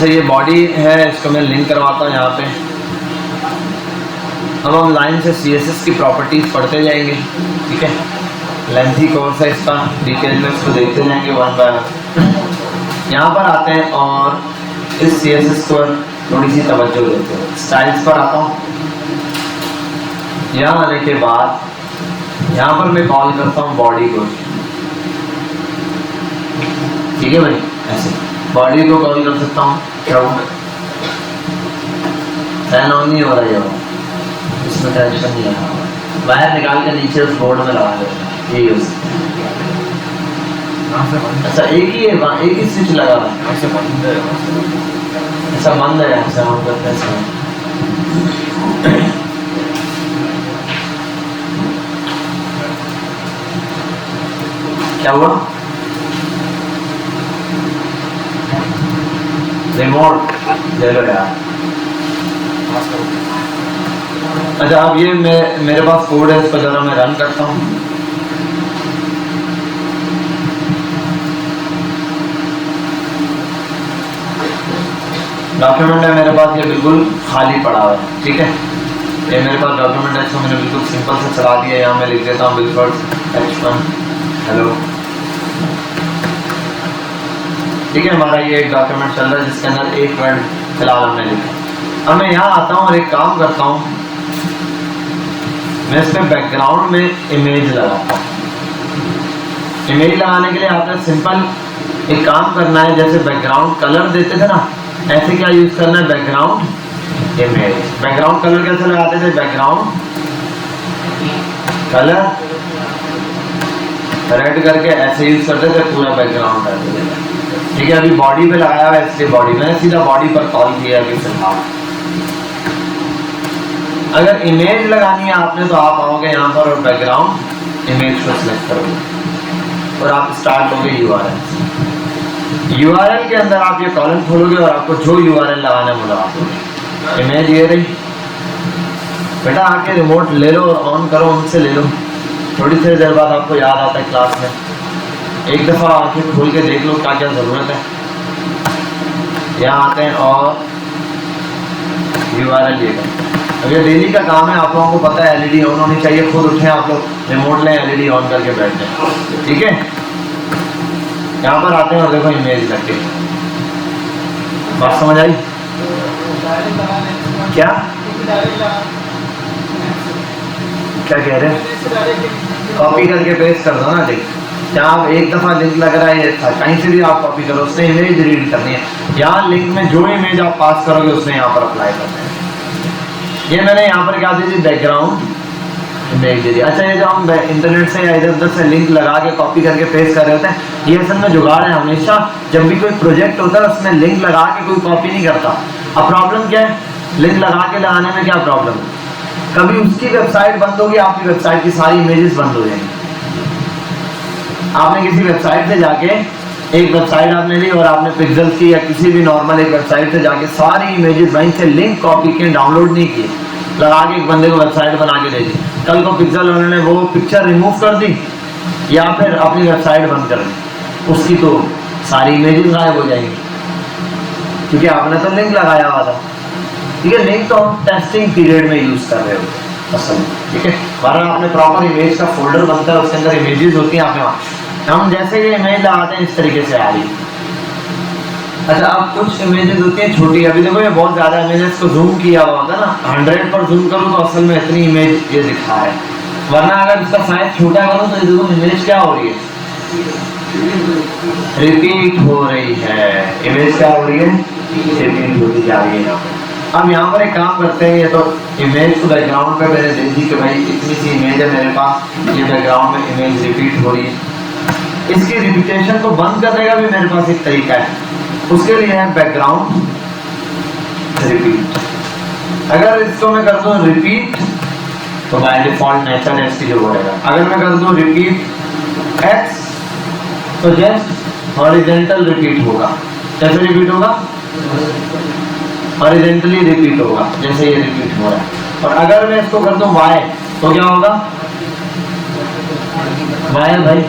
अच्छा ये बॉडी है, इसको मैं लिंक करवाता हूँ यहाँ पे। अब हम लाइन से CSS की प्रॉपर्टीज़ पढ़ते जाएंगे, ठीक है। लेंथी कोर्स है इसका, डिटेल में इसको देखते जाएंगे वन बाय वन। यहाँ पर आते हैं और इस CSS पर थोड़ी सी तवज्जो देते हैं। स्टाइल्स पर आता हूँ, यहाँ आने के बाद यहाँ पर मैं कॉल करता हूँ बॉडी को, ठीक है भाई। ऐसे बॉडी को कॉल कर सकता हूँ। क्या हुआ, फैन ऑन नहीं हो रहा है, इसमें टेंशन नहीं है। वायर निकाल के नीचे उस बोर्ड में लगा देना, ये यूज। अच्छा एक ही स्विच लगा हुआ है, ऐसा बंद है, ऐसा ऑन करते हैं। क्या हुआ, रिमोट ले लो यार। अच्छा अब ये मेरे पास कोड है, इसको जरा मैं रन करता हूँ। डॉक्यूमेंट है मेरे पास, ये बिल्कुल खाली पड़ा हुआ है, ठीक है। ये मेरे पास डॉक्यूमेंट है, इसको मैंने बिल्कुल सिंपल से चला दिया। यहाँ मैं लिख देता हूँ बिल्कुल H1 हेलो, ठीक है। हमारा ये एक डॉक्यूमेंट चल रहा है जिसके अंदर एक वर्ड फिलहाल हमने लिखा। अब मैं यहाँ आता हूँ और एक काम करता हूँ, मैं इसमें बैकग्राउंड में इमेज लगाता हूँ। इमेज लगाने के लिए आपने सिंपल एक काम करना है, जैसे बैकग्राउंड कलर देते थे ना, ऐसे क्या यूज करना है, बैकग्राउंड इमेज। बैकग्राउंड कलर कैसे लगाते थे, बैकग्राउंड कलर रेड करके ऐसे यूज करते थे, पूरा बैकग्राउंड करते थे, ठीक है। अभी बॉडी पे लगाया हुआ है, इसलिए बॉडी मैंने सीधा बॉडी पर कॉल किया कि फिलहाल। अगर इमेज लगानी है आपने तो आप आओगे यहाँ पर और बैकग्राउंड इमेज को सिलेक्ट करोगे और आप स्टार्ट होगे URL के अंदर आप ये कॉलम खोलोगे और आपको जो URL लगाना है वो लगा दोगे। इमेज ये रही, बेटा आके रिमोट ले लो और ऑन करो, उनसे ले लो। थोड़ी सी देर बाद आपको याद आता है क्लास में, एक दफ़ा आंखें खोल के देख लो क्या क्या ज़रूरत है। यहाँ आते हैं और URL ये करें। अब ये डेली का काम है, आप लोगों को पता है LED ऑन होनी चाहिए। खुद उठें आप लोग, रिमोट लें, LED ऑन करके बैठ जाएं, ठीक है। यहाँ पर आते हैं और देखो इमेज करके, बात समझ आई क्या क्या कह रहे हैं, कॉपी करके पेस्ट कर दो ना। देख यहाँ आप एक दफ़ा लिंक लग रहा है, कहीं से भी आप कॉपी करो, उसने इमेज रीड करनी है। यहाँ लिंक में जो इमेज आप पास करोगे उसने यहाँ पर अप्लाई करना है। ये मैंने यहाँ पर क्या दे दी, बैकग्राउंड इमेज दे दी। अच्छा ये जो हम इंटरनेट से या इधर उधर से लिंक लगा के कॉपी करके पेस्ट कर रहे होते हैं, ये असल में जुगाड़ है। हमेशा जब भी कोई प्रोजेक्ट होता है उसमें लिंक लगा के कोई कॉपी नहीं करता। अब प्रॉब्लम क्या है, लिंक लगा के लगाने में क्या प्रॉब्लम है, कभी उसकी वेबसाइट बंद होगी, आपकी वेबसाइट की सारी इमेजेस बंद हो जाएंगी। आपने किसी वेबसाइट से जाके एक वेबसाइट आपने ली और आपने पिक्सेल्स की या किसी भी नॉर्मल एक वेबसाइट से जाके सारी इमेजेस वहीं से लिंक कॉपी किए, डाउनलोड नहीं किए, लगा के एक बंदे को वेबसाइट बना के दे दी। कल को पिक्सल उन्होंने वो पिक्चर रिमूव कर दी या फिर अपनी वेबसाइट बंद कर दी, उसकी तो सारी इमेजेस गायब हो जाएंगी, क्योंकि आपने तो लिंक लगाया हुआ था, ठीक है। लिंक तो हम टेस्टिंग पीरियड में यूज कर रहे हो असल में, ठीक है। वरना आपने प्रॉपर इमेज का फोल्डर बनता है, उसके अंदर इमेजेस होती हैं। आपने हम जैसे ये इमेज लगाते हैं इस तरीके से आ रही है। अच्छा अब कुछ इमेजेस होती हैं छोटी, अभी देखो ये बहुत ज़्यादा इमेजेस को जूम किया हुआ होता है ना, 100 पर जूम करूँ तो असल में इतनी इमेज ये दिखा है। वरना अगर इसका साइज छोटा करूँ तो देखो इमेज क्या हो रही है, रिपीट हो रही है। इमेज क्या हो रही है, रिपीट होती जा रही है। अब यहाँ पर एक काम करते हैं, ये तो इमेज को बैकग्राउंड पे मैंने दे दी कि भाई इतनी सी इमेज है मेरे पास, ये बैकग्राउंड में इमेज रिपीट हो रही है। इसकी रिपीटेशन को बंद करने का भी मेरे पास एक तरीका है, उसके लिए है बैकग्राउंड रिपीट। अगर इसको मैं कर दूं रिपीट तो बाय डिफॉल्ट नेचर एक्स की जो बढ़ेगा। अगर मैं कर दूं रिपीट एक्स तो जस्ट हॉरिजॉन्टल रिपीट होगा। कैसे रिपीट होगा, हॉरिजॉन्टली रिपीट होगा, जैसे ये रिपीट हो रहा है। और अगर मैं इसको कर दूं वाई तो क्या होगा, वाई भाई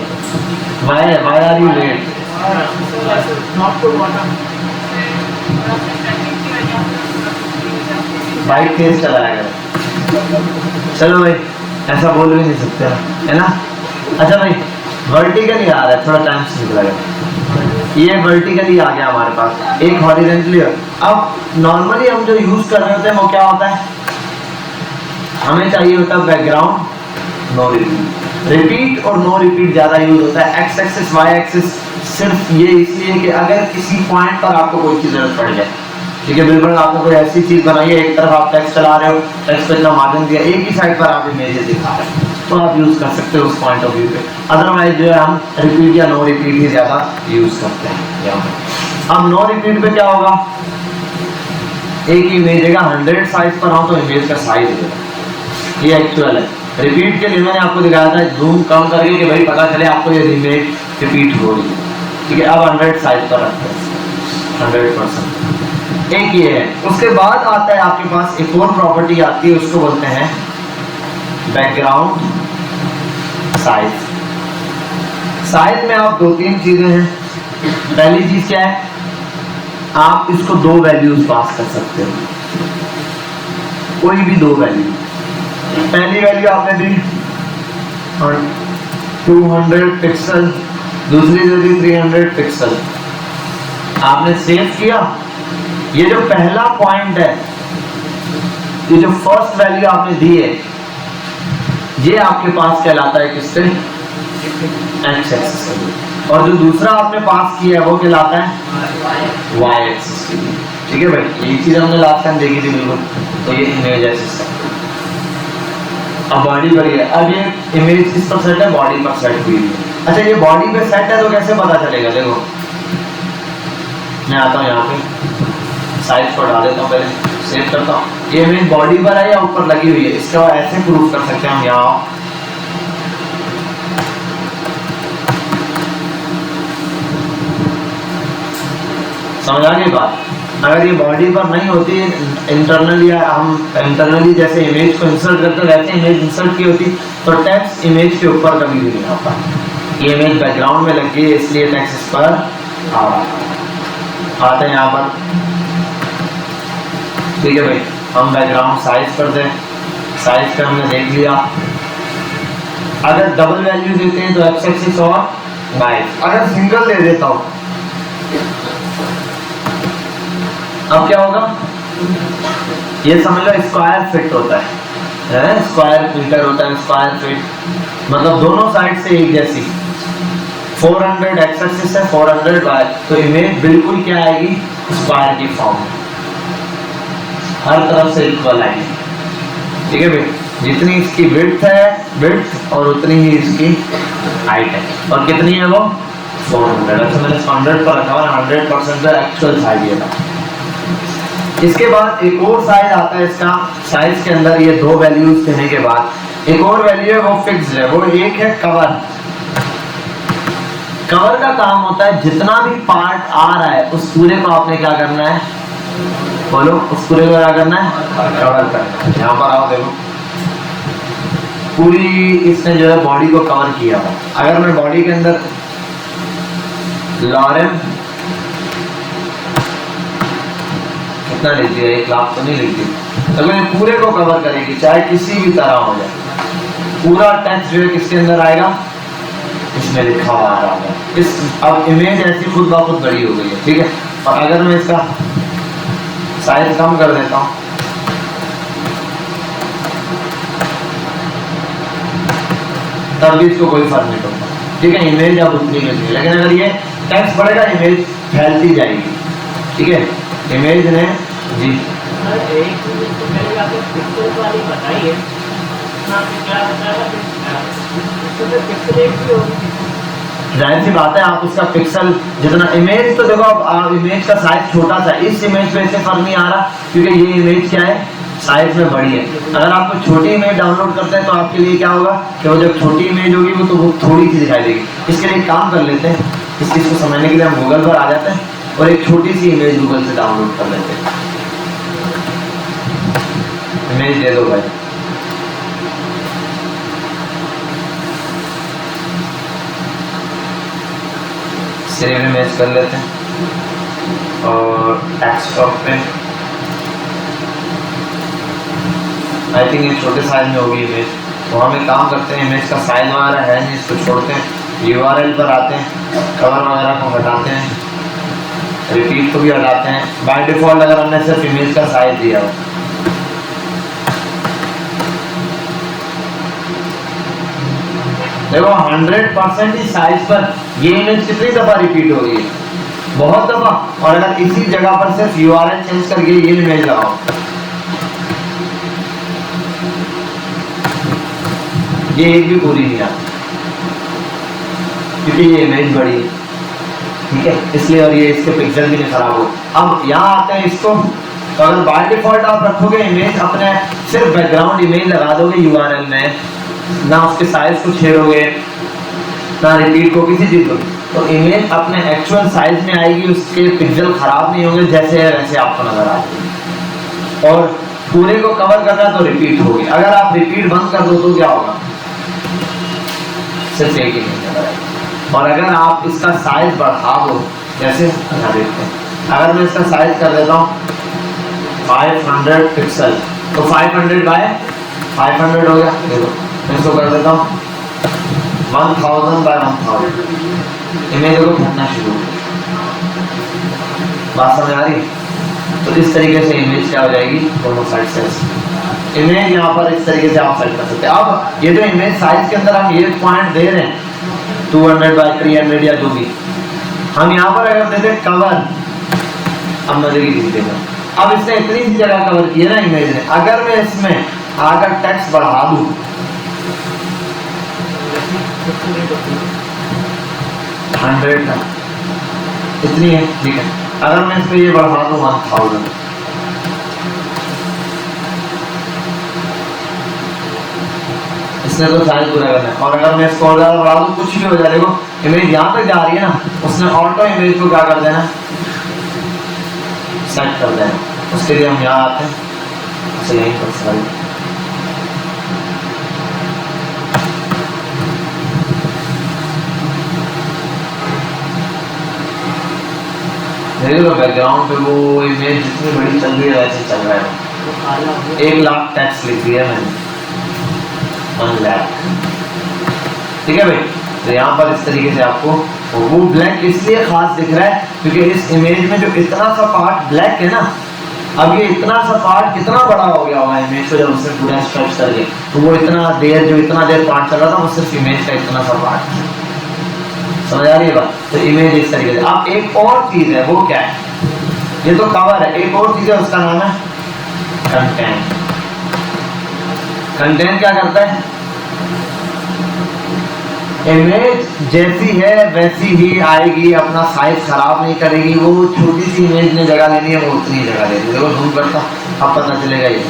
why are you late, bike तेज चलाया करें। चलो भाई, ऐसा बोल भी नहीं सकते है ना। अच्छा भाई, वर्टिकली आ रहा है, थोड़ा टाइम से निकला गया। ये वर्टिकली आ गया हमारे पास, एक हॉरिजॉन्टली। अब नॉर्मली हम जो यूज कर रहे होते हैं वो क्या होता है, हमें चाहिए होता है बैकग्राउंड नो रिपीट। रिपीट और नो रिपीट ज्यादा यूज होता है। एक्स एक्सिस वाई एक्सिस सिर्फ ये इसलिए कि अगर किसी पॉइंट पर आपको कोई चीज जरूरत पड़ जाए, ठीक है, बिल्कुल आपने कोई ऐसी चीज बनाई है, एक तरफ आप टेक्स्ट चला रहे हो, टेक्स्ट पे इतना मार्जिन दिया, एक ही साइड पर आप इमेजेस दिखा रहे हो, तो आप यूज कर सकते हो उस पॉइंट ऑफ व्यू पे। अदरवाइज जो है हम रिपीट या नो रिपीट ही ज्यादा यूज करते हैं यहाँ पे। अब नो रिपीट पे क्या होगा, एक इमेज है 100 साइज पर हो तो इमेज का साइज है, ये एक्चुअल है। रिपीट के लिए मैंने आपको दिखाया था जूम कम करके कि भाई पता चले आपको ये इमेज रिपीट हो रही है, ठीक है। अब 100 साइज पर रखते हैं 100%, एक ये है। उसके बाद आता है आपके पास एक और प्रॉपर्टी आती है, उसको बोलते हैं बैकग्राउंड साइज। साइज में आप 2-3 चीजें हैं। पहली चीज क्या है, आप इसको 2 वैल्यूज पास कर सकते हो, कोई भी 2 वैल्यू। पहली वैल्यू आपने दी 200 पिक्सल, दूसरी दे दी 300 पिक्सल, आपने सेव किया। ये जो पहला पॉइंट है, ये जो फर्स्ट वैल्यू आपने दी है, ये आपके पास कहलाता है किससे, एक्स एक्सिस। और जो दूसरा आपने पास किया है वो कहलाता है वाई एक्सिस। ठीक है भाई, ये चीज हमने लास्ट टाइम देखी थी बिल्कुल। तो ये इमेज एक्सिस है। अब बॉडी पर है, अब ये इमेज किस पर सेट है, बॉडी पर सेट हुई है। अच्छा, ये बॉडी पे सेट है तो कैसे पता चलेगा, देखो मैं आता हूँ यहाँ पे, साइज को डाल देता हूँ, पहले सेव करता हूँ। ये इमेज बॉडी पर है या ऊपर लगी हुई है, इसका ऐसे प्रूफ कर सकते हैं हम। यहाँ समझ आ गई बात। अगर ये बॉडी पर नहीं होती, इंटरनली या हम इंटरनली जैसे इमेज को इंसर्ट करते हैं वैसे इमेज इंसर्ट की होती, तो टेक्स्ट इमेज के ऊपर कभी भी नहीं आता। ये इमेज बैकग्राउंड में लगी है इसलिए टेक्स्ट इस पर आते हैं यहाँ पर। ठीक है भाई, हम बैकग्राउंड साइज कर दें, साइज का हमने देख लिया। अगर डबल वैल्यू देते हैं तो एक्स एक्सिस और वाई, अगर सिंगल दे देता हूँ अब क्या होगा, ये समझ लो स्क्वायर फिट होता है, स्क्वायर मीटर होता है, स्क्वायर फिट मतलब दोनों साइड से एक जैसी। 400 एक्स एक्सिस है, 400 वाई, तो इमेज बिल्कुल क्या आएगी, स्क्वायर की फॉर्म, हर तरफ से इक्वल आएगी। ठीक है भाई, जितनी इसकी विड्थ है विड्थ और उतनी ही इसकी हाइट है, और कितनी है वो 400। अच्छा मैंने 100 पर रखा हुआ, 100% का एक्चुअल साइज ये था। इसके बाद एक और साइज आता है इसका, साइज के अंदर ये 2 वैल्यूज देने के बाद एक और वैल्यू है, वो फिक्स्ड है। वो एक है कवर। कवर का काम होता है जितना भी पार्ट आ रहा है उस पूरे को आपने क्या करना है, बोलो, उस पूरे को क्या करना है, कवर करना है। यहाँ पर आओ, देखो पूरी इसने जो है बॉडी को कवर किया हुआ। अगर मैं बॉडी के अंदर लॉरेम कितना लिख दिया, 1 लाख तो नहीं लिख दिया, अगर तो पूरे को कवर करेगी चाहे किसी भी तरह हो जाए, पूरा टेक्स्ट जो है किसके अंदर आएगा, इसमें लिखा हुआ आ रहा है। इस अब इमेज ऐसी खुद ब खुद बड़ी हो गई है। ठीक है, और अगर मैं इसका साइज कम कर देता हूँ, तब भी इसको कोई फर्क नहीं पड़ता। ठीक है, इमेज अब उतनी मिलती है, लेकिन अगर ये टेक्स्ट बढ़ेगा इमेज फैलती जाएगी। ठीक है, इमेज ने जी जाहिर सी बात है, आप उसका पिक्सल जितना इमेज, तो देखो अब इमेज का साइज छोटा सा, इस इमेज पे ऐसे फर्क नहीं आ रहा क्योंकि ये इमेज क्या है, साइज में बड़ी है। अगर आप कोई छोटी इमेज डाउनलोड करते हैं तो आपके लिए क्या होगा कि वो जब छोटी इमेज होगी वो तो वो थोड़ी सी दिखाई देगी। इसके लिए काम कर लेते हैं, इस चीज़ को समझने के लिए हम गूगल पर आ जाते हैं और एक छोटी सी इमेज गूगल से डाउनलोड कर लेते हैं। इमेज दे दो भाई, सेव इमेज कर लेते हैं। और डेस्कटॉप पे आई थिंक ये छोटे साइज में होगी इमेज। तो हम एक काम करते हैं, इमेज का साइज वगैरह है नहीं, इसको छोड़ते हैं, URL पर आते हैं, कवर वगैरह को हटाते हैं, रिपीट को भी हटाते हैं। बाय डिफॉल्ट अगर हमने सिर्फ इमेज का साइज दिया हो, देखो 100% इस साइज पर ये इमेज कितनी दफा रिपीट हो रही है, बहुत दफा। और अगर इसी जगह पर सिर्फ URL चेंज करके ये इमेज लगाओ, ये एक भी पूरी नहीं आती क्योंकि ये इमेज बड़ी है, ठीक है, इसलिए। और ये इसके पिक्सल भी नहीं खराब हो। अब यहाँ आते हैं इसको, तो अगर बाय डिफॉल्ट आप रखोगे इमेज, अपने सिर्फ बैकग्राउंड इमेज लगा दोगे URL में, ना उसके साइज को छेड़ोगे, ना रिपीट को, किसी चीज को, तो इमेज अपने एक्चुअल साइज में आएगी, उसके पिक्सल खराब नहीं होंगे, जैसे है वैसे आपको नजर आएगी। और पूरे को कवर कर रहा है तो रिपीट होगी। अगर आप रिपीट बंद कर दो तो क्या होगा, सिर्फ एक इमेज नजर आएगी। और अगर आप इसका साइज बढ़ा दो, जैसे यहाँ देखते हैं, अगर मैं इसका साइज कर देता हूँ 500 पिक्सल, तो 500 बाय 500 हो गया। देखो मैं इसको कर देता हूँ 1000 बाय 1000, इमेज को घटना शुरू हो गई। बात समझ आ रही? तो इस तरीके से इमेज क्या हो जाएगी, दोनों साइड से इमेज यहाँ पर इस तरीके से आप सेट कर सकते हैं। अब ये जो इमेज साइज के अंदर हम ये पॉइंट दे रहे हैं 200 बाय 300 या जो भी, हम यहाँ पर अगर देते कवर, अब मजे की चीज देखो, अब इसने इतनी सी जगह कवर की है ना इमेज ने, अगर मैं इसमें आकर टेक्स्ट बढ़ा दूं 100 का, इतनी है, ठीक है। अगर मैं इसमें ये बढ़ा दूं 1000, इसने तो साइज पूरा करना है। और अगर मैं इसको और ज्यादा बढ़ा दूं, कुछ भी हो जाए, देखो इमेज यहाँ तक जा रही है ना, उसने ऑटो इमेज को क्या कर देना, सेट कर देना। उसके लिए हम यहाँ आते हैं, उसे यहीं पर सारी बैकग्राउंड पे वो इमेज जितनी बड़ी चल रही है वैसे चल रहा है। 1 लाख टेक्स्ट लिख दिया मैंने, 1 लाख, ठीक है भाई। तो यहाँ पर इस तरीके से आपको वो ब्लैक इसलिए खास दिख रहा है क्योंकि इस इमेज में जो इतना सा पार्ट ब्लैक है ना, अब ये इतना सा पार्ट कितना बड़ा हो गया होगा इमेज को जब उसने पूरा स्ट्रेच कर दिया, तो वो इतना देर पार्ट चल रहा था वो सिर्फ इमेज का इतना सा पार्ट, समझ आ रही है बात। तो इमेज इस तरीके से। अब एक और चीज है, वो क्या है, ये तो कवर है, एक और चीज है, उसका नाम है कंटेंट। कंटेंट क्या करता है, इमेज जैसी है वैसी ही आएगी, अपना साइज खराब नहीं करेगी। वो छोटी सी इमेज ने जगह लेनी है, वो उतनी जगह लेनी है। देखो जूम करता हूं, अब पता चलेगा ये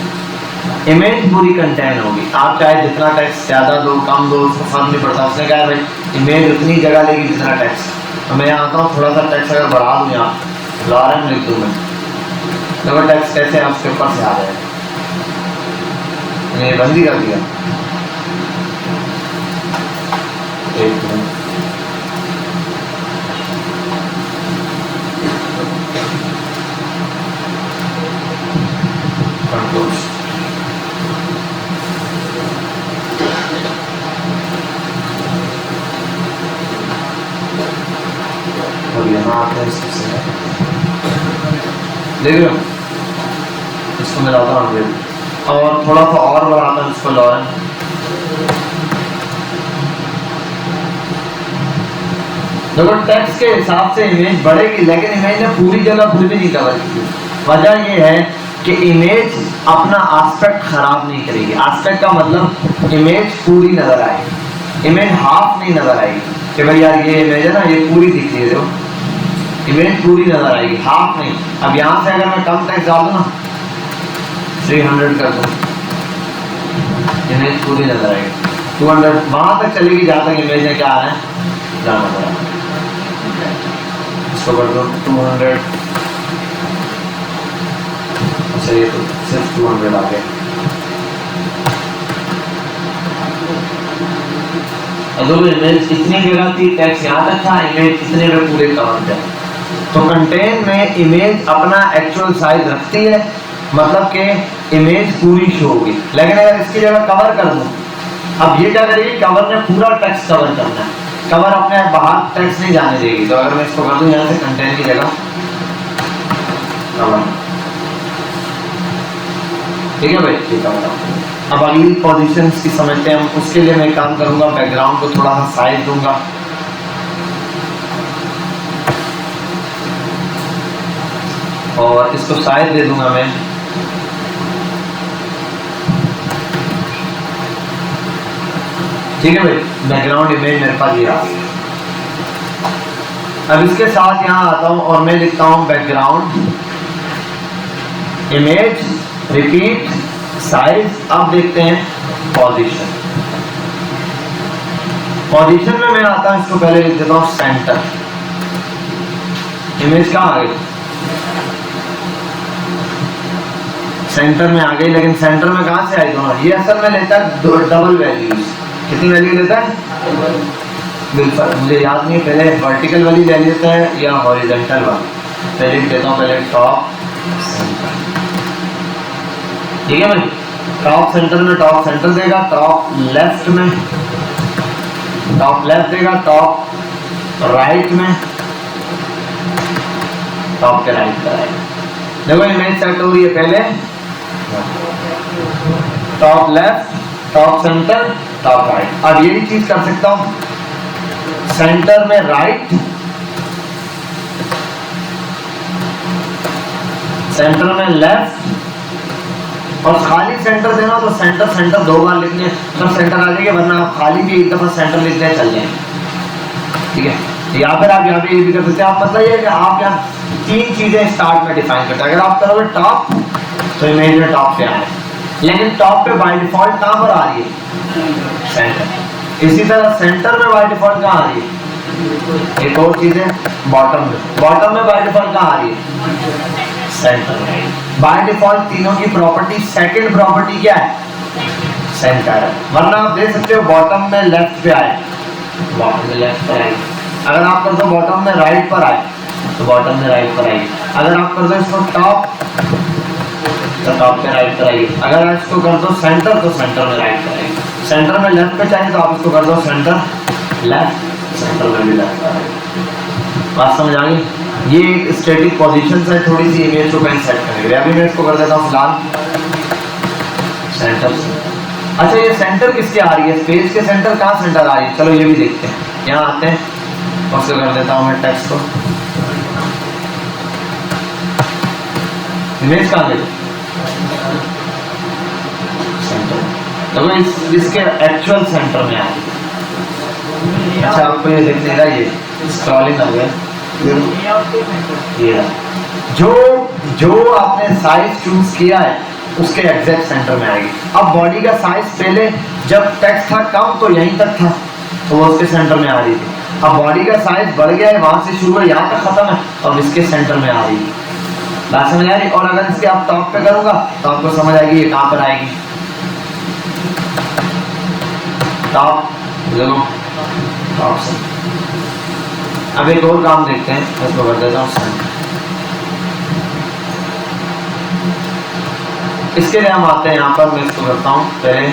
इमेज पूरी कंटेंट होगी। आप चाहे जितना टेक्स्ट ज्यादा दो कम दो, उसको फर्क नहीं पड़ता। उसने कहा भाई इमेज उतनी जगह लेगी जितना टेक्स्ट। तो मैं यहाँ आता हूँ, थोड़ा सा टेक्स्ट अगर बढ़ा दूँ, यहाँ लॉरेन लिख दूँ मैं, देखो टेक्स्ट कैसे है उसके ऊपर से आ जाएगा। मैंने बंद ही कर दिया, एक मिनट, और यहाँ आते हैं इसको से देख रहे हो, इसको मैं लाता हूँ और थोड़ा सा और बढ़ाता हूँ इसको लॉरेन। देखो टेक्स्ट के हिसाब से इमेज बढ़ेगी, लेकिन इमेज ने पूरी जगह फिर भी नहीं कवर की। वजह ये है कि इमेज अपना एस्पेक्ट खराब नहीं करेगी। एस्पेक्ट का मतलब इमेज पूरी नजर आएगी, इमेज हाफ नहीं नजर आएगी कि भाई यार ये इमेज है ना, ये पूरी दिख रही है, देखो इमेज पूरी नजर आएगी, हाफ नहीं। अब यहाँ से अगर मैं कम टेक्स्ट डाल दूँ ना, 300 कर दूँ, इमेज पूरी नजर आएगी। 200 वहां तक चलेगी जहाँ तक इमेज में क्या आ रहा है जाना पड़ा। इसको कर दो 200, अच्छा ये तो सिर्फ 200 आ गया। अगर इमेज इतनी जगह थी, टेक्स्ट यहाँ तक था, इमेज इतने में पूरे कवर थे। तो कंटेन में इमेज अपना एक्चुअल साइज रखती है, मतलब कि इमेज पूरी शो होगी। लेकिन अगर इसकी जगह कवर कर दूं, अब ये क्या करेगी, कवर ने पूरा टेक्स्ट कवर करना है, कवर अपने बाहर टेक्स्ट नहीं जाने देगी। तो अगर मैं इसको कर दूं यहाँ से कंटेन की जगह कवर, ठीक है भाई, ठीक है। अब अगली पोजीशंस की समझते हैं हम। उसके लिए मैं काम करूंगा, बैकग्राउंड को थोड़ा सा साइज दूंगा, और इसको साइज दे दूंगा मैं, ठीक है भाई। बैकग्राउंड इमेज मेरे पास ये आ गई। अब इसके साथ यहां आता हूं और मैं लिखता हूं बैकग्राउंड इमेज रिपीट साइज। अब देखते हैं पोजीशन। पोजीशन में मैं आता हूं, इसको पहले लिख देता हूं सेंटर। इमेज कहां आ गई, सेंटर में आ गई। लेकिन सेंटर में कहां से आई दोनों, ये असल में लेता है डबल वैल्यूज। कितनी वैल्यू लेता है, बिल्कुल मुझे याद नहीं, पहले वर्टिकल वाली ले लेता है या हॉरिजॉन्टल वाली। मैं लिख देता हूं पहले टॉप सेंटर, ठीक है भाई। टॉप सेंटर में टॉप सेंटर देगा, टॉप लेफ्ट में टॉप लेफ्ट देगा, टॉप राइट में टॉप के राइट पर आएगा। देखो इमेज सेट हो रही है, पहले top left, top centre, top right. अब यही चीज कर सकता हूं, सेंटर में राइट, सेंटर में लेफ्ट, और खाली सेंटर देना तो सेंटर सेंटर दो बार लिखने तब सेंटर आ जाएगा, वरना आप खाली भी एक दफा सेंटर लिखने चल जाएंगे, ठीक है। या फिर आप यहाँ पे ये भी कर सकते हैं। आप मतलब ये है कि आप यहाँ तीन चीजें स्टार्ट में डिफाइन करते हैं। अगर आप करोगे टॉप तो इमेज में टॉप पे आए, लेकिन टॉप पे बाय डिफॉल्ट कहां पर आ रही है, सेंटर। इसी तरह सेंटर में बाय डिफॉल्ट कहां आ रही है, एक और चीज है बॉटम में, बॉटम में बाय डिफॉल्ट कहां आ रही है, सेंटर में। बाय डिफॉल्ट तीनों की प्रॉपर्टी, सेकंड प्रॉपर्टी क्या है, सेंटर है। वरना आप दे सकते हो बॉटम में लेफ्ट पे आए, बॉटम में लेफ्ट पर आए। अगर आप कर दो बॉटम में राइट पर आए तो बॉटम में राइट पर आएगी। अगर आप कर दो इसको टॉप तो टॉप पे राइट पर आएगी। अगर आप इसको कर दो सेंटर तो सेंटर में राइट पर आएगी। सेंटर में लेफ्ट पे चाहिए तो आप इसको कर दो सेंटर लेफ्ट, सेंटर में भी लेफ्ट पर आएगी। बात समझ आ गई। ये एक स्टैटिक पोजीशन है, थोड़ी सी इमेज को कहीं सेट करने के लिए। अभी मैं इसको कर देता हूँ फिलहाल सेंटर से। अच्छा ये सेंटर किसके आ रही है, पेज के सेंटर कहाँ सेंटर आ रही है, चलो ये भी देखते हैं। यहाँ आते हैं और उसको कर देता हूँ मैं टेक्स्ट को, इमेज कहाँ गई, सेंटर। तो इसके एक्चुअल सेंटर में आ रही है। अच्छा आपको ये देखने का, ये स्क्रॉलिंग आ गया, ये जो आपने साइज चूज किया है उसके एग्जैक्ट सेंटर में आएगी। अब बॉडी का साइज पहले जब टेक्स्ट था कम तो यहीं तक था, तो वो उसके सेंटर में आ रही थी। अब बॉडी का साइज बढ़ गया है, वहां से शुरू है यहाँ तक खत्म है, अब इसके सेंटर में आ रही है। बात समझ आ रही। और अगर इसके आप टॉप पे करूंगा तो आपको समझ आएगी ये कहां पर आएगी, टॉप, देखो टॉप से। अब एक और काम देखते हैं, इसको कर देता हूँ सेंटर। इसके लिए हम आते हैं यहाँ पर, मैं इसको करता हूँ पहले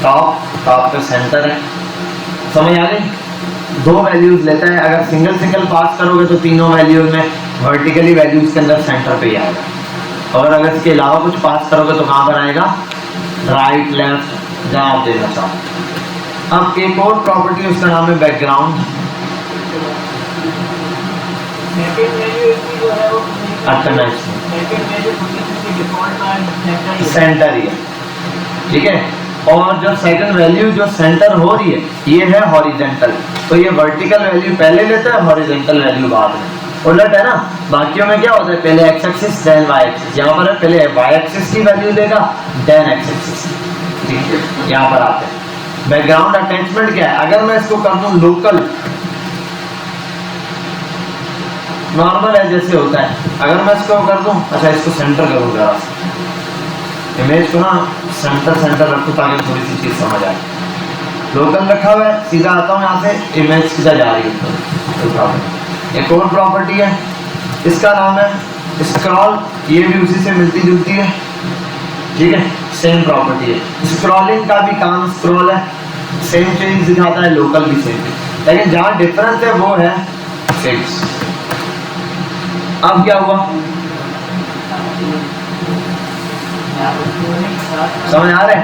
टॉप, टॉप पे सेंटर है, समझ आ गई। दो वैल्यूज लेता है, अगर सिंगल सिंगल पास करोगे तो तीनों वैल्यूज में वर्टिकली वैल्यूज के अंदर सेंटर पे ही आएगा। और अगर इसके अलावा कुछ पास करोगे तो कहाँ पर आएगा, राइट लेफ्ट, जहाँ आप देना चाहो। अब एक और प्रॉपर्टी उसका नाम है बैकग्राउंड। सेंटर ही है, ठीक है। और जो सेकंड वैल्यू जो सेंटर हो रही है ये है हॉरिजॉन्टल, तो ये वर्टिकल वैल्यू पहले लेता है, हॉरिजॉन्टल वैल्यू बाद में। उलट है ना, बाकियों में क्या होता है, पहले X axis then Y axis. यहाँ पर है पहले वाई एक्सिस की वैल्यू लेगा देन एक्स एक्सिस, ठीक है। यहाँ पर आते हैं बैकग्राउंड अटैचमेंट क्या है। अगर मैं इसको कर दूं लोकल, नॉर्मल है जैसे होता है, अगर मैं इसको कर दूं, अच्छा इसको सेंटर करूँ जरा, इमेज को ना सेंटर सेंटर रखूँ ताकि थोड़ी सी चीज समझ आए। लोकल रखा हुआ है, सीधा आता हूँ यहाँ से, इमेज सीधा जा रही है, एक और प्रॉपर्टी है, इसका नाम है स्क्रॉल, ये भी उसी से मिलती जुलती है, ठीक है, सेम प्रॉपर्टी है। स्क्रॉलिंग का भी काम स्क्रॉल है, सेम चीज दिखाता है, लोकल भी सेम, लेकिन जहां डिफरेंस है वो है फिक्स। अब क्या हुआ, समझ आ रहा है?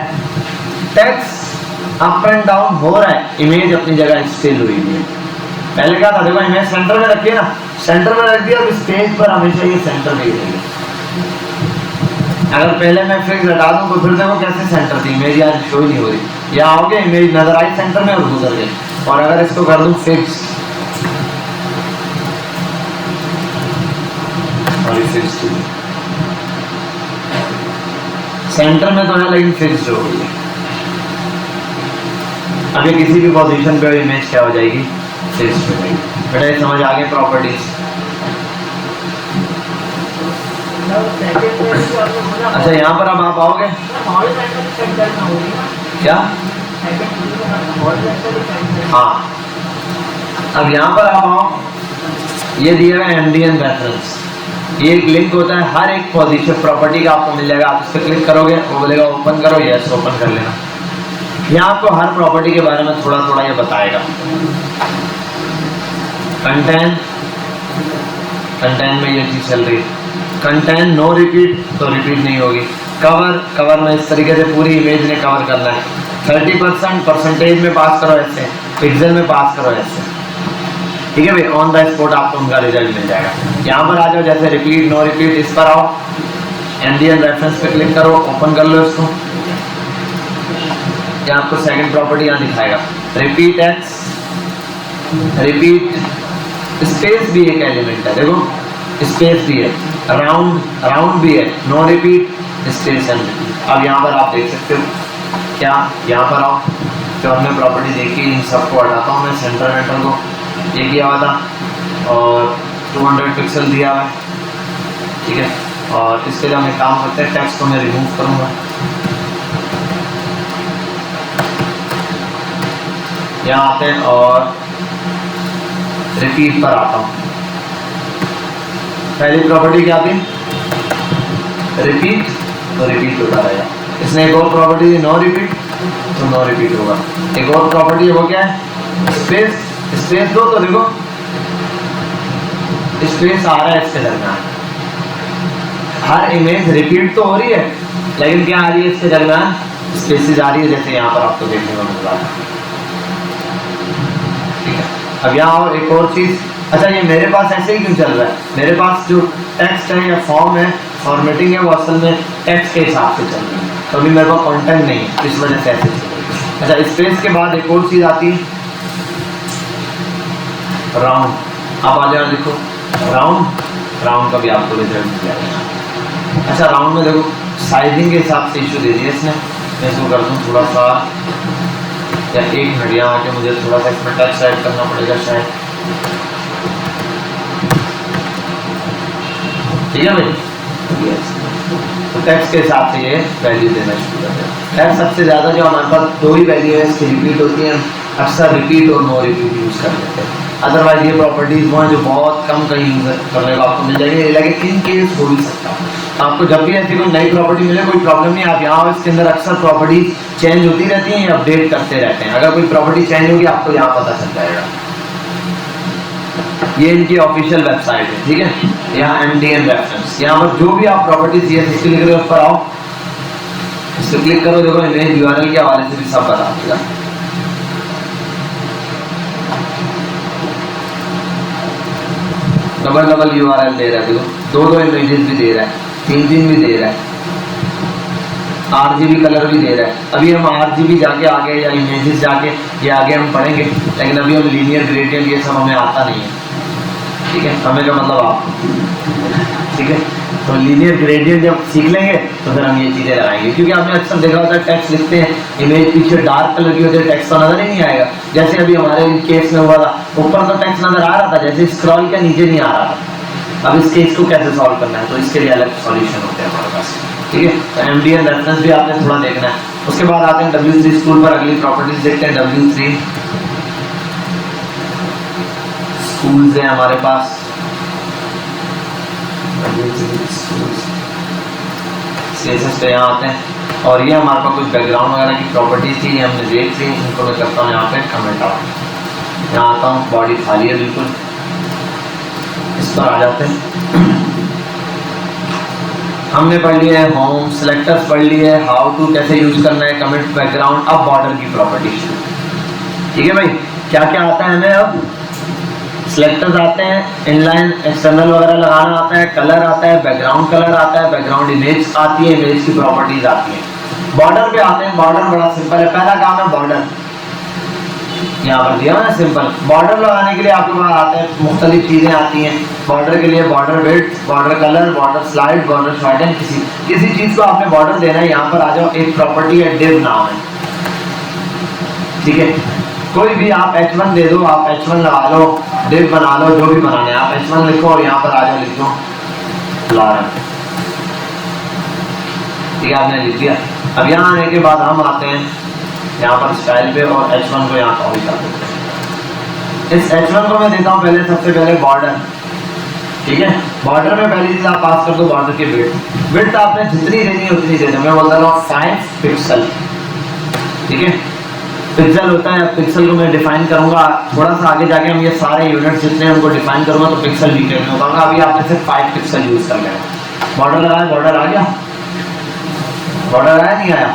टेक्स्ट अप एंड डाउन हो रहा है, इमेज अपनी जगह स्टिल हुई है। पहले क्या था, देखो इमेज सेंटर में रखिए ना, सेंटर में रख दिया, अब स्पेस पर हमेशा ये सेंटर में ही रहेगी। अगर पहले मैं फिक्स हटा दूं तो फिर देखो कैसे सेंटर थी, इमेज यार शो ही नहीं हो रही। यहाँ आओगे इमेज नजर आई सेंटर में और गुजर गई। और अगर इसको कर दूं फिक्स, और फिक्स सेंटर में तो है लेकिन फिक्स हो गई है। अभी किसी भी पोजीशन पे इमेज क्या हो जाएगी, फिक्स हो जाएगी। बेटा ये समझ आ गए प्रॉपर्टीज? अच्छा यहाँ पर अब आप आओगे क्या? हाँ, अब यहाँ पर आप आओ, ये दिया हुआ है एमडीएन रेफरेंस, ये एक लिंक होता है हर एक पोजीशन प्रॉपर्टी का आपको मिल जाएगा। आप इस पर क्लिक करोगे, वो बोलेगा ओपन करो, यस ओपन कर लेना। यहाँ आपको हर प्रॉपर्टी के बारे में थोड़ा थोड़ा ये बताएगा। कंटेंट में ये चीज चल रही है, कंटेंट नो रिपीट तो रिपीट नहीं होगी। कवर में इस तरीके से पूरी इमेज ने कवर करना है। 30% परसेंटेज में पास करो ऐसे, पिक्सल में पास करो ऐसे, ठीक है भाई। ऑन द स्पॉट आपको उनका रिजल्ट मिल जाएगा। यहाँ पर आ जाओ, जैसे रिपीट नो रिपीट, इस पर आओ, एमडीएन रेफरेंस पे क्लिक करो, ओपन कर लो इसको। यहाँ आपको सेकंड प्रॉपर्टी यहाँ दिखाएगा, रिपीट एक्स, रिपीट स्पेस भी एक एलिमेंट है, देखो स्पेस भी है, राउंड भी है, no repeat space and repeat. अब यहाँ पर आप देख सकते हो क्या, यहाँ पर आओ, जो हमने प्रॉपर्टी देखी इन सबको हटाता हूँ मैं, सेंटर मेटल को ये किया हुआ था और 200 पिक्सल दिया हुआ है, ठीक है। और इसके लिए हम एक काम करते हैं, टेक्स्ट को मैं रिमूव करूँगा, यहाँ आते हैं और रिपीट पर आता हूँ। पहली प्रॉपर्टी क्या थी, रिपीट, तो रिपीट होता रहेगा। इसने एक और प्रॉपर्टी दी नो रिपीट, तो नो रिपीट होगा। एक और प्रॉपर्टी है वो क्या है, स्पेस, स्पेस दो तो देखो स्पेस आ रहा है इसके दरमियान। हर इमेज रिपीट तो हो रही है लेकिन क्या आ रही है इसके दरमियान, स्पेसेस आ रही है, जैसे यहाँ पर आपको देखने को मिल रहा है, ठीक है। अब यहाँ और एक और चीज, अच्छा ये मेरे पास ऐसे ही क्यों चल रहा है, मेरे पास जो टेक्स्ट है या फॉर्म है, फॉर्मेटिंग है, वो असल में टेक्स्ट के हिसाब से चल रही है, तो अभी मेरे पास कंटेंट नहीं है, इस वजह से ऐसे चल रही है। अच्छा स्पेस के बाद एक और चीज आती है राउंड। आप आ जाओ, देखो राउंड का भी आपको रिजल्ट मिल जाएगा। अच्छा राउंड में देखो साइजिंग के हिसाब से इशू दे दिया इसने, मैं इसको कर दूँ थोड़ा सा, या एक मिनट यहाँ आके मुझे थोड़ा सा इसमें टच ऐड करना पड़ेगा शायद, ठीक है भाई। तो टेक्स्ट के हिसाब से ये वैल्यू देना शुरू कर दें। सबसे ज़्यादा जो हमारे पास दो ही वैल्यू है इसकी रिपीट होती है, अक्सर रिपीट और नो रिपीट यूज़ कर लेते हैं। अदरवाइज ये प्रॉपर्टीज़ वो हैं जो बहुत कम कहीं यूज़ करने को आपको मिल जाएगी, लेकिन इन केस हो भी सकता है। आपको जब भी ऐसी कोई नई प्रॉपर्टी मिले कोई प्रॉब्लम नहीं, आप यहाँ इसके अंदर अक्सर प्रॉपर्टीज चेंज होती रहती हैं, अपडेट करते रहते हैं। अगर कोई प्रॉपर्टी चेंज होगी आपको यहाँ पता चल जाएगा। ये इनकी ऑफिशियल वेबसाइट है, ठीक है। यहाँ एमडीएन रेफरेंस, यहाँ पर जो भी आप प्रॉपर्टीज ये क्लिक करो, उस पर आओ, इस पर क्लिक करो, देखो इमेज यूआरएल के हवाले से भी सब बता देगा। डबल यूआरएल दे रहा है, देखो दो इमेजेस भी दे रहा है, तीन भी दे रहा है, RGB कलर भी दे रहा है। अभी हम RGB जाके आगे या इमेजेस जाके ये आगे हम पढ़ेंगे, लेकिन अभी हम लीनियर ग्रेडियंट ये सब हमें आता नहीं है, ठीक है। हमें का मतलब आप, ठीक है। तो लीनियर ग्रेडियंट जब सीख लेंगे तो फिर हम ये चीज़ें लगाएंगे, क्योंकि आपने अक्सर देखा होता है टेक्स्ट लिखते हैं, इमेज पीछे डार्क कलर की होती है, टेक्स्ट तो नजर ही नहीं आएगा। जैसे अभी हमारे केस में हुआ था, ऊपर तो टेक्स्ट नजर आ रहा था, जैसे स्क्रॉल के नीचे नहीं आ रहा था। अब इस केस को कैसे सॉल्व करना है, तो इसके लिए अलग सॉल्यूशन होते हैं हमारे पास, ठीक है। तो एमडीएन रेफरेंस भी आपने थोड़ा देखना है। उसके बाद आते हैं W3 स्कूल पर, अगली प्रॉपर्टीज देखते हैं। W3 स्कूल्स हैं हमारे पास, स्पेसेस पे यहाँ आते हैं। और ये हमारे पास कुछ बैकग्राउंड वगैरह की प्रॉपर्टीज थी, हमने देख ली, इनको मैं करता हूँ यहाँ पे कमेंट आउट। यहाँ आता हूँ, बॉडी खाली है बिल्कुल, इस पर आ जाते हैं। हमने पढ़ लिया है होम, सिलेक्टर्स पढ़ लिए, हाउ टू कैसे यूज करना है, कमेंट, बैकग्राउंड। अब बॉर्डर की प्रॉपर्टीज, ठीक है भाई। क्या क्या आता है हमें अब? सिलेक्टर्स आते हैं, इनलाइन एक्सटर्नल वगैरह लगाना आता है, कलर आता है, बैकग्राउंड कलर आता है, बैकग्राउंड इमेज आती है, इमेज की प्रॉपर्टीज आती है। बॉर्डर पे आते हैं। बॉर्डर बड़ा सिंपल है, पहला काम है बॉर्डर, यहाँ पर दिया है सिंपल। बॉर्डर लगाने के लिए आपके पास आते हैं, मुख्तलिफ चीजें आती हैं बॉर्डर के लिए। Border width, border colour, border slide, border shorten. किसी चीज को आपने बॉर्डर देना है, यहाँ पर आ जाओ, एक प्रॉपर्टी है डिव नाम है, ठीक है। कोई भी आप h1 दे दो, आप h1 लगा लो, डिव बना लो, जो भी बनाने, आप h1 लिखो और यहाँ पर आ जाओ लिख दो लॉरेंट, ठीक है, आपने लिख दिया। अब यहाँ आने के बाद हम आते हैं यहाँ पर स्टाइल पे और h1 को यहाँ कॉपी कर देते हैं। इस h1 को मैं देता हूँ पहले, सबसे पहले बॉर्डर, ठीक है। बॉर्डर में पहली चीज आप पास कर दो बॉर्डर की विड्थ। विड्थ आपने जितनी देनी है उतनी दे दो, मैं बोलता हूँ 5 पिक्सल, ठीक है। पिक्सल होता है, पिक्सल को मैं डिफाइन करूंगा थोड़ा सा आगे जाके, हम ये सारे यूनिट्स जितने हैं उनको डिफाइन करूंगा तो पिक्सल भी कहने होगा। अभी आपने सिर्फ 5 पिक्सल यूज कर लिया। बॉर्डर लगाया, बॉर्डर आ गया, बॉर्डर आया नहीं आया?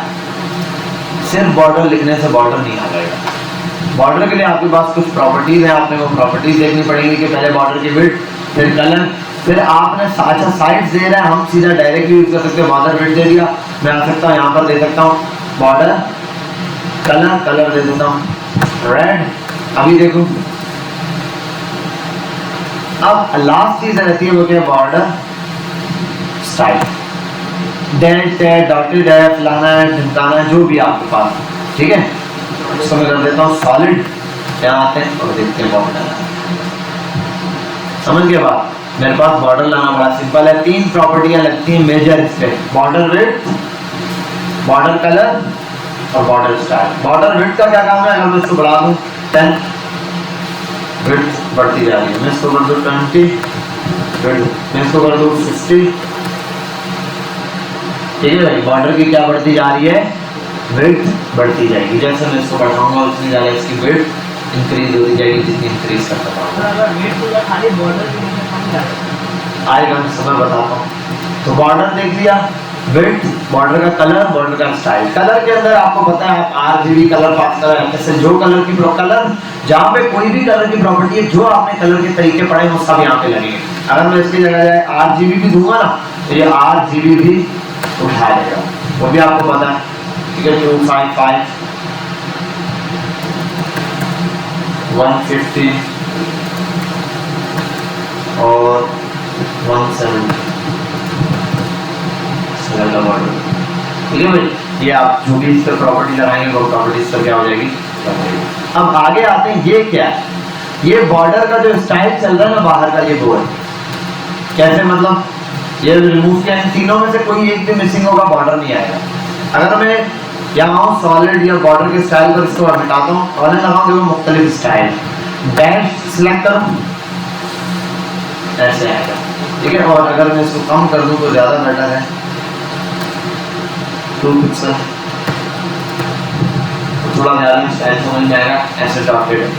सिर्फ बॉर्डर लिखने से बॉर्डर नहीं आ जाएगा। बॉर्डर के लिए आपके पास कुछ प्रॉपर्टीज हैं, आपने वो प्रॉपर्टीज देखनी पड़ेगी कि पहले बॉर्डर की विड्थ, फिर कलर, फिर आपने अच्छा साइड्स दे रहा है, हम सीधा डायरेक्ट यूज कर सकते हैं। बॉर्डर विड्थ दे दिया, मैं आ सकता हूँ यहाँ पर दे सकता हूँ बॉर्डर कलर, कलर दे देता हूँ रेड। अभी देखो, अब लास्ट चीज रहती है वो क्या? बॉर्डर स्टाइल, डैश है, डॉटेड है, फलाना है, ढिमकाना है, जो भी आपके पास, ठीक है। इसको मैं कर देता हूँ सॉलिड। यहाँ आते हैं और देखते हैं बॉर्डर, समझ के बाद मेरे पास बॉर्डर लाना बड़ा सिंपल है। 3 प्रॉपर्टियां लगती हैं मेजर इस पे, बॉर्डर विड्थ, बॉर्डर कलर और बॉर्डर स्टाइल। बॉर्डर विड्थ का क्या काम है? अगर मैं इसको बढ़ा दूं 10, विड्थ बढ़ती जा रही है, मैं इसको कर दूं 20, विड्थ मैं इसको कर दूं 60, ठीक है भाई। बॉर्डर की क्या बढ़ती जा रही है? विड्थ बढ़ती जाएगी। जैसे मैं इसको बढ़ाऊंगा उतनी ज्यादा इसकी विड्थ इंक्रीज होती जाएगी, जितनी इंक्रीज करता आएगा, मैं बताता हूँ। तो बॉर्डर देख लिया, विड्थ, बॉर्डर का कलर, बॉर्डर का स्टाइल। कलर के अंदर आपको पता है आप RGB कलर पास कर रहे हैं, जो कलर की कलर, जहाँ पे कोई भी कलर की प्रॉपर्टी है, जो आपने कलर के तरीके पढ़े वो सब यहाँ पे लगेंगे। अगर मैं इसकी जगह जाए RGB भी दूंगा ना, तो ये RGB भी उठा देगा, वो भी आपको पता है, ठीक है। 255, 150 और 170, ठीक है भाई। ये आप जो भी इस पर प्रॉपर्टी लगाएंगे वो प्रॉपर्टी इस पर क्या हो जाएगी? अब आगे आते हैं, ये क्या है? ये बॉर्डर का जो स्टाइल चल रहा है ना बाहर का, ये वो है। कैसे मतलब? ये रिमूव किया, इन तीनों में से कोई एक भी मिसिंग होगा, बॉर्डर नहीं आएगा। अगर मैं यहाँ आऊँ सॉलिड या बॉर्डर के स्टाइल पर, इसको हटाता हूँ और लगाऊँ, देखो मुख्तलिफ स्टाइल, डैश सिलेक्ट करूँ, ऐसे आएगा, ठीक है। और अगर मैं इसको कम कर दूँ तो ज्यादा बेटर है, 2 पिक्सल, थोड़ा ज्यादा स्टाइल समझ में आएगा। ऐसे डॉटेड है,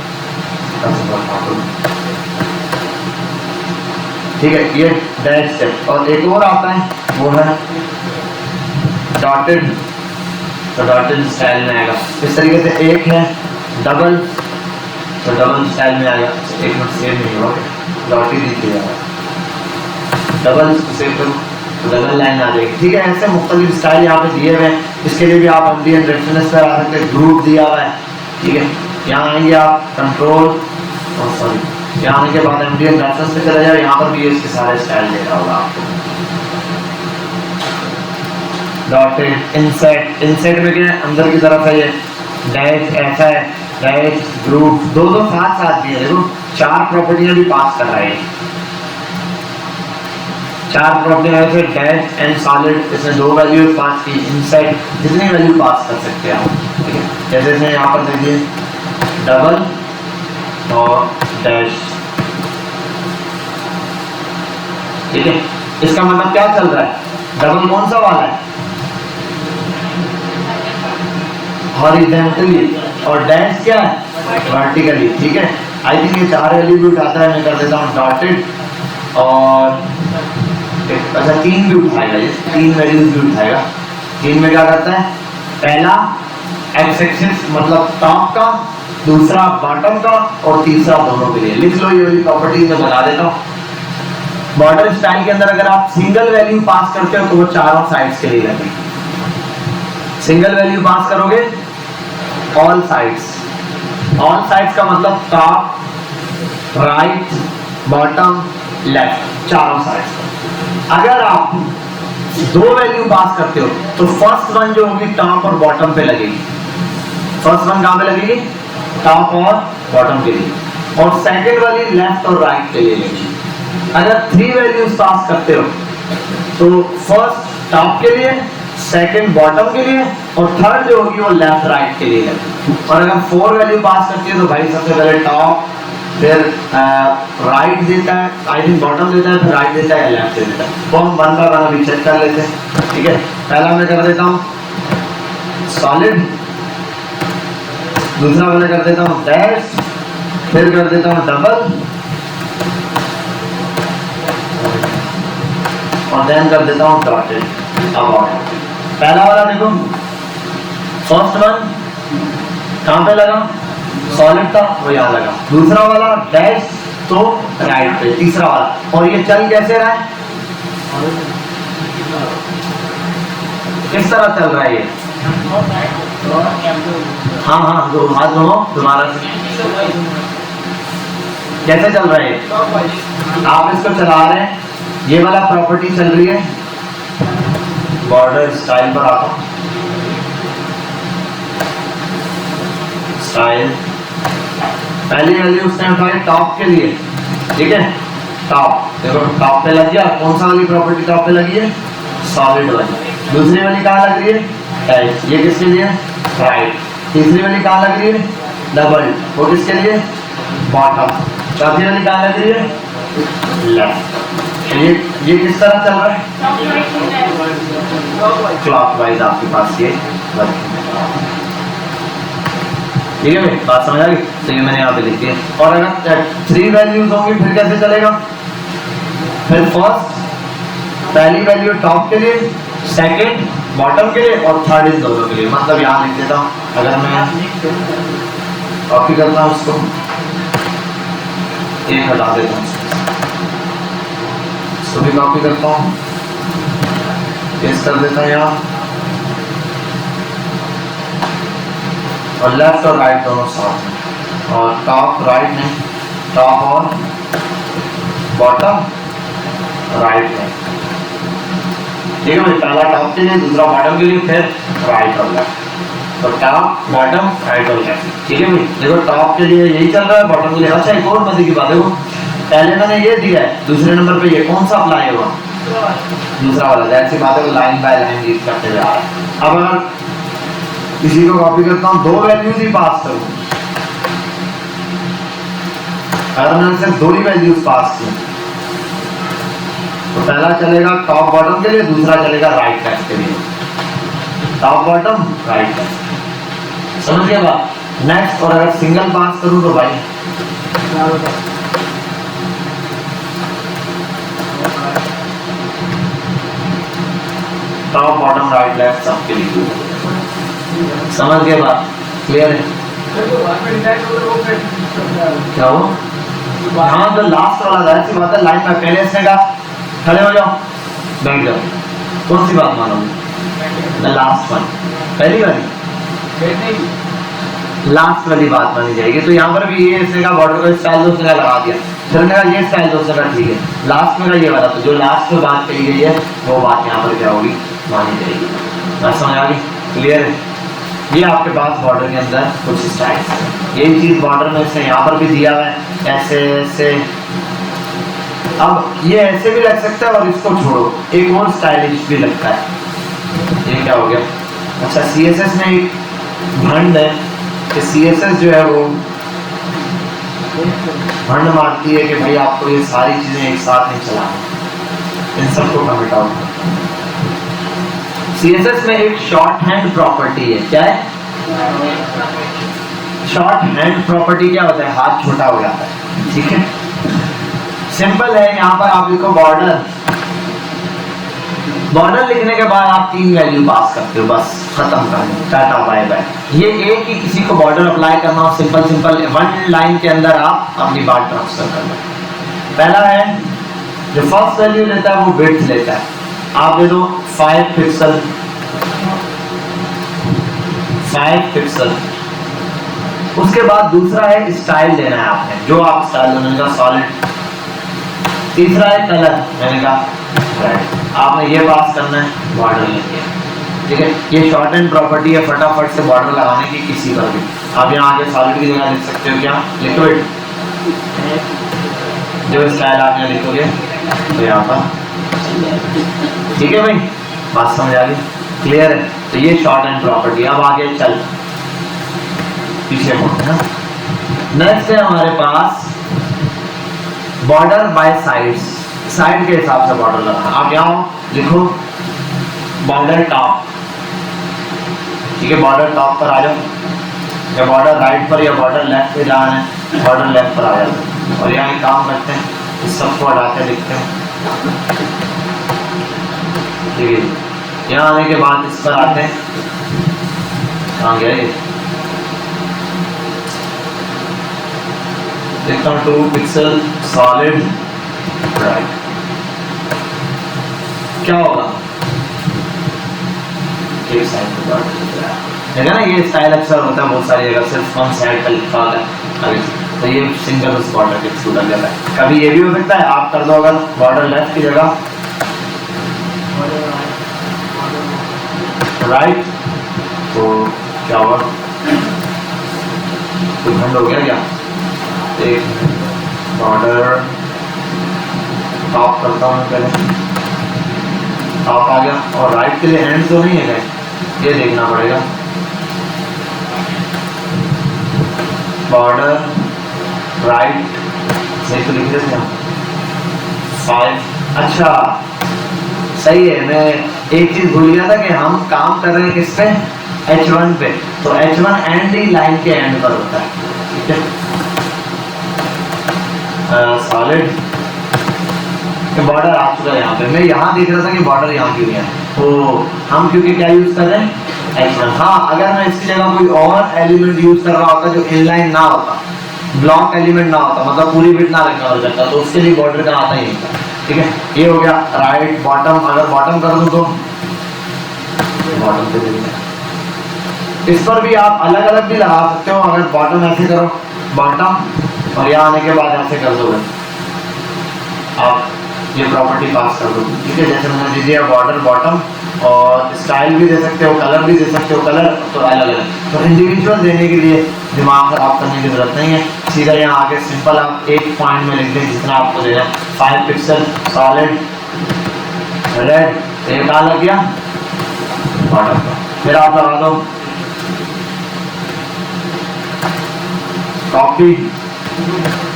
ठीक है, ये डैश है। और एक और आता है वो है डॉटेड, तो डॉटेड स्टाइल में आएगा। इस तरीके से एक है डबल, तो डबल स्टाइल में आएगा। एक मिनट, सेव नहीं होगा, डॉटेड ही किया डबल, सेव करो तो डबल लाइन आ जाएगी, ठीक है। ऐसे मुख्तलिफ स्टाइल यहाँ पे दिए हुए हैं। इसके लिए भी आप एम्बिएंट रेफरेंस पर आ सकते हैं, ग्रुप दिया हुआ है, ठीक है। यहाँ आएंगे आप कंट्रोल, सॉरी, यहाँ आने के बाद एम्बिएंट रेफरेंस पे चले जाओ, यहाँ पर भी इसके सारे स्टाइल दे रहा होगा आपको। डॉटेड, इनसेट, इनसेट में क्या है? अंदर की तरफ है ये डैश, ऐसा है डैश, ग्रुप, दो साथ साथ दिए, देखो 4 प्रॉपर्टियां भी पास कर रहे हैं। 4 प्रॉपर्टियां है, फिर डैश एंड सॉलिड, इसमें 2 वैल्यू पास की, इनसेट जितनी वैल्यू पास कर सकते हैं आप, ठीक है। जैसे यहाँ पर देखिए डबल और डैश, ठीक है, इसका मतलब क्या चल रहा है, डबल कौन सा वाला है, हॉरिजॉन्टली, और डैश क्या है, वर्टिकली। ठीक है, आई थिंक ये 4 वैल्यू भी उठाता है, मैं कर देता हूँ डॉटेड, और अच्छा 3 भी उठाएगा, ये 3 वैल्यूज भी उठाएगा। 3 में क्या करता है, पहला एक्स एक्सिस मतलब टॉप का, दूसरा बॉटम का, और तीसरा दोनों के लिए। लिख लो ये वाली प्रॉपर्टीज मैं बता देता हूँ। बॉर्डर स्टाइल के अंदर अगर आप सिंगल वैल्यू पास करते हो तो वो चारों साइड्स के लिए लगेगी। सिंगल वैल्यू पास करोगे ऑल साइड्स, ऑल साइड्स का मतलब टॉप, राइट, बॉटम, लेफ्ट, चारों साइड्स। अगर आप 2 वैल्यू पास करते हो तो फर्स्ट वन जो होगी टॉप और बॉटम पे लगेगी। फर्स्ट वन कहां पे लगेगी, टॉप और बॉटम के लिए, और सेकंड वाली लेफ्ट और राइट के लिए लगेगी। अगर 3 वैल्यूज पास करते हो तो फर्स्ट टॉप के लिए, सेकंड बॉटम के लिए, और थर्ड जो होगी वो लेफ्ट राइट के लिए लगेगी। और अगर 4 वैल्यू पास करती है तो भाई सबसे पहले टॉप, फिर राइट देता है, आई थिंक बॉटम देता है, फिर राइट देता है या लेफ्ट देता है। तो हम 1 बाय 1 अभी चेक कर लेते हैं। ठीक है, पहला मैं कर देता हूँ सॉलिड, दूसरा वाला कर देता हूँ डैश, फिर कर देता हूँ डबल, और देन कर देता हूँ डॉटेड। अब पहला वाला देखो, फर्स्ट वन कहां पे लगा, सॉलिड था वो यहाँ लगा, दूसरा वाला डैश तो राइट पे, तीसरा वाला, और ये चल कैसे रहा है, किस तरह चल रहा है ये, हाँ हाँ दो हाथ दोनों दोबारा से कैसे चल रहा है, आप इसको चला रहे हैं, ये वाला प्रॉपर्टी चल रही है। बॉर्डर स्टाइल पर आता हूं, स्टाइल पहली वैल्यू उसने उठाई टॉप के लिए। ठीक है, टॉप देखो टॉप पे लग गया, कौन सा वाली प्रॉपर्टी टॉप पे लगी है, सॉलिड वाली। दूसरी वाली कहाँ लग रही है, टाइट, ये किसके लिए, राइट। तीसरी वाली कहाँ लग रही है, डबल, वो किसके लिए, बॉटम। चौथी वाली कहाँ लग रही है, लेफ्ट। ये किस तरह चल रहा है, क्लॉकवाइज आपके पास ये। ठीक है भाई, बात समझ आ गई। तो ये मैंने यहाँ पे लिख दिया। और अगर 3 वैल्यूज होंगी फिर कैसे चलेगा, फिर फर्स्ट पहली वैल्यू टॉप के लिए, सेकंड बॉटम के लिए, और थर्ड इन दोनों के लिए। मतलब यहाँ लिख देता हूँ, अगर मैं कॉपी करता हूँ उसको, एक हटा देता हूँ, इसको भी कॉपी करता हूँ, पेस्ट कर देता हूँ यहाँ, और लेफ्ट और राइट दोनों साथ में, और टॉप राइट में, टॉप और बॉटम राइट में। ठीक है भाई, पहला टॉप के लिए, दूसरा बॉटम के लिए, फिर राइट और लेफ्ट। तो टॉप बॉटम राइट और लेफ्ट। ठीक है भाई, देखो टॉप के लिए यही चल रहा है, बॉटम के लिए। अच्छा एक और मजे की बात है, वो पहले मैंने ये दिया है, दूसरे नंबर पे ये कौन सा अप्लाई होगा, दूसरा वाला। जैसी बात है वो लाइन बाय लाइन रीड करते हुए आ रहा है। अब अगर किसी को कॉपी करता हूँ, 2 वैल्यूज ही पास करूँ, अगर मैंने सिर्फ 2 ही वैल्यूज पास की तो पहला चलेगा टॉप बॉटम के लिए, दूसरा चलेगा राइट लेफ्ट के लिए। टॉप बॉटम राइट लेफ्ट, समझ गए बात। नेक्स्ट, और अगर सिंगल पास करूं तो भाई टॉप बॉटम राइट लेफ्ट सबके लिए। समझ गए बात, क्लियर है। क्या हो, हाँ तो लास्ट वाला जाहिर सी बात है, लाइन में पहले से का खड़े हो जाओ, बैठ जाओ, कौन सी बात मानोगे, लास्ट वन, पहली वाली, लास्ट वाली बात मानी जाएगी। तो यहाँ पर भी ये इसने का बॉर्डर का स्टाइल दोस्त ने लगा दिया, फिर मेरा ये स्टाइल दोस्त का ठीक है, लास्ट में का ये वाला, तो जो लास्ट में बात कही गई है वो बात यहाँ पर क्या होगी, मानी जाएगी। बात समझ आ गई, क्लियर है। ये आपके पास बॉर्डर के अंदर कुछ स्टाइल, यही चीज बॉर्डर में इसने यहाँ पर भी दिया हुआ है, ऐसे ऐसे। अब ये ऐसे भी लग सकता है, और इसको छोड़ो एक और स्टाइलिश भी लगता है। ये क्या हो गया, अच्छा CSS में एक भंड है कि CSS जो है वो भंड मारती है कि भाई आपको ये सारी चीजें एक साथ नहीं चलानी। इन सबको कमिट आउट। CSS में एक शॉर्ट हैंड प्रॉपर्टी है, क्या है? शॉर्ट हैंड प्रॉपर्टी क्या होता है? हाथ छोटा हो जाता है, ठीक है। सिंपल है, यहाँ पर आप लिखो बॉर्डर। बॉर्डर लिखने के बाद आप 3 वैल्यू पास करते हो, बस खत्म कर दो, टाटा बाय बाय। ये एक ही किसी को बॉर्डर अप्लाई करना हो, सिंपल सिंपल 1 लाइन के अंदर आप अपनी बात ट्रांसफर कर लो। पहला है, जो फर्स्ट वैल्यू लेता है वो विड्थ लेता है, आप दे दो 5 पिक्सल, 5 पिक्सल। उसके बाद दूसरा है स्टाइल देना है आपने, जो आप स्टाइल देने का सॉलिड। तीसरा है कलर, मैंने कहा रेड। आपने ये पास करना है, बॉर्डर लेके, ठीक है। ये शॉर्ट हैंड प्रॉपर्टी है फटाफट से बॉर्डर लगाने की किसी पर भी। आप यहाँ आगे सॉलिड की जगह लिख सकते हो क्या? लिक्विड। जो स्टाइल आप यहाँ लिखोगे तो यहाँ पर, ठीक है भाई, बात समझ आ गई, क्लियर है? तो ये शॉर्ट हैंड प्रॉपर्टी। अब आगे चल, पीछे मुड़ना। नेक्स्ट है हमारे पास बॉर्डर बाय साइड्स, साइड के हिसाब से बॉर्डर लगाना। आप यहाँ लिखो बॉर्डर टॉप, ठीक है। बॉर्डर टॉप पर आ जाओ, या बॉर्डर राइट पर या बॉर्डर लेफ्ट पे जाना है, बॉर्डर लेफ्ट पर आ जाओ। और यहाँ एक काम करते हैं, इस सबको हटाते लिखते हैं, ठीक है। यहाँ आने के बाद इस पर आते हैं, कहाँ गया ये? लिखता हूँ 2 पिक्सल सॉलिड राइट। क्या होगा? एक साइड पे बॉर्डर है ना, ये स्टाइल अक्सर होता है बहुत सारी जगह, सिर्फ वन साइड का लिखा होता है, तो ये सिंगल उस बॉर्डर के थ्रू लग जाता है। कभी ये भी हो सकता है, आप कर दो अगर बॉर्डर लेफ्ट की जगह राइट, तो क्या होगा? तो घंट हो गया क्या? एक बॉर्डर टॉप करता हूँ पहले, टॉप आ गया। और राइट के लिए एंड तो नहीं है, ये देखना पड़ेगा। बॉर्डर राइट सही तो लिख देते हैं 5। अच्छा सही है, मैं एक चीज भूल गया था कि हम काम कर रहे हैं किस पे? H1 पे। तो H1 एंड ही लाइन के एंड पर होता है, ठीक है। सॉलिड बॉर्डर आ चुका है यहाँ पे। मैं यहाँ देख रहा था कि बॉर्डर यहाँ क्यों नहीं है, तो हम क्योंकि क्या यूज कर रहे हैं? H1। हाँ, अगर मैं इसकी जगह कोई और एलिमेंट यूज कर रहा होता जो इनलाइन ना होता, ब्लॉक एलिमेंट ना होता, मतलब पूरी बिट ना रिकवर करता, तो उसके लिए बॉर्डर का आता ही नहीं था, ठीक है। ये हो गया राइट बॉटम। अगर बॉटम कर दूं तो बॉटम पे देना। इस पर भी आप अलग अलग भी लगा सकते हो। अगर बॉटम ऐसे करो, बॉटम, और यहाँ आने के बाद ऐसे कर दोगे, आप ये प्रॉपर्टी पास कर दो, ठीक है। जैसे मैंने दे दिया बॉर्डर बॉटम, और स्टाइल भी दे सकते हो, कलर भी दे सकते हो। कलर तो अलग अलग, तो इंडिविजुअल देने के लिए दिमाग खराब करने की जरूरत नहीं है। सीधा यहाँ आगे सिंपल आप एक पॉइंट में लिख दें जितना आपको देना है। 5 पिक्सल सॉलिड रेड, एक आ लग गया बॉटम का। फिर आप लगा दो कॉपी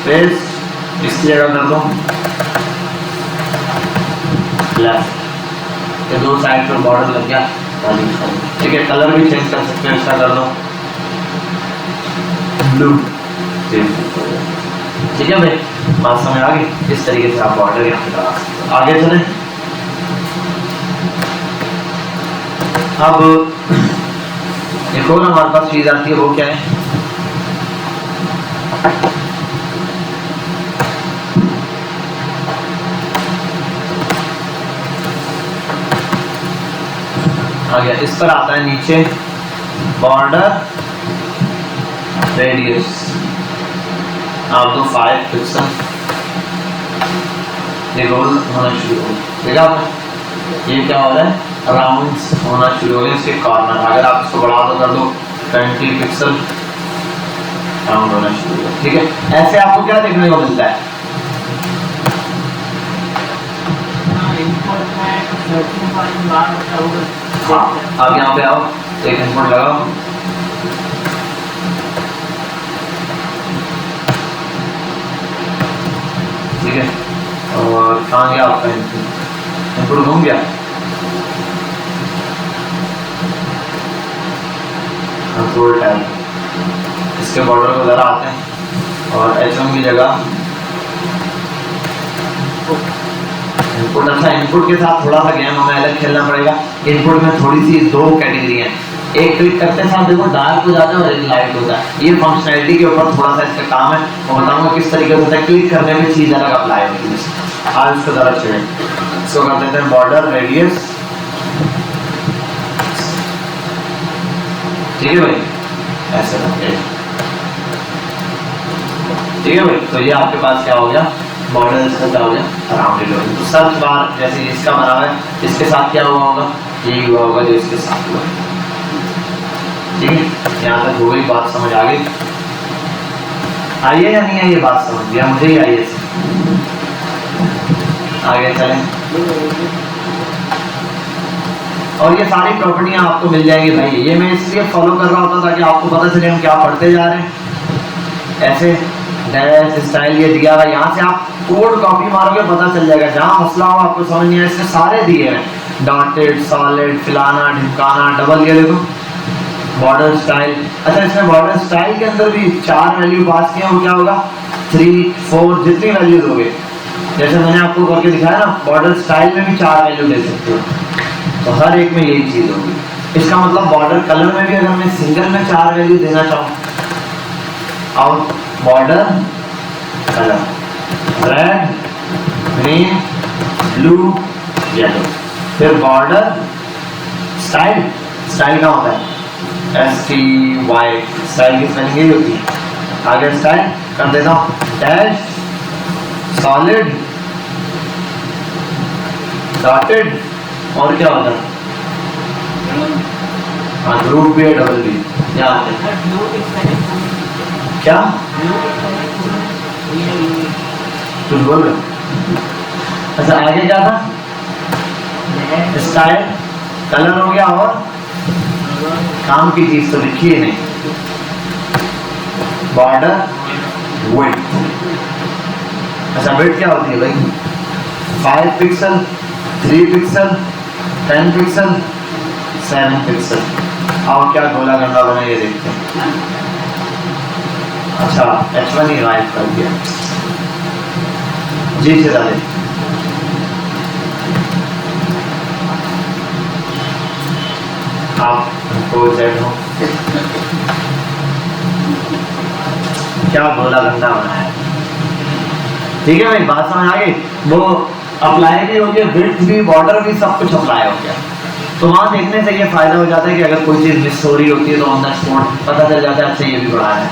पेस्ट, इसकी जगह कर दो लेफ्ट, ये 2 साइड पर बॉर्डर लग गया, ठीक है। कलर भी चेंज कर सकते हो, इसका कर दो ब्लू, ठीक है भाई, बात समझ आ गई। इस तरीके से आप बॉर्डर यहाँ पे लगा सकते हो। आगे चलें। अब एक और हमारे पास चीज आती है, वो क्या है? आ गया, इस पर आता है नीचे बॉर्डर रेडियस, आप दो 5 पिक्सल, ये रोल होना शुरू हो देखा आपने, ये क्या हो रहा है? राउंड्स होना शुरू हो गए इसके कॉर्नर। अगर आप इसको बढ़ा दो, कर दो 20 पिक्सल, राउंड होना शुरू हो, ठीक है। ऐसे आपको क्या देखने को मिलता है? हाँ, आप यहाँ पे आओ, एक इनपुट लगाओ, ठीक है। और कहाँ गया आपका इनपुट? इनपुट घूम गया। कंट्रोल टैब, इसके बॉर्डर को जरा आते हैं और H1 की जगह इनपुट। अच्छा, इनपुट के साथ थोड़ा सा गेम हमें अलग खेलना पड़ेगा। इनपुट में थोड़ी सी दो कैटेगरी है, एक क्लिक करते हैं देखो डार्क हो जाता है और एक लाइट होता है। ये फंक्शनैलिटी के ऊपर थोड़ा सा इसका काम है और बताऊंगा किस तरीके से होता है। क्लिक करने में चीज अलग अप्लाई होती है। आज इसको जरा छेड़े, इसको कर देते हैं बॉर्डर रेडियस, ठीक है भाई, ऐसे रखते हैं, ठीक है भाई। तो ये आपके पास क्या हो गया, बॉर्डर इसका क्या हो गया, राउंडेड हो गया। तो सर्च बार जैसे इसका बना हुआ है, इसके साथ क्या हुआ होगा, ये हुआ होगा जो इसके साथ हुआ, ठीक है। यहाँ तक हो गई बात, समझ आ गई? आइए या नहीं आइए बात समझ गया, मुझे ही आइए। आगे चलें, और ये सारी प्रॉपर्टियां आपको मिल जाएंगी भाई। ये मैं इसलिए फॉलो कर रहा होता ताकि आपको पता चले हम क्या पढ़ते जा रहे हैं। ऐसे डैश स्टाइल ये दिया हुआ, यहाँ से आप कोड कॉपी मारोगे पता चल जाएगा। जहाँ मसला हो आपको समझ नहीं आया, इसमें सारे दिए हैं, डॉटेड, सॉलिड, फिलाना, ढिमकाना, डबल, ये देखो बॉर्डर स्टाइल। अच्छा, इसमें बॉर्डर स्टाइल के अंदर भी 4 वैल्यू पास किए, वो क्या होगा 3, 4 जितनी वैल्यू दोगे, जैसे मैंने आपको करके दिखाया ना, बॉर्डर स्टाइल में भी 4 वैल्यू दे सकते हो। तो हर एक में यही चीज होगी। इसका मतलब बॉर्डर कलर में भी अगर मैं सिंगल में 4 वैल्यू देना चाहूँ, और border colour red, green, blue, yellow, फिर बॉर्डर स्टाइल, स्टाइल का होता है STY, स्टाइल की स्पेलिंग यही होती है। आगे स्टाइल कर देता हूँ डैश, सॉलिड, डॉटेड, और क्या होता है, हाँ ग्रुप भी है, डबल भी, क्या आते हैं, क्या कुछ बोल रहे? अच्छा, आगे क्या था, स्टाइल, कलर हो गया, और काम की चीज तो लिखी है नहीं, बॉर्डर विड्थ। अच्छा, विड्थ क्या होती है भाई, 5 पिक्सल, 3 पिक्सल, 10 पिक्सल, 7 पिक्सल। और क्या गोला गंडा बना ये देखते हैं। अच्छा, H1 ही राइट कर दिया जी से डाले। आप Z हो, क्या गोला गंडा बनाया, ठीक है भाई, बात समझ आ गई। वो अप्लाई भी हो गया, विड्थ भी, बॉर्डर भी, सब कुछ अप्लाई हो गया। तो वहां देखने से ये फायदा हो जाता है कि अगर कोई चीज मिस हो रही होती है तो ऑन द स्पॉट पता चल जाता है, अच्छा ये भी बढ़ा है,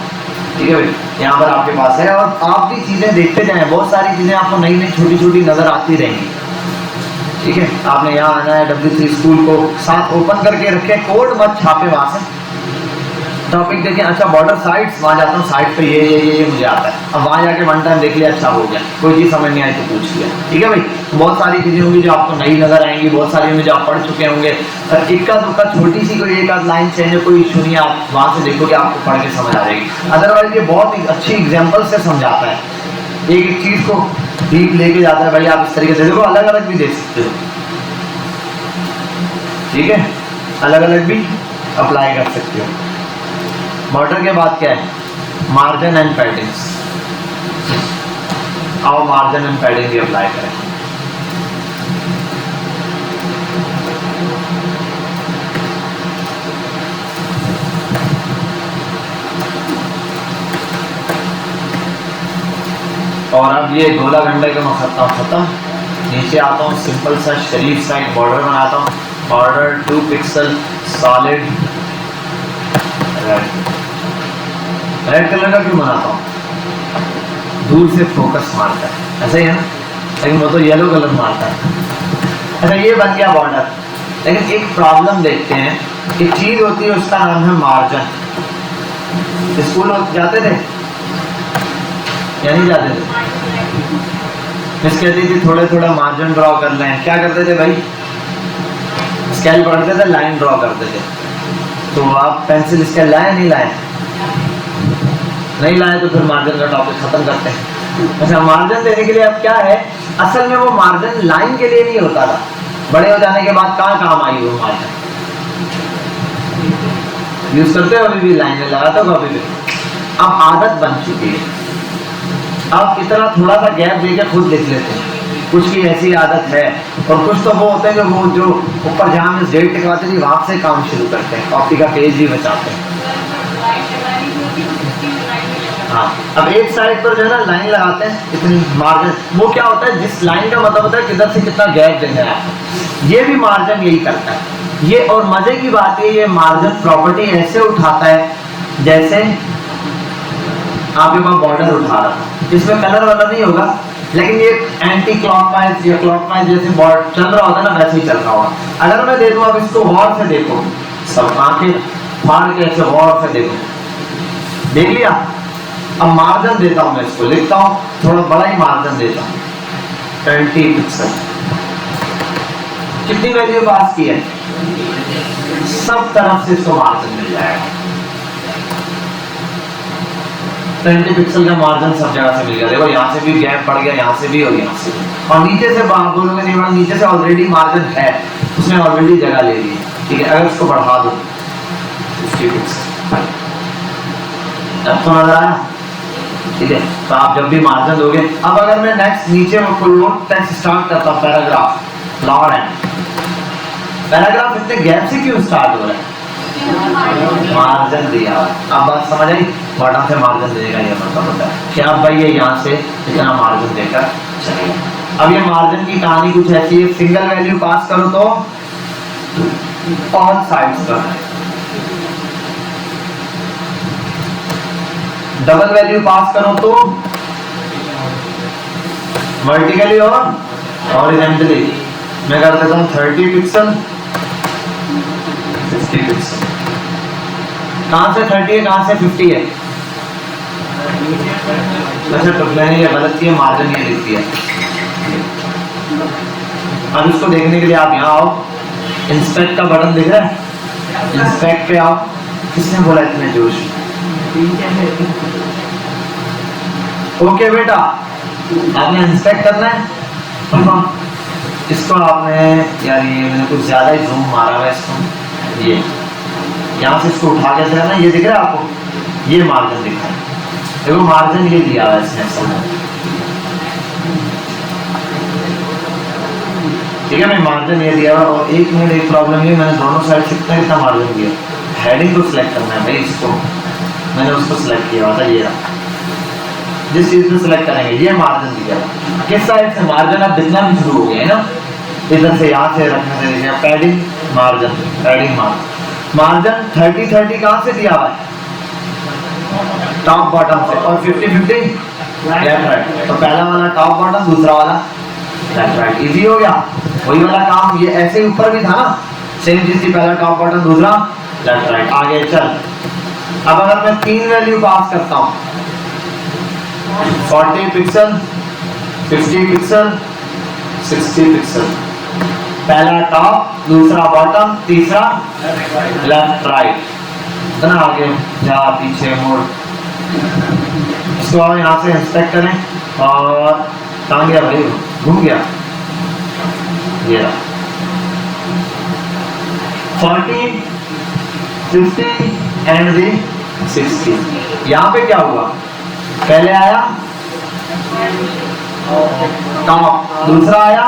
ठीक है भाई, यहाँ पर आपके पास है। और आप भी चीजें देखते जाएं, बहुत सारी चीजें आपको नई नई छोटी छोटी नजर आती रहेंगी, ठीक है। आपने यहाँ आना है, W3 स्कूल को साथ ओपन करके रखे, कोड मत छापे वहां से, टॉपिक देखें, अच्छा बॉर्डर साइड्स, वहां जाता हूँ साइड पे ये मुझे आता है। अब वहां जाके वन टाइम देख लिया, अच्छा हो गया, कोई चीज समझ नहीं आई तो पूछ लिया, ठीक है भाई। बहुत सारी चीजें होंगी जो आपको नई नजर आएंगी, बहुत सारी होंगी जो आप पढ़ चुके होंगे। इक्का दुक्का छोटी सी कोई एक आध लाइन चेंज है, कोई इशू नहीं है, आप वहां से देखोगे आपको पढ़ के समझ आ जाएगी। अदरवाइज ये बहुत अच्छी एग्जाम्पल से समझाता है, एक एक चीज को डीप लेके जाता है भाई। आप इस तरीके से देखो, अलग अलग भी देख सकते हो, ठीक है, अलग अलग भी अप्लाई कर सकते हो। बॉर्डर के बाद क्या है, मार्जिन एंड पैडिंग्स। आओ मार्जिन एंड पैडिंग भी अप्लाई करें। और अब ये गोला गंडे का खत्म, नीचे आता हूँ, सिंपल सा शरीफ सा एक बॉर्डर बनाता हूँ। Border 2 pixel, solid, red colour का क्यों बनाता हूँ, दूर से फोकस मारता है, ऐसा ही है ना, लेकिन वो तो येलो कलर मारता है। अच्छा, ये बन गया बॉर्डर। लेकिन एक प्रॉब्लम देखते हैं, एक चीज होती है उसका नाम है मार्जिन। स्कूल जाते थे या नहीं जाते थे? मिस कहती थी थोड़े थोड़ा मार्जिन ड्रॉ कर लें, क्या करते थे भाई, स्केल पढ़ते थे, लाइन ड्रॉ करते थे। तो आप पेंसिल स्केल लाए नहीं लाए? नहीं लाए तो फिर मार्जिन का टॉपिक खत्म करते हैं। अच्छा, मार्जिन देने के लिए अब क्या है, असल में वो मार्जिन लाइन के लिए नहीं होता था, बड़े हो जाने के बाद कहाँ काम आई वो मार्जिन? यूज करते हो अभी भी, लाइन में लगाते हो अभी भी? अब आदत बन चुकी है, अब इतना थोड़ा सा गैप देके खुद लिख लेते हैं। कुछ की ऐसी आदत है, और कुछ तो वो होते हैं कि वो जो ऊपर जहाँ में डेट टिकवाते थे वहां से काम शुरू करते हैं, कॉपी का पेज भी बचाते हैं। हाँ, अब एक साइड पर जो है ना लाइन लगाते हैं इतनी मार्जिन, वो क्या होता है, जिस लाइन का मतलब होता है किधर से कितना गैप देना है, ये भी मार्जिन यही करता है ये। और मजे की बात है, ये मार्जिन प्रॉपर्टी ऐसे उठाता है जैसे आपके पास बॉर्डर उठा रहा था, इसमें कलर वाला नहीं होगा, लेकिन ये एंटी क्लॉकवाइज या क्लॉकवाइज जैसे बॉर्डर चल रहा होता है ना, वैसे ही चल रहा होगा। अगर मैं दे दूं, अब इसको गौर से देखो, सब आंखें फाड़ के ऐसे गौर से देखो, देख लिया? अब मार्जिन देता हूं, मैं इसको लिखता हूं, थोड़ा बड़ा ही मार्जिन देता हूं, 20 पिक्सल। कितनी वैल्यू पास की है? सब तरफ से इसको मार्जिन मिल जाएगा। 20 पिक्सल का मार्जिन सब जगह से मिल गया। देखो यहाँ से भी गैप पड़ गया, यहाँ से भी और यहाँ से, और नीचे से बोलोगे नहीं बड़ा, नीचे से ऑलरेडी मार्जिन है, उसने ऑलरेडी जगह ले ली, ठीक है। अगर उसको बढ़ा दो 50 पिक्सल, अब तो नजर आया, ठीक है। तो आप जब भी मार्जिन दोगे, अब अगर मैं नेक्स्ट नीचे में फुल टेक्स्ट स्टार्ट करता हूँ, पैराग्राफ, लॉर्ड एंड पैराग्राफ, इतने गैप से क्यों स्टार्ट हो रहा है? मार्जिन दिया। अब बात समझ आई? बॉटम से मार्जिन देगा, ये मतलब होता है कि अब भाई ये यहाँ से इतना मार्जिन देकर चलेगा। अब ये मार्जिन की कहानी कुछ ऐसी है, सिंगल वैल्यू पास करो तो ऑन साइड्स पर, डबल वैल्यू पास करो तो वर्टिकली और हॉरिजॉन्टली। मैं कर देता हूँ 30 पिक्सल, 50 पिक्सल। कहां से 30 है, कहां से 50 है? अच्छा, तो मैंने ये गलत किया, मार्जिन ये लिख दिया। अब इसको देखने के लिए आप यहाँ आओ, इंस्पेक्ट का बटन दिख रहा है, इंस्पेक्ट पे आओ। किसने बोला इतने जोश? ओके बेटा, आपने इंस्पेक्ट करना है। इसको आपने, यार ये मैंने कुछ ज्यादा ही जूम मारा है इसको, ये यहाँ से इसको उठा के ना, ये दिख रहा है आपको, ये मार्जिन दिख रहा है, देखो मार्जिन ये दिया है इसने असल में, ठीक है। मैं मार्जिन ये दिया, और एक मिनट, एक प्रॉब्लम ये, मैंने दोनों साइड से कितना मार्जिन दिया, हेडिंग को सिलेक्ट करना है भाई, इसको मैंने उसको सिलेक्ट किया था, ये जिस चीज में सिलेक्ट करेंगे ये मार्जिन दिया, किस साइड से मार्जिन अब दिखना भी शुरू हो गया है ना, इधर से यहाँ से रखने से देखिए, पैडिंग मार्जिन, पैडिंग मार्जिन 30-30 कहाँ से दिया हुआ है? टॉप बॉटम से, और 50-50 लेफ्ट राइट। तो पहला वाला टॉप बॉटम, दूसरा वाला लेफ्ट राइट, इजी हो गया। वही वाला काम ये ऐसे ही ऊपर भी था ना, सेम चीज थी, पहला टॉप बॉटम, दूसरा लेफ्ट राइट। आगे चल, अब अगर मैं 3 वैल्यू पास करता हूँ, 40 पिक्सल, 50 पिक्सल, 60 पिक्सल, पहला टॉप, दूसरा बॉटम, तीसरा लेफ्ट राइट, इतना आगे जा पीछे मोड़। इसको आप यहाँ से इंस्पेक्ट करें, और कहाँ गया भाई, घूम गया, ये रहा 40, 50 एंड दी 60। यहाँ पे क्या हुआ, पहले आया टॉप, दूसरा आया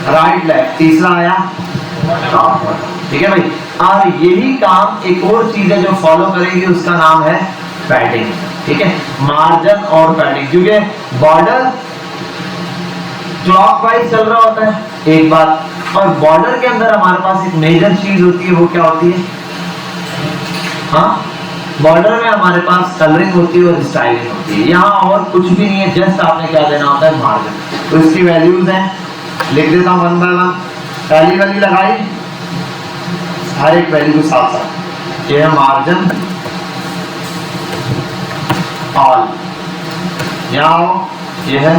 राइट लेफ्ट, तीसरा आया टॉप, ठीक है भाई। और यही काम एक और चीज है जो फॉलो करेगी, उसका नाम है पैडिंग, ठीक है। मार्जिन और पैडिंग, क्योंकि बॉर्डर क्लॉकवाइज चल रहा होता है एक बात, और बॉर्डर के अंदर हमारे पास एक मेजर चीज होती है, वो क्या होती है? हाँ, बॉर्डर में हमारे पास कलरिंग होती है और स्टाइलिंग होती है, यहाँ और कुछ भी नहीं है, जस्ट आपने क्या देना होता है, मार्जिन। तो इसकी वैल्यूज हैं, लिख देता हूँ 1 बाय 1। पहली वैल्यू लगाई, हर एक वैल्यू के साथ साथ, ये है मार्जिन ऑल, यहाँ आओ, ये है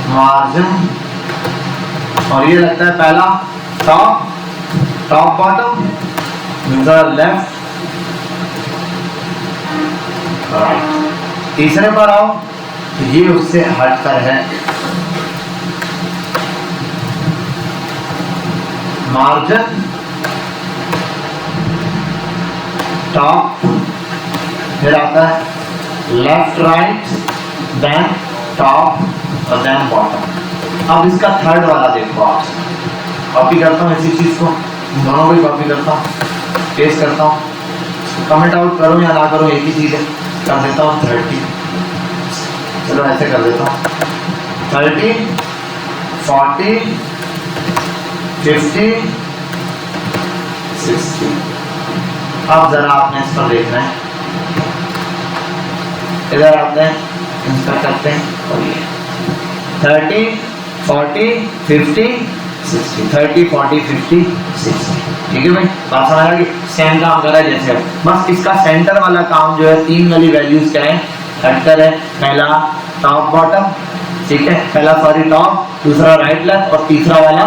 मार्जिन, और ये लगता है पहला टॉप, टॉप बॉटम, दूसरा लेफ्ट राइट। तीसरे पर आओ, तो ये उससे हटकर है मार्जिन टॉप, फिर आता है लेफ्ट राइट, देन टॉप और देन बॉटम। अब इसका थर्ड वाला देखो आप, कॉपी करता हूँ इसी चीज को, दोनों को ही कॉपी करता हूँ, पेस्ट करता हूँ, कमेंट आउट करो या ना करो एक ही चीज है, कर देता हूँ 30, चलो ऐसे कर देता हूँ 30, 40, 50, 60। अब जरा आपने इस पर देखना है, इधर आते हैं, इंस्पेक्ट करते हैं और ये 30, 40, 50, 60, 30, 40, 50, 60। ठीक है भाई, बात समझ आ गई। सेम काम करा जैसे, बस इसका सेंटर वाला काम जो है, तीन वाली वैल्यूज क्या है, फैक्टर है, पहला टॉप बॉटम, ठीक है, पहला सॉरी टॉप, दूसरा राइट लेफ्ट और तीसरा वाला,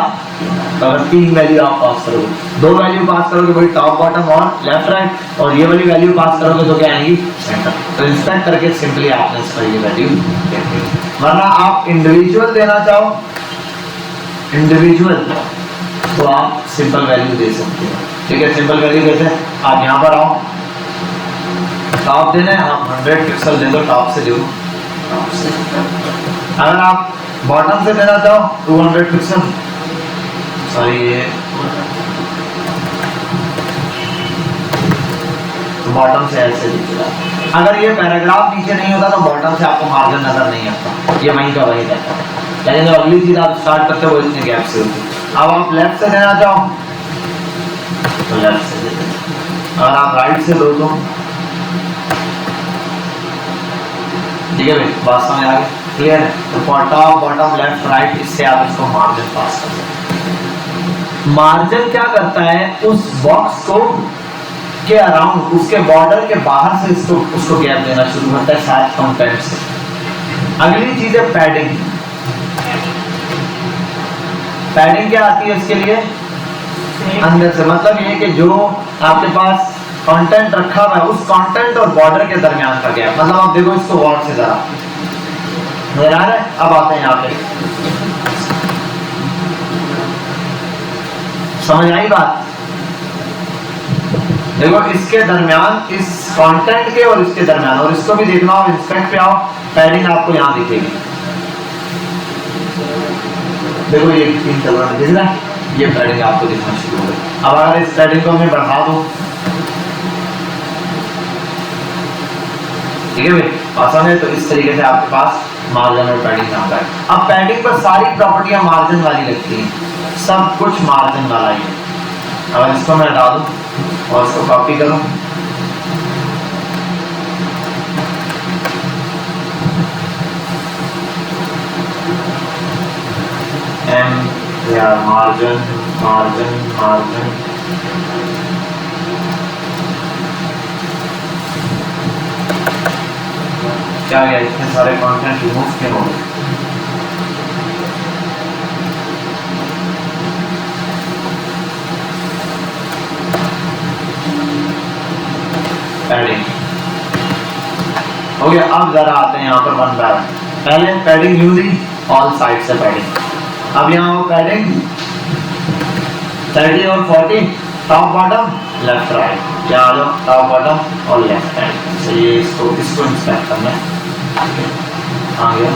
तो अगर तीन वैल्यू आप पास करोगे, दो वैल्यू पास करोगे भाई टॉप बॉटम और लेफ्ट राइट, और ये वाली वैल्यू पास करोगे तो क्या आएगी, सेंटर। तो इंस्पेक्ट करके सिंपली आपने इस पर ये वैल्यू देखनी, वरना आप इंडिविजुअल देना चाहो, इंडिविजुअल तो आप सिंपल वैल्यू दे सकते हो। ठीक है, सिंपल वैल्यू कैसे, आप यहाँ पर आओ, टॉप देना है, आप 100 पिक्सल दे दो, टॉप से दो, टॉप से। अगर आप बॉटम से देना चाहो 200 पिक्सल, सॉरी ये बॉटम से ऐसे दिखेगा। अगर ये पैराग्राफ नीचे नहीं होता तो बॉटम से आपको मार्जिन नजर नहीं आता, ये वहीं का वहीं रहता है। लेकिन जो अगली चीज आप स्टार्ट करते हो वो इतने गैप से होती है। अब आप लेफ्ट से देना चाहो तो लेफ्ट से दे, अगर आप राइट से दो तो, ठीक है भाई, बात समझ आ गई, क्लियर है। तो टॉप बॉटम लेफ्ट राइट, इससे आप इसको मार्जिन पास कर सकते। मार्जिन क्या करता है, उस बॉक्स को के अराउंड, उसके बॉर्डर के बाहर से इसको उसको गैप देना शुरू करता है साथ कंटेंट से। अगली चीज है पैडिंग। पैडिंग क्या आती है इसके लिए, अंदर से, मतलब ये कि जो आपके पास कंटेंट रखा हुआ है उस कंटेंट और बॉर्डर के दरमियान का गैप, मतलब आप देखो इसको गौर से जरा, नजर आ रहा है। अब आते हैं यहाँ पे, समझ आई बात, देखो इसके दरमियान, इस कंटेंट के और इसके दरमियान, और इसको भी देखना हो, इंस्पेक्ट पे आओ, पैडिंग आपको यहाँ दिखेगी, देखो ये 3 कलर में दिख रहा है, ये पैडिंग आपको दिखना शुरू हो गई। अब अगर इस पैडिंग को मैं बढ़ा दूं, ठीक है भाई, आसान है। तो इस तरीके से आपके पास मार्जिन और पैडिंग आता है। अब पैडिंग पर सारी प्रॉपर्टियां मार्जिन वाली लगती हैं, सब कुछ मार्जिन वाला ही है। अगर इसको मैं हटा दूं और इसको कॉपी करूं, एम या मार्जिन मार्जिन मार्जिन, क्या गया, इतने सारे कंटेंट रिमूव क्यों हो गए। पैडिंग हो गया। अब जरा आते हैं यहाँ पर वन बाय वन। पहले padding use the, all side से पैडिंग। अब यहाँ हो पैडिंग 30 और 40, टॉप बॉटम लेफ्ट राइट, क्या आ जाओ टॉप बॉटम और लेफ्ट राइट। तो ये इसको इंस्पेक्ट करना है, आ गया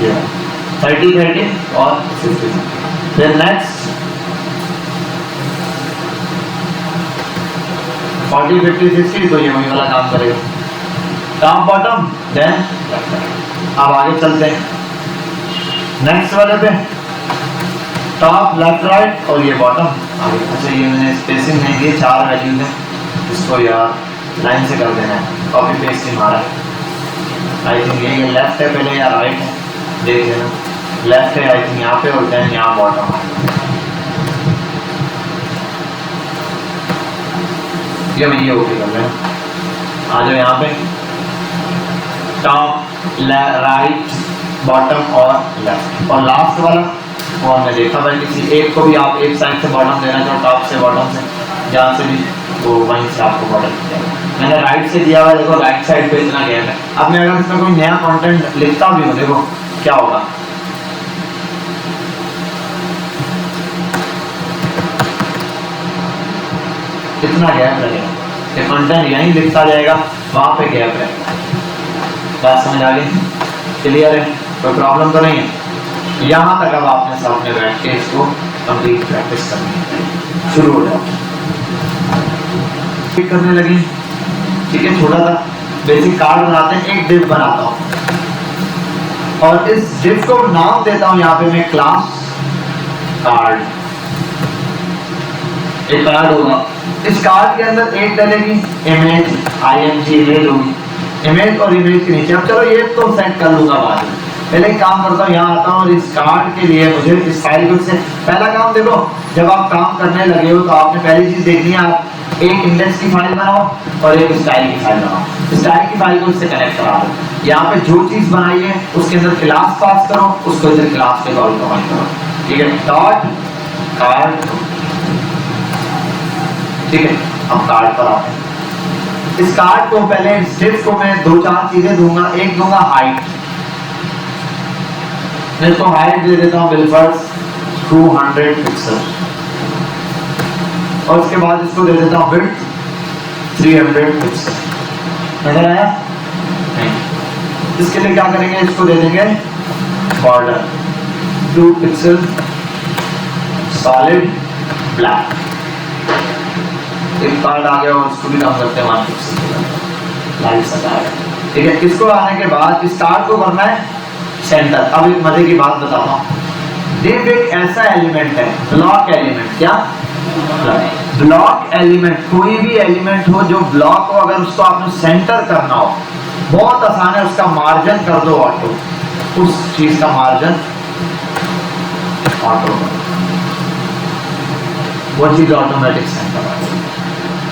ये 30 30 और 50। फिर नेक्स्ट 40 50 60, तो ये वही वाला काम करेगा, top bottom then left right. अब आगे चलते हैं नेक्स्ट वाले पे, टॉप लेफ्ट राइट और ये बॉटम आगे। अच्छा ये मैंने स्पेसिंग नहीं दी, 4 वैल्यूज हैं, इसको यार लाइन से कर देना है, कॉपी पेस्ट ही मारा है। आई थिंक ये लेफ्ट है पहले या राइट है, देख लेना, लेफ्ट है आई थिंक यहाँ पे, और देन यहाँ बॉटम है। ये मैं ये ओके कर रहे हैं। आ जाओ यहाँ पे, टॉप राइट बॉटम और लेफ्ट, और लास्ट वाला वो हमने देखा भाई, किसी एक को भी आप एक साइड से बॉटम देना चाहो, टॉप से बॉटम से, जहाँ से भी, तो वहीं से आपको बॉटम दिया। मैंने राइट से दिया हुआ, देखो राइट साइड पे इतना गैप है। अब मैं अगर इसमें कोई नया कंटेंट लिखता भी हूँ, देखो क्या होगा, इतना गैप रहेगा, ये कंटेंट यहीं लिखता जाएगा, वहां पे गैप रहेगा। बात समझ आ गई? क्लियर है? कोई प्रॉब्लम तो नहीं है? यहाँ तक अब आपने सामने बैठ के इसको कंप्लीट प्रैक्टिस करनी है। शुरू हो जाओ, करने लगे। ठीक है, छोटा सा बेसिक कार्ड बनाते हैं। एक डिव बनाता हूं और इस डिव को नाम देता हूं यहाँ पे मैं क्लास कार्ड। एक कार्ड होगा, इस कार्ड के अंदर एक डलेगी इमेज, img इमेज होगी, इमेज और इमेज के नीचे। अब चलो ये तो सेट कर लूंगा बाद में, पहले एक काम करता हूँ, यहाँ आता हूँ और इस कार्ड के लिए मुझे इस फाइल को से पहला काम देखो, जब आप काम करने लगे हो तो आपने पहली चीज देखनी है, आप एक इंडेक्स की फाइल बनाओ और एक स्टाइल की फाइल बनाओ। स्टाइल की फाइल को इससे कनेक्ट करा दो। यहाँ पे जो चीज बनाई है उसके अंदर क्लास पास करो, उसको इधर क्लास के कॉल करो। ठीक है, डॉट कार्ड। ठीक है, अब कार्ड पर आते हैं। इस कार्ड को पहले इस डिव को मैं दो चार चीजें दूंगा। एक दूंगा हाइट, मैं इसको हाइट दे देता हूँ बिलफर्स 200 पिक्सल और उसके बाद इसको दे देता हूँ विड्थ 300 पिक्सल। नजर आया? नहीं। इसके लिए क्या करेंगे, इसको दे देंगे बॉर्डर 2 पिक्सल सॉलिड ब्लैक। एक कार्ड आ गया और इसको भी कम करते हैं 1 पिक्सल लाइट सजा है। ठीक है, इसको आने के बाद इस कार्ड को करना है सेंटर। अब एक मजे की बात बताता हूँ, डिव एक ऐसा एलिमेंट है, ब्लॉक एलिमेंट। क्या ब्लॉक एलिमेंट? कोई भी एलिमेंट हो जो ब्लॉक हो, अगर उसको आपने सेंटर करना हो बहुत आसान है, उसका मार्जिन कर दो ऑटो, उस चीज का मार्जिन ऑटो, वो चीज ऑटोमेटिक सेंटर आ जाएगी।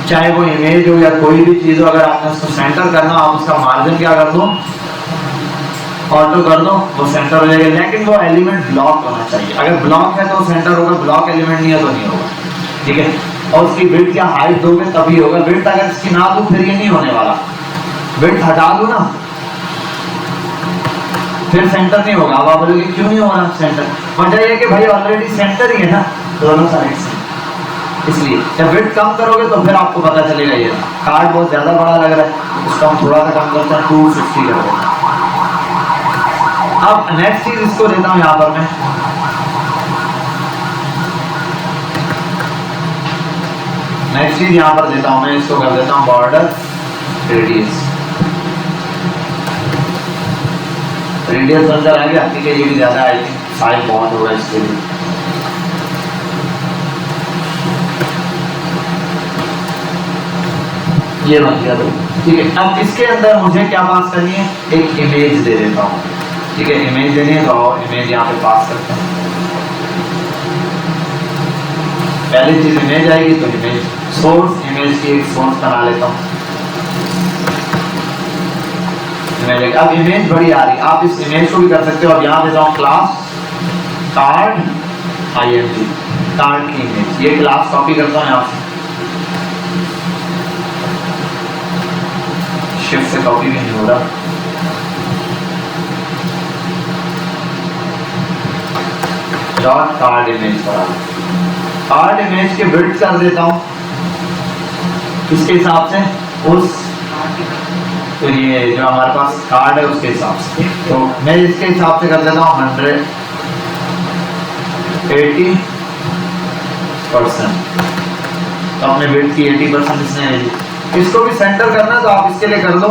चाहे वो इमेज हो या कोई भी चीज हो, अगर आपने उसको सेंटर करना, आप उसका मार्जिन क्या कर दो, ऑटो कर दो, वो सेंटर हो जाएगा। लेकिन वो एलिमेंट ब्लॉक होना चाहिए। अगर ब्लॉक है तो सेंटर होगा, ब्लॉक एलिमेंट नहीं है तो नहीं होगा। ठीक है, और उसकी विड्थ या हाइट दोगे तभी होगा। विड्थ अगर इसकी ना दो फिर ये नहीं होने वाला। विड्थ हटा दो ना, फिर सेंटर नहीं होगा। अब आप बोलोगे क्यों नहीं हो रहा सेंटर? वजह ये कि भाई ऑलरेडी सेंटर ही है ना दोनों साइड से, इसलिए जब विड्थ कम करोगे तो फिर आपको पता चलेगा। ये कार्ड बहुत ज्यादा बड़ा लग रहा है, उसका हम थोड़ा सा कम करते हैं, 250 कर देते हैं। अब नेक्स्ट चीज इसको देता हूं यहां पर मैं, नेक्स्ट चीज यहां पर देता हूं मैं, इसको कर देता हूं बॉर्डर रेडियस। रेडियस अंदर आ गया, ठीक है, ये भी ज्यादा आई थिंक साइज बहुत होगा इसके लिए। ये बन गया तो ठीक है। अब इसके अंदर मुझे क्या पास करनी है, एक इमेज दे देता हूं। ठीक है, इमेज देनी है तो इमेज यहाँ पे पास करते हैं। पहली चीज इमेज आएगी तो इमेज सोर्स, इमेज की एक सोर्स बना लेता हूँ। अब इमेज बड़ी आ रही, आप इस इमेज को भी कर सकते हो। अब यहाँ देता हूँ क्लास कार्ड img, कार्ड की इमेज। ये क्लास कॉपी करता हूँ यहाँ से, शिफ्ट से कॉपी भी नहीं हो रहा। डॉट कार्ड इमेज पर कार्ड इमेज के विड्थ कर देता हूं किसके हिसाब से, उस तो ये जो हमारे पास कार्ड है उसके हिसाब से। तो मैं इसके हिसाब से कर देता हूं 180%। तो अपने विड्थ की 80% इसने ले ली। इसको भी सेंटर करना है तो आप इसके लिए कर दो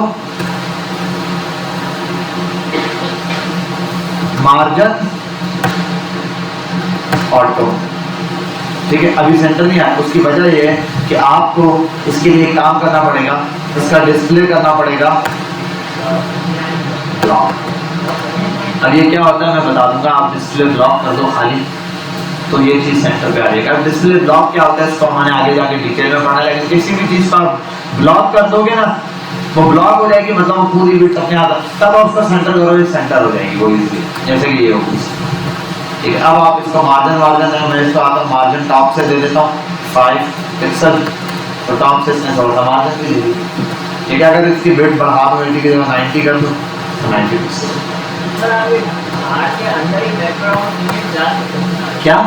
मार्जिन ऑटो। ठीक है, अभी सेंटर नहीं आया, उसकी वजह यह है कि आपको इसके लिए काम करना पड़ेगा, इसका डिस्प्ले करना पड़ेगा ब्लॉक। अब ये क्या होता है मैं बता दूंगा। आप डिस्प्ले ब्लॉक कर दो खाली, तो ये चीज सेंटर पे आ जाएगा। अब डिस्प्ले ब्लॉक क्या होता है इसको मैंने आगे जाके डिटेल में पढ़ा, लेकिन किसी भी चीज का ब्लॉक कर दोगे ना वो ब्लॉक हो जाएगी, मतलब वो पूरी विड्थ अपने आता, तब आप उसका सेंटर करोगे, सेंटर हो जाएगी वो इजीली, जैसे कि ये होगी। ठीक है, अब आप इसको मार्जिन है, मैं इसको आता मार्जिन टॉप से दे देता हूँ 5 पिक्सल, तो टॉप से इसने थोड़ा सा मार्जिन भी दे दी। ठीक है, अगर इसकी विड्थ बढ़ा दो 80 की जगह 90 कर दो तो 90 पिक्सल। क्या?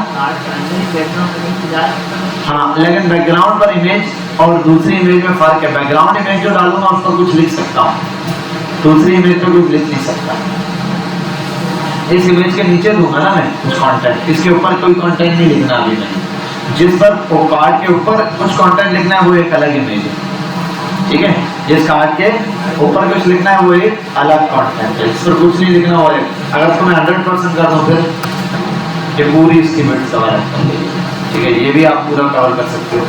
हाँ, लेकिन बैकग्राउंड पर इमेज और दूसरी इमेज में फर्क है। बैकग्राउंड इमेज जो डालूंगा उसको कुछ लिख सकता हूँ, दूसरी इमेज पे कुछ लिख नहीं सकता। इस इमेज के नीचे दूंगा ना मैं कुछ कंटेंट, इसके ऊपर कोई कंटेंट नहीं लिखना अभी मैं। जिस पर कार्ड के ऊपर कुछ कंटेंट लिखना है वो एक अलग इमेज है, ठीक है। जिस कार्ड के ऊपर कुछ लिखना है वो एक अलग कंटेंट है, जिस पर कुछ नहीं लिखना वो है। अगर इसको मैं 100% कर दूं फिर ये पूरी इसकी विड्थ कवर कर लेगी, ठीक है। ये भी आप पूरा कवर कर सकते हो,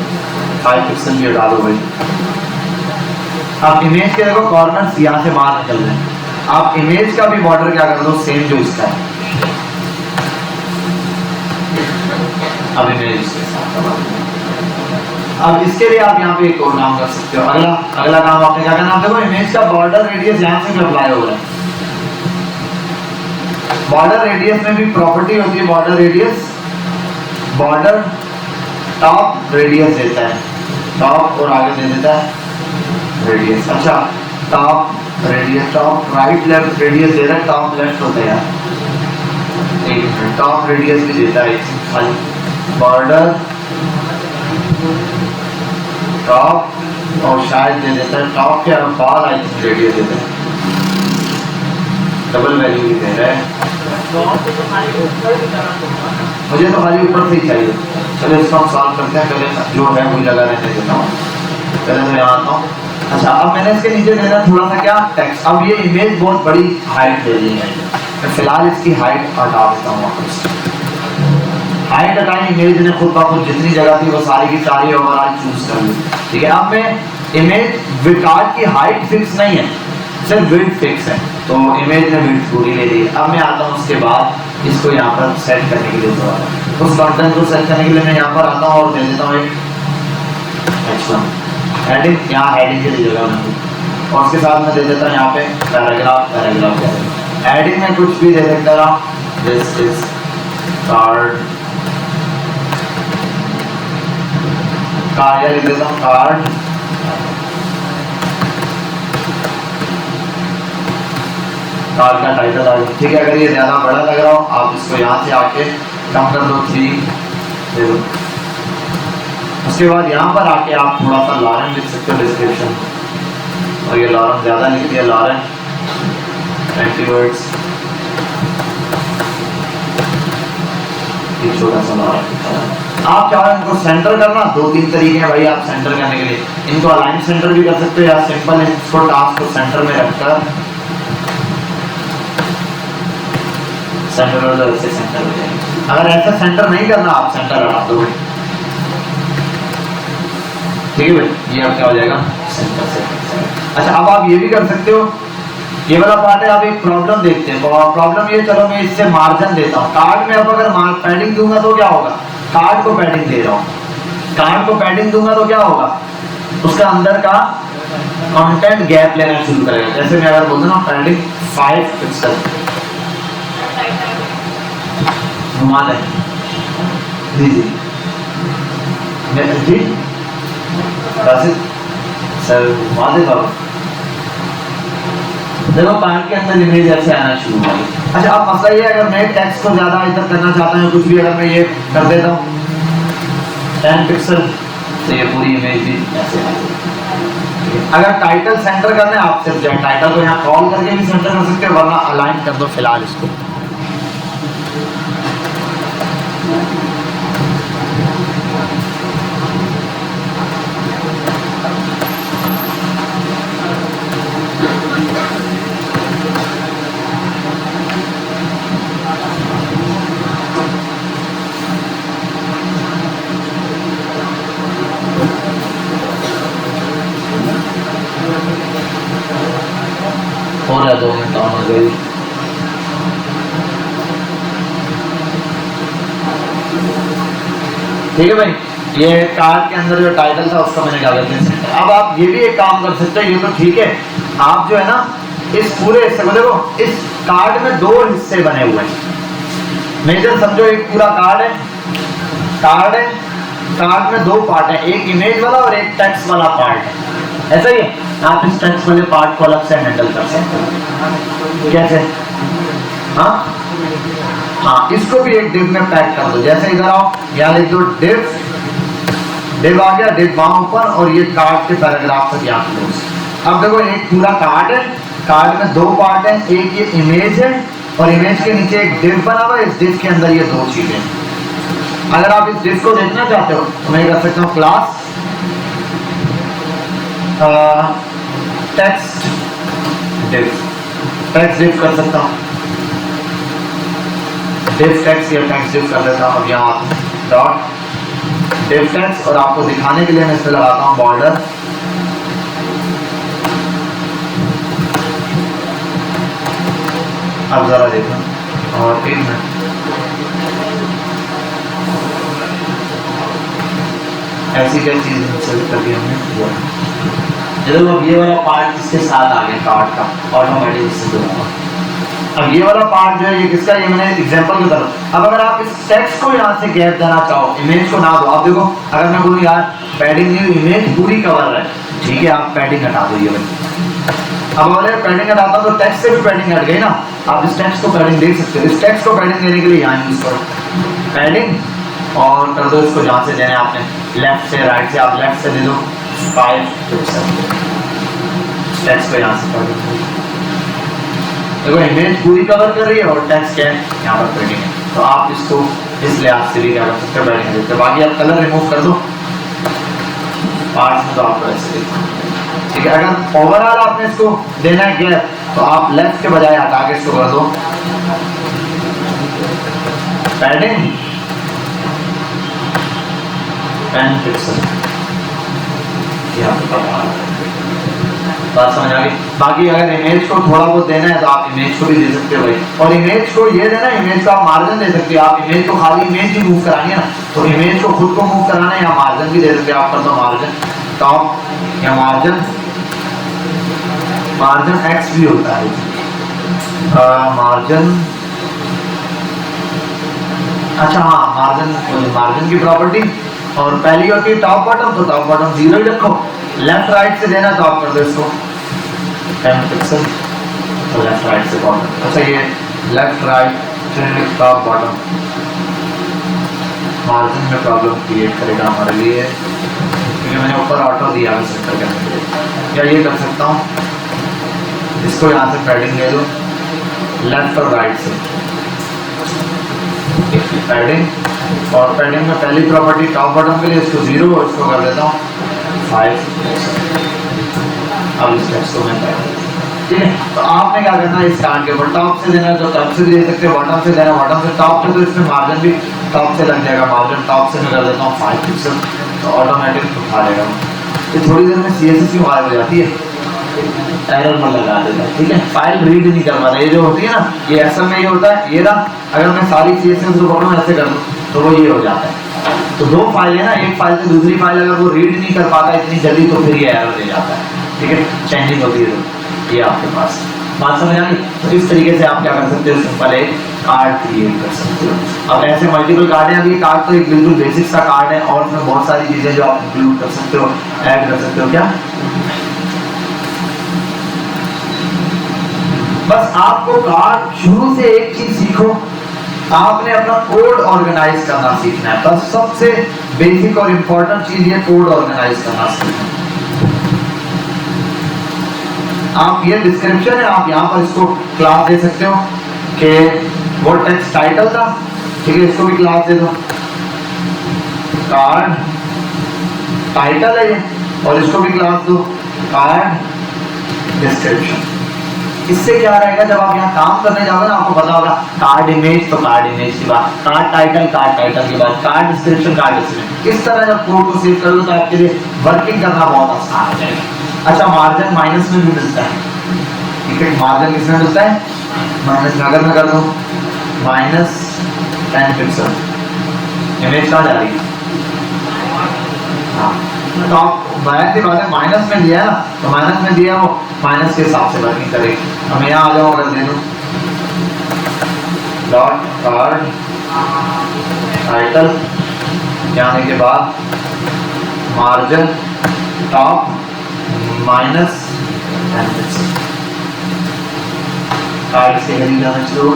5 पिक्सल भी हटा दो भाई। आप इमेज के देखो कॉर्नर्स यहाँ से बाहर निकल रहे हैं, आप इमेज का भी बॉर्डर क्या कर दो सेम जो इसका है। अब इमेज के साथ अब इसके लिए आप यहाँ पे एक और काम कर सकते हो। अगला काम आपने क्या करना, देखो इमेज का बॉर्डर रेडियस यहाँ से भी अप्लाई हो रहा है। बॉर्डर रेडियस में भी प्रॉपर्टी होती है, border radius, border top radius देता है, टॉप और आगे दे देता है रेडियस। अच्छा top radius, top right left radius दे रहा है, टॉप लेफ्ट होता है यार, एक टॉप रेडियस भी देता है खाली। बॉर्डर टॉप और शायद दे देता है टॉप के बाद आई थिंक रेडियस देता है, डबल वैल्यू भी दे रहा है। मुझे तो खाली ऊपर से ही चाहिए। चलो इसको हम सॉल्व करते हैं, पहले जो है वही लगा रहने देता हूँ, पहले तो यहाँ आता हूँ। अच्छा अब मैंने इसके नीचे देना थोड़ा सा क्या टेक्स्ट। अब ये इमेज बहुत बड़ी हाइट दे रही है, मैं फिलहाल इसकी हाइट हटा देता हूँ वापस। हाइट हटाई, इमेज ने खुद खुद जितनी जगह थी वो सारी की सारी ओवरऑल चूज कर ली, ठीक है। अब मैं इमेज कार्ड की हाइट फिक्स नहीं है, सिर्फ विड्थ फिक्स है, तो इमेज ने विड्थ पूरी ले ली। अब मैं आता हूँ उसके बाद इसको यहाँ पर सेट करने के लिए, थोड़ा उस कंटेंट को सेट करने के लिए मैं यहाँ पर आता हूँ और दे देता हूँ एक हेडिंग, यहाँ हेडिंग के लिए जगह मैं, और उसके साथ मैं दे देता हूँ यहाँ पे पैराग्राफ। हेडिंग में कुछ भी दे सकता हूँ, दिस इज कार्ड, कार्ड लिख देता हूँ, कार्ड का टाइटल आ गया, ठीक है। अगर ये ज्यादा बड़ा लग रहा हो आप इसको यहाँ से आके कम कर दो, 3 दे दो। उसके बाद यहाँ पर आके आप थोड़ा सा लॉरेन लिख सकते हो डिस्क्रिप्शन, और ये लॉरेन ज्यादा लिख दिया, लॉरेन 20 वर्ड्स, ये छोटा सा लॉरेन। आप चाहो इनको सेंटर करना, 2-3 तरीके हैं भाई आप सेंटर करने के लिए। इनको अलाइन सेंटर भी कर सकते हो, या सिंपल इसको टास्क को सेंटर में रखकर सेंटर हो जाए, सेंटर हो जाएगा। अगर ऐसा सेंटर नहीं करना आप सेंटर हटा दो, ठीक है भाई। ये अब क्या हो जाएगा सेंटर से। अच्छा अब आप ये भी कर सकते हो, ये वाला पार्ट है, आप एक प्रॉब्लम देखते हैं। प्रॉब्लम ये, चलो मैं इससे मार्जिन देता हूँ। कार्ड में अब अगर पैडिंग दूंगा तो क्या होगा, कार्ड को पैडिंग दे रहा हूँ, कार्ड को पैडिंग दूंगा तो क्या होगा, उसका अंदर का कंटेंट गैप लेना शुरू करेगा। जैसे मैं अगर बोलता ना पैडिंग 5 पिक्सल, घुमा दें जी जी जी सर, घुमा दे बाबा। देखो कार्ड के अंदर इमेज ऐसे आना शुरू हुआ। अच्छा अब मसला ये है, अगर मैं टेक्स्ट को ज्यादा इधर करना चाहता हूँ कुछ भी, अगर मैं ये कर देता हूँ 10 पिक्सल, तो ये पूरी इमेज भी ऐसे आ जाएगी। अगर टाइटल सेंटर करना है आप सिर्फ टाइटल को यहाँ कॉल करके भी सेंटर कर सकते हो, वरना अलाइन कर दो फिलहाल इसको। हो रहा 2 मिनट ऑन हो गई। ठीक है भाई, ये कार्ड के अंदर जो टाइटल था उसका मैंने डाला था। अब आप ये भी एक काम कर सकते हैं, ये तो ठीक है, आप जो है ना इस पूरे हिस्से को देखो, इस कार्ड में 2 हिस्से बने हुए हैं। मेजर समझो एक पूरा कार्ड है, कार्ड है, कार्ड में 2 पार्ट है, एक इमेज वाला और एक टेक्स्ट वाला पार्ट है। ऐसा ही है, आप इस टेक्स्ट वाले पार्ट को अलग से हैंडल कर सकते हो। कैसे? हाँ हाँ, इसको भी एक डिव में पैक कर दो। जैसे इधर आओ, यहाँ लिख दो डिव आ गया, डिव वहां ऊपर और ये कार्ड के पैराग्राफ तक यहाँ क्लोज। अब देखो एक पूरा कार्ड है, कार्ड में दो पार्ट है, एक ये इमेज है और इमेज के नीचे एक डिव बना हुआ है, इस डिव के अंदर ये दो चीजें। अगर आप इस डिव को देखना चाहते हो तो मैं कर सकता हूँ class text div, text div कर सकता हूँ, डिव टेक्स्ट या टेक्स्ट डिव कर देता हूँ। अब यहाँ डॉट डिव टेक्स्ट और आपको दिखाने के लिए मैं इस पर लगाता हूँ बॉर्डर। अब जरा देखो और एक मिनट, ऐसी क्या चीज सेलेक्ट कर दी हमने। अब ये वाला पार्ट इसके साथ आ गया कार्ड का ऑटोमेटिक इससे जुड़ा। अब ये वाला पार्ट जो है ये किसका, ये मैंने एग्जांपल की तरफ। अब अगर आप इस टेक्स्ट को यहाँ से गैप देना चाहो, इमेज को ना दो, आप देखो अगर मैं बोलूँ यार पैडिंग नहीं, इमेज पूरी कवर है, ठीक है आप पैडिंग हटा दो ये वाली। अब अगर पैडिंग हटाता तो टेक्स्ट से भी पैडिंग हट गई ना, आप इस टेक्स्ट को पैडिंग दे सकते हो। इस टेक्स्ट को पैडिंग देने के लिए यहाँ यूज करो पैडिंग और कर दो इसको जहाँ से देना है आपने, लेफ्ट से राइट से, आप लेफ्ट से दे दो 5 पिक्सल, टेक्स्ट को यहाँ से कर दो। देखो इमेज पूरी कवर कर रही है और टेक्स्ट क्या है यहाँ पर पैडिंग है, तो आप इसको इस लिहाज से भी क्या कर सकते हो, पैडिंग देते हो। बाकी आप कलर रिमूव कर दो पार्ट्स में, तो आपको ऐसे देखो, ठीक है। अगर ओवरऑल आपने इसको देना है गैप तो आप लेफ्ट के बजाय हटा के इसको कर दो पैडिंग 10 पिक्सल, बात समझ आ गई। बाकी अगर इमेज को थोड़ा बहुत देना है तो आप इमेज को भी दे सकते हो भाई, और इमेज को ये देना है, इमेज को आप मार्जिन दे सकते हो। आप इमेज को खाली इमेज ही मूव करानी है ना, तो इमेज को खुद को मूव कराना है या मार्जिन भी दे सकते हो। आप कर दो मार्जिन टॉप या मार्जिन, मार्जिन एक्स भी होता है, मार्जिन, अच्छा हाँ मार्जिन, मार्जिन की प्रॉपर्टी और पहली होती है टॉप बॉटम, तो टॉप बॉटम 0 ही रखो। लेफ्ट राइट से देना तो आप कर दो इसको 10 पिक्सल, तो लेफ्ट राइट से बॉटम। अच्छा ये left right top bottom margin में प्रॉब्लम क्रिएट करेगा हमारे लिए, क्योंकि मैंने ऊपर ऑटो दिया है सेंटर करने के लिए। या ये कर सकता हूँ, इसको यहाँ से पैडिंग दे दो लेफ्ट और राइट से, पैडिंग, और पैडिंग में पहली प्रॉपर्टी टॉप बॉटम के लिए इसको 0 और इसको कर देता हूँ 5। अब इस टेक्स्ट को मैं ठीक है, तो आपने क्या करना है इस कार्ड के ऊपर टॉप से देना है तो टॉप से भी दे सकते हो, बॉटम से देना बॉटम से, टॉप पे तो इसमें मार्जिन भी टॉप से लग जाएगा, मार्जिन टॉप से मैं कर देता हूँ 5 पिक्सल, तो ऑटोमेटिक उठा लेगा। तो थोड़ी देर में CSS की गायब हो जाती है, एरर में लगा देता है, ठीक है। फाइल रीड नहीं कर पाता, ये जो होती है ना, ये असल में ये होता है, ये ना अगर मैं सारी CSS को पकड़ूं ऐसे कर दूं तो वो ये हो जाता है। तो दो फाइल है ना, एक फाइल से दूसरी फाइल अगर वो रीड नहीं कर पाता इतनी जल्दी तो फिर ये एरर दे जाता है, ठीक है, चेंजिंग होती है। तो ये आपके पास बात समझ आ गई। तो इस तरीके से आप क्या कर सकते हो, सिंपल एक कार्ड क्रिएट कर सकते हो। अब ऐसे मल्टीपल कार्ड है, अब ये कार्ड तो एक बिल्कुल बेसिक सा कार्ड है और उसमें बहुत सारी चीजें जो आप इंक्लूड कर सकते हो, ऐड कर सकते हो। क्या बस आपको कार्ड शुरू से एक चीज सीखो, आपने अपना कोड ऑर्गेनाइज करना सीखना है। बस सबसे बेसिक और इंपॉर्टेंट चीज ये कोड ऑर्गेनाइज करना सीखना है। आप ये डिस्क्रिप्शन है, आप यहाँ पर इसको क्लास दे सकते हो कि वो टेक्स्ट टाइटल था, ठीक है, इसको भी क्लास दे दो कार्ड टाइटल है ये, और इसको भी क्लास दो कार्ड डिस्क्रिप्शन। इससे क्या रहेगा, जब आप यहाँ काम करने जाओगे ना आपको पता होगा कार्ड इमेज तो कार्ड इमेज की बात, कार्ड टाइटल की बात, कार्ड डिस्क्रिप्शन कार्ड डिस्क्रिप्शन। इस तरह जब कोड को सेव कर लो तो आपके लिए वर्किंग करना बहुत आसान हो जाएगा। अच्छा मार्जिन माइनस में भी मिलता है, ठीक है, मार्जिन किसमें मिलता है, माइनस में। अगर मैं कर दूं -10 पिक्सल, इमेज कहाँ जा रही है, हाँ, तो आप सी बात है माइनस में दिया है ना, तो माइनस में दिया वो माइनस के हिसाब से वर्किंग करेगी। अब मैं यहाँ आ जाऊँ, अगर दे दूँ डॉट कार्ड टाइटल, आने के बाद मार्जिन टॉप -10 पिक्सल, कार्ड से जाना शुरू,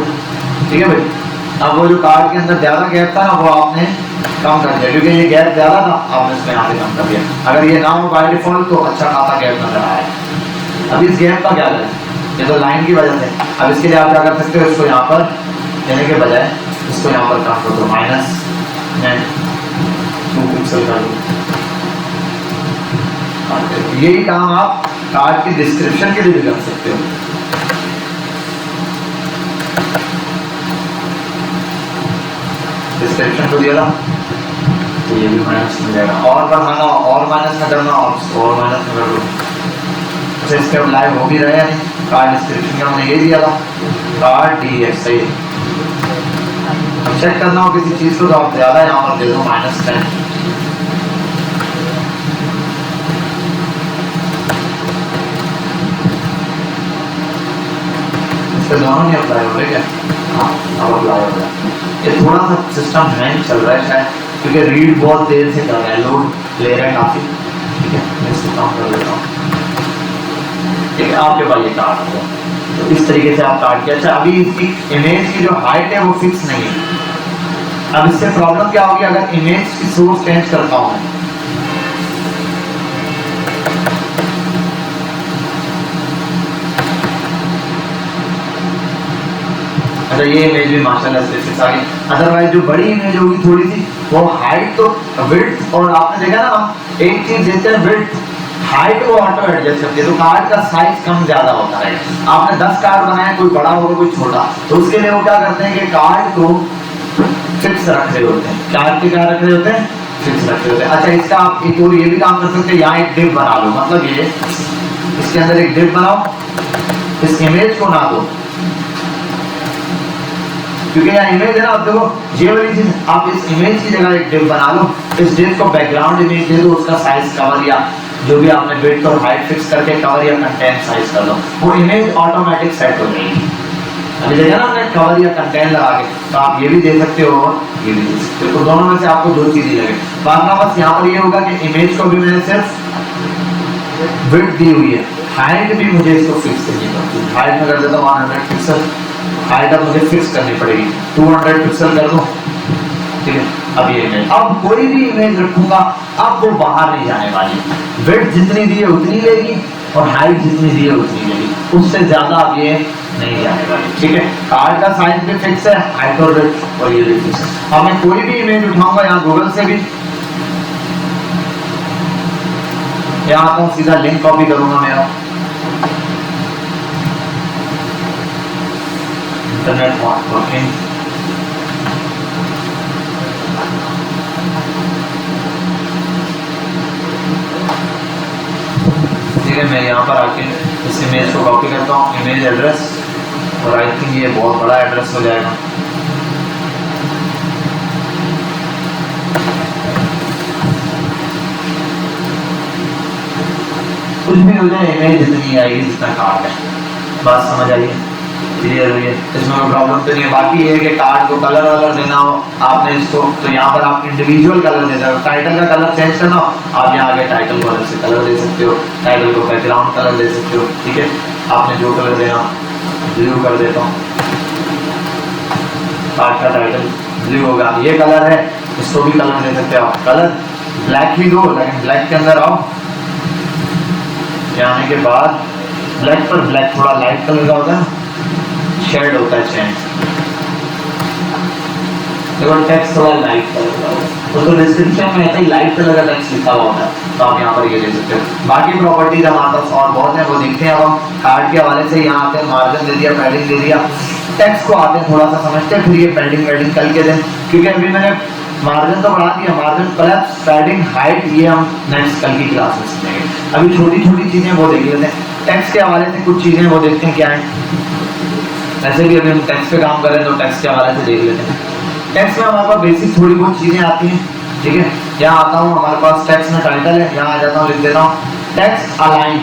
ठीक है भाई। अब वो जो कार्ड के अंदर ज्यादा गैप था ना वो आपने कम कर दिया, क्योंकि ये गैप ज्यादा था, आपने इसमें यहाँ पे कम कर दिया। अगर ये ना हो बाय डिफॉल्ट तो अच्छा खासा गैप नजर आया। अब इस गैप का क्या करें, ये तो लाइन की वजह से। अब इसके लिए आप क्या कर सकते हो, इसको यहाँ पर देने के बजाय इसको यहाँ पर काम कर दो, -2 पिक्सल कर दो। यही काम आप कार्ड की डिस्क्रिप्शन के लिए भी कर सकते हो। डिस्क्रिप्शन को दिया था तो ये भी माइनस में जाएगा, और बढ़ाना और माइनस में करना और माइनस में कर दो। अच्छा, इसके अप्लाई हो भी रहे हैं। कार्ड डिस्क्रिप्शन का मैंने ये दिया था, कार्ड DF सही। चेक करना हो किसी चीज को तो आप ज्यादा यहाँ पर दे दो, -10। इसके दोनों नहीं अप्लाई हो रहे क्या? हाँ, अब अप्लाई हो रहा है। ये थोड़ा सा सिस्टम हैंग चल रहा है शायद, क्योंकि रीड बहुत देर से कर रहा है, लोड ले रहा है काफी। ठीक है, मैं इसको काम कर लेता हूँ। ठीक है, आपके पास ये कार्ड होगा तो इस तरीके से आप कार्ड किया। अच्छा, अभी इसकी इमेज की जो हाइट है वो फिक्स नहीं है। अब इससे प्रॉब्लम क्या होगी, अगर इमेज की सोर्स चेंज करता हूँ, अच्छा ये इमेज भी माशाल्लाह से फिक्स आ गई। अदरवाइज जो बड़ी इमेज होगी थोड़ी सी, वो हाइट तो विड्थ, और आपने देखा ना एक चीज देते हैं विड्थ, हाइट वो ऑटो एडजस्ट करती है, तो कार्ड का साइज कम ज्यादा होता है। आपने 10 कार्ड बनाए, कोई बड़ा होगा कोई छोटा, तो उसके लिए वो क्या करते हैं कि कार्ड को फिक्स रख रहे होते हैं। कार्ड के क्या रख रहे होते हैं, फिक्स रख रहे होते हैं। अच्छा, इसका आप एक और ये भी काम कर सकते हैं, यहाँ एक डिप बना लो, मतलब ये इसके अंदर एक डिप बनाओ, इस इमेज को ना दो, क्योंकि यहाँ इमेज है ना। अब देखो ये वाली चीज, आप इस इमेज की जगह एक डिप बना लो, इस डिप को बैकग्राउंड इमेज दे दो, उसका साइज कवर या जो भी आपने विड्थ और हाइट फिक्स करके कवर या कंटेंट साइज कर दो, वो इमेज ऑटोमेटिक सेट हो जाएगी। अभी देखा ना हमने कवर या कंटेंट लगा के, तो आप ये भी दे सकते हो और ये भी दे सकते हो, तो दोनों में से आपको जो चीजें लगे। बात ना बस यहाँ पर ये होगा कि इमेज को भी मैंने सिर्फ विड्थ दी हुई है, हाइट भी मुझे इसको फिक्स करनी पड़ती है। हाइट में कर देता हूँ 100 पिक्सल, हाइट अब मुझे फिक्स करनी पड़ेगी 200 पिक्सल कर दो। ठीक है, अब ये इमेज, अब कोई भी इमेज रखूंगा अब वो बाहर नहीं जाने वाली, विड्थ जितनी दी है उतनी लेगी और हाइट जितनी दी है उतनी लेगी, उससे ज्यादा अब ये नहीं जाने वाली। ठीक है, कार्ड का साइज भी फिक्स है, हाइट और विड्थ और ये भी फिक्स है। अब मैं कोई भी इमेज उठाऊंगा यहाँ गूगल से भी, यहाँ आता हूँ, सीधा लिंक कॉपी करूंगा मेरा, इंटरनेट वर्किंग, ठीक है। मैं यहाँ पर आके इस इमेज को कॉपी करता हूँ, इमेज एड्रेस, और आई थिंक ये बहुत बड़ा एड्रेस हो जाएगा। कुछ भी हो जाए, इमेज जितनी आएगी जितना कार्ड है, बात समझ आइए, क्लियर हुई है, इसमें कोई प्रॉब्लम तो नहीं है। बाकी ये है कि कार्ड को कलर वलर देना हो आपने इसको, तो यहाँ पर आप इंडिविजुअल कलर दे सकते हो। टाइटल का कलर चेंज करना हो, आप यहाँ आगे टाइटल को अलग से कलर दे सकते हो, टाइटल को बैकग्राउंड कलर दे सकते हो। ठीक है, आपने जो कलर देना, ब्लू कर देता हूँ, कार्ड का टाइटल ब्लू होगा, ये कलर है, इसको भी कलर दे सकते हो आप। कलर ब्लैक ही दो, लेकिन ब्लैक के अंदर आओ, आने के बाद ब्लैक पर ब्लैक थोड़ा लाइट कलर का होता है, शेड होता है चेंज, देखो टेक्स्ट थोड़ा लाइट कलर का होता है, तो डिस्क्रिप्शन में ऐसे ही लाइट कलर का टेक्स्ट लिखा हुआ होता है, तो आप यहाँ पर ये ले सकते हो। बाकी प्रॉपर्टीज हमारे पास और बहुत है, वो देखते हैं। अब हम कार्ड के हवाले से यहाँ आते हैं, मार्जिन दे दिया, पैडिंग दे दिया, टेक्स्ट को आते हैं थोड़ा सा समझते हैं, फिर ये पैडिंग वेडिंग कल के दिन, क्योंकि अभी मैंने मार्जिन तो बढ़ा दिया, मार्जिन प्लस पैडिंग हाइट ये हम नेक्स्ट कल की क्लास में सीखेंगे। अभी छोटी छोटी चीजें वो देख लेते हैं, टेक्स्ट के हवाले से कुछ चीजें वो देखते हैं क्या है। वैसे भी अभी हम टेक्स्ट पे काम करें तो टेक्स्ट के हवाले से देख लेते हैं। टेक्स्ट में हमारे पास बेसिक थोड़ी बहुत चीजें आती हैं। ठीक है, यहाँ आता हूँ, हमारे पास टेक्स्ट में टाइटल है, यहाँ आ जाता हूँ, लिख देता हूँ टेक्स्ट अलाइन,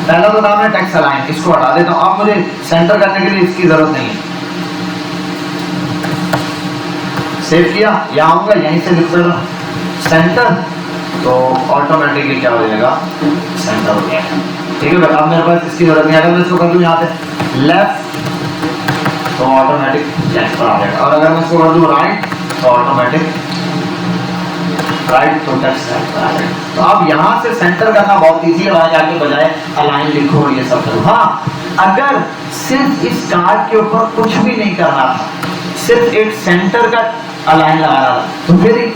पहला तो नाम है टेक्स्ट अलाइन, इसको हटा देता हूँ। अब मुझे सेंटर करने के लिए इसकी जरूरत नहीं है, सेव किया, यहाँ आऊंगा, यहीं से लिख देता सेंटर, तो ऑटोमेटिकली क्या हो जाएगा, सेंटर हो जाएगा। ठीक है, अब मेरे पास इसकी जरूरत नहीं। अगर मैं इसको कर दूं यहाँ पे लेफ्ट, तो ऑटोमेटिक लेफ्ट पर आ जाएगा, और अगर मैं इसको कर दूं राइट, तो ऑटोमेटिक राइट, तो टेक्स्ट राइट। तो अब यहाँ से सेंटर करना बहुत इजी है, वहां जाके बजाय अलाइन लिखो और ये सब करो। हाँ, अगर सिर्फ इस कार्ड के ऊपर कुछ भी नहीं करना था, सिर्फ एक सेंटर का अलाइन लगाना था, तो फिर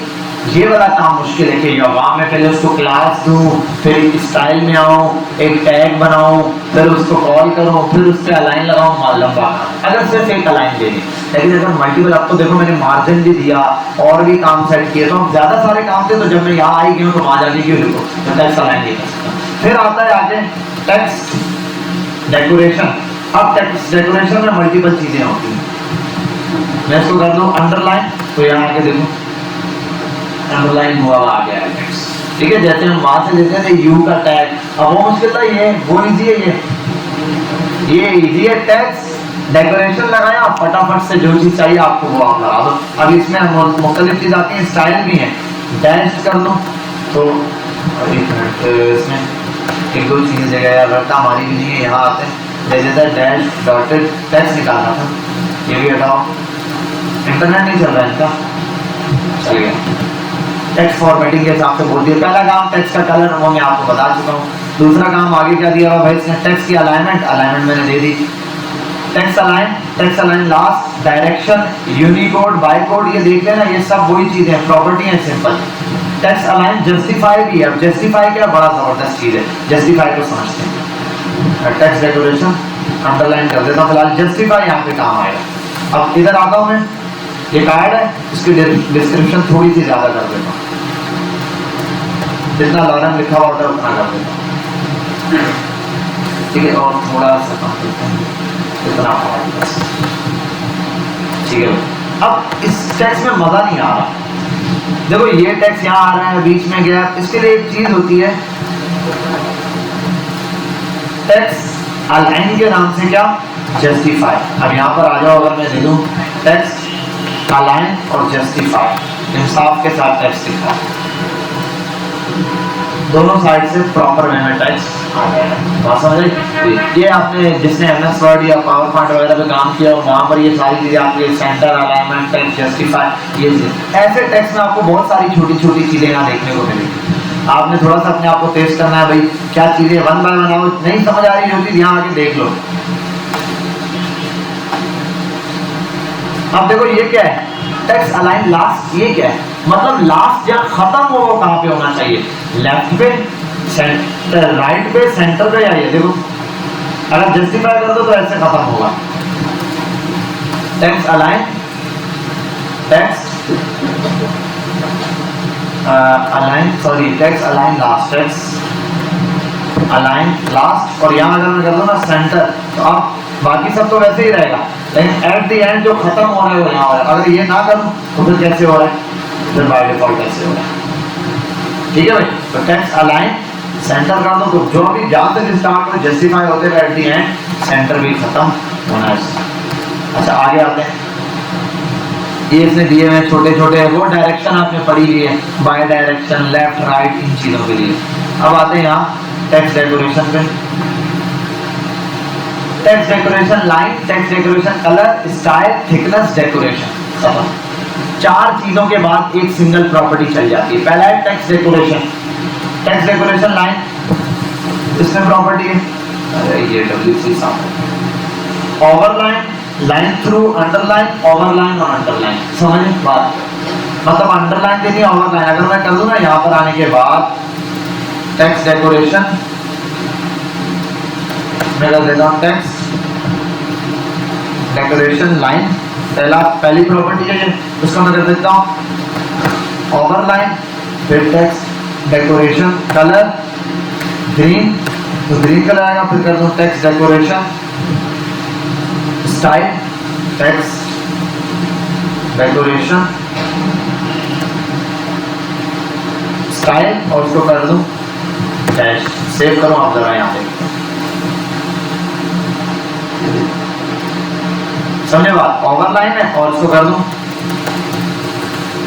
ये वाला काम मुश्किल है कि वहां मैं पहले उसको क्लास दूं, फिर स्टाइल में आऊं, एक टैग बनाऊं, फिर उसको कॉल करूं, फिर उस पर अलाइन लगाऊं, लंबा। अगर सिर्फ एक अलाइन देनी, लेकिन अगर मल्टीपल, अब तो देखो मैंने मार्जिन भी दिया और भी काम सेट किए, तो हम ज्यादा सारे काम थे, तो जब मैं यहाँ आई गई तो वहां जाके क्यों लिखो, तो टेक्स्ट अलाइन नहीं कर सकता। फिर आता है आगे टेक्स्ट डेकोरेशन। अब टेक्स्ट डेकोरेशन में मल्टीपल चीजें होती हैं। मैं इसको कर दूं अंडरलाइन, तो यहाँ आके देखो अंडरलाइन हुआ आ गया है टेक्स्ट, ठीक है। जैसे हम वहां से लेते थे यू का टैग, अब वो मुश्किल था, ये वो इजी है, ये इजी है। टेक्स्ट डेकोरेशन लगाया, फटाफट से जो चीज चाहिए आपको वो आप लगा दो। अब इसमें मुख्तलिफ चीज आती है, स्टाइल भी है, डैश कर दो, तो इसमें एक दो चीजें जगह यार रखता हमारी भी नहीं है, यहाँ आते हैं जैसे डैश डॉटेड टेक्स्ट निकालना था, ये भी हटाओ, इंटरनेट नहीं चल रहा है इनका, चल गया। टेक्स्ट फॉर्मेटिंग के हिसाब से बोल दिया। पहला काम टेक्स्ट का कलर, वो मैं आपको बता चुका हूँ। दूसरा काम आगे क्या दिया हुआ भाई इसने, टेक्स्ट की अलाइनमेंट, अलाइनमेंट मैंने दे दी। Text align last, direction, unicode, बाइकोड, ये देख लेना, ये सब वही चीजें हैं, प्रॉपर्टी है सिंपल। टेक्स्ट अलाइन जस्टिफाई भी है। अब जस्टिफाई क्या बड़ा जबरदस्त चीज है, जस्टिफाई को समझते हैं। टेक्स्ट डेकोरेशन अंडरलाइन कर देता हूँ फिलहाल, जस्टिफाई यहाँ पे काम आएगा। अब इधर आता हूँ मैं, ये कार्ड है, इसकी डिस्क्रिप्शन थोड़ी सी ज्यादा कर देता हूँ, जितना लॉरेन लिखा हुआ होता है उतना कर देता हूँ, ठीक है, और थोड़ा सा कम करते हैं, इतना बस, ठीक है। अब इस टेक्स्ट में मजा नहीं आ रहा, देखो ये टेक्स्ट यहाँ आ रहा है, बीच में गया, इसके लिए एक चीज होती है टेक्स्ट अलाइन के नाम से क्या, जस्टिफाई। अब यहाँ पर आ जाओ, अगर मैं दे दूं टेक्स्ट अलाइन और जस्टिफाई, इंसाफ के साथ टेक्स्ट लिखा, दोनों साइड से प्रॉपर वे में टेक्स्ट आ गया है। बात समझ, ये आपने जिसने MS वर्ड या पावर पॉइंट वगैरह पे काम किया हो, वहाँ पर ये सारी चीजें आपके सेंटर, अलाइनमेंट, टेक्स्ट, जस्टिफाई, ये ऐसे टेक्स्ट में आपको बहुत सारी छोटी छोटी चीजें यहाँ देखने को मिलेगी। आपने थोड़ा सा अपने आप को टेस्ट करना है, भाई क्या चीजें वन बाय वन, आओ नहीं समझ आ रही होती यहाँ आके देख लो। अब देखो ये क्या है, टेक्स्ट अलाइन लास्ट, ये क्या है, मतलब लास्ट जब खत्म हो वो कहाँ पे होना चाहिए, लेफ्ट पे, सेंटर, राइट पे, सेंटर पे, या ये देखो अगर जस्टिफाई कर दो तो ऐसे खत्म होगा। Text align, text align, sorry text align last, text align last, और यहाँ अगर मैं कर दूं ना सेंटर, तो अब बाकी सब तो वैसे ही रहेगा, लेकिन एट द एंड जो खत्म हो रहा है वो यहाँ हो रहा है। अगर ये ना करूं तो फिर कैसे हो रहा है, फिर बाय डिफॉल्ट ऐसे हो रहा है, ठीक है भाई। तो टेक्स्ट अलाइन सेंटर कर दो, तो जो भी जहाँ तक स्टार्ट में जस्टिफाई होते हैं एट द एंड सेंटर भी खत्म होना है। अच्छा आगे आते हैं, ये इसने दिए हुए छोटे छोटे, वो डायरेक्शन आपने पढ़ी हुई है, बाय डायरेक्शन, लेफ्ट राइट, इन चीजों के लिए। अब आते हैं यहाँ टेक्स्ट डेकोरेशन पे, text decoration line, text decoration colour, style, thickness, decoration, खत्म। चार चीजों के बाद एक सिंगल प्रॉपर्टी चल जाती है। पहला है text decoration, text decoration line, इसमें प्रॉपर्टी है, अरे ये WC साफ, overline, line through, underline, overline और अंडरलाइन, समझ बात, मतलब अंडरलाइन देनी है, ओवरलाइन। अगर मैं कर दूं ना यहाँ पर आने के बाद टेक्स्ट डेकोरेशन, मैं कर देता हूँ टेक्स्ट डेकोरेशन लाइन, पहली प्रॉपर्टी है ये, उसको मैं कर देता हूँ ओवरलाइन, फिर टेक्स्ट डेकोरेशन कलर ग्रीन, तो ग्रीन कलर आएगा, फिर कर दूँ text decoration style, text decoration style, और उसको कर दूँ डैश, सेव करो आप जरा यहाँ पे, समझे बात। ओवरलाइन है और इसको कर दूं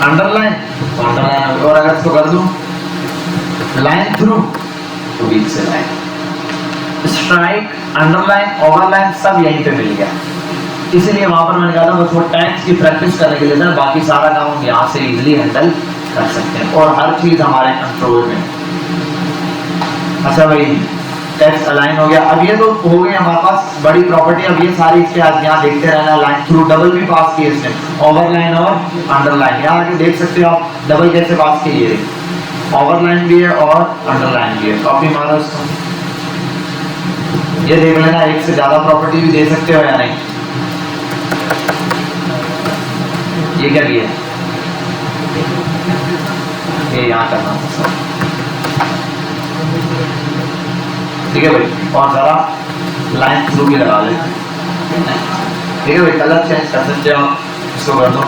अंडरलाइन, अंडरलाइन, और अगर इसको कर दूं लाइन थ्रू तो बीच से लाइन, स्ट्राइक, अंडरलाइन, ओवरलाइन सब यहीं पे मिल गया। इसीलिए वहां पर मैंने कहा था बस वो टैग्स की प्रैक्टिस करने के लिए था, बाकी सारा काम हम यहाँ से इजीली हैंडल कर सकते हैं और हर चीज हमारे कंट्रोल में। अच्छा भाई, टेक्स्ट अलाइन हो गया। अब ये तो हो गई हमारे पास बड़ी प्रॉपर्टी। अब ये सारी इसके आज यहाँ देखते रहना। लाइन थ्रू डबल भी पास किए इसने, ओवरलाइन और अंडरलाइन। यहाँ आगे देख सकते हो आप डबल कैसे पास किए, ये ओवरलाइन भी है और अंडरलाइन भी है। कॉपी मारो इसको, ये देख लेना। एक से ज्यादा प्रॉपर्टी भी दे सकते हो या नहीं। ये क्या दिया, ये यहाँ करना, ठीक है भाई। और जरा लाइन थ्रू भी लगा ले, ठीक है भाई। कलर चेंज कर सकते हो, इसको कर दो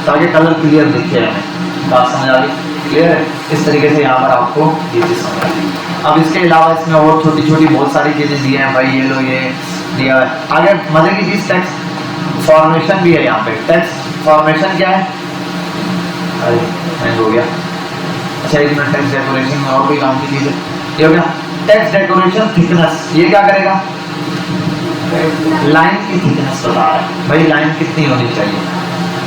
ताकि कलर क्लियर दिखे हमें। बात समझ आ गई, क्लियर है। इस तरीके से यहाँ पर आपको ये चीज समझ आ गई। अब इसके अलावा इसमें और छोटी छोटी बहुत सारी चीजें दी हैं भाई। ये लो, ये दिया है। आगे मजे की चीज टेक्स्ट फॉर्मेशन भी है यहाँ पे। टेक्स्ट फॉर्मेशन क्या है, अरे हैंग हो गया। अच्छा एक मिनट, टेक्स्ट डेकोरेशन में और कोई काम की चीज है, ये हो गया टेक्स्ट डेकोरेशन थिकनेस। ये क्या करेगा, लाइन की थिकनेस बता रहा है भाई, लाइन कितनी होनी चाहिए,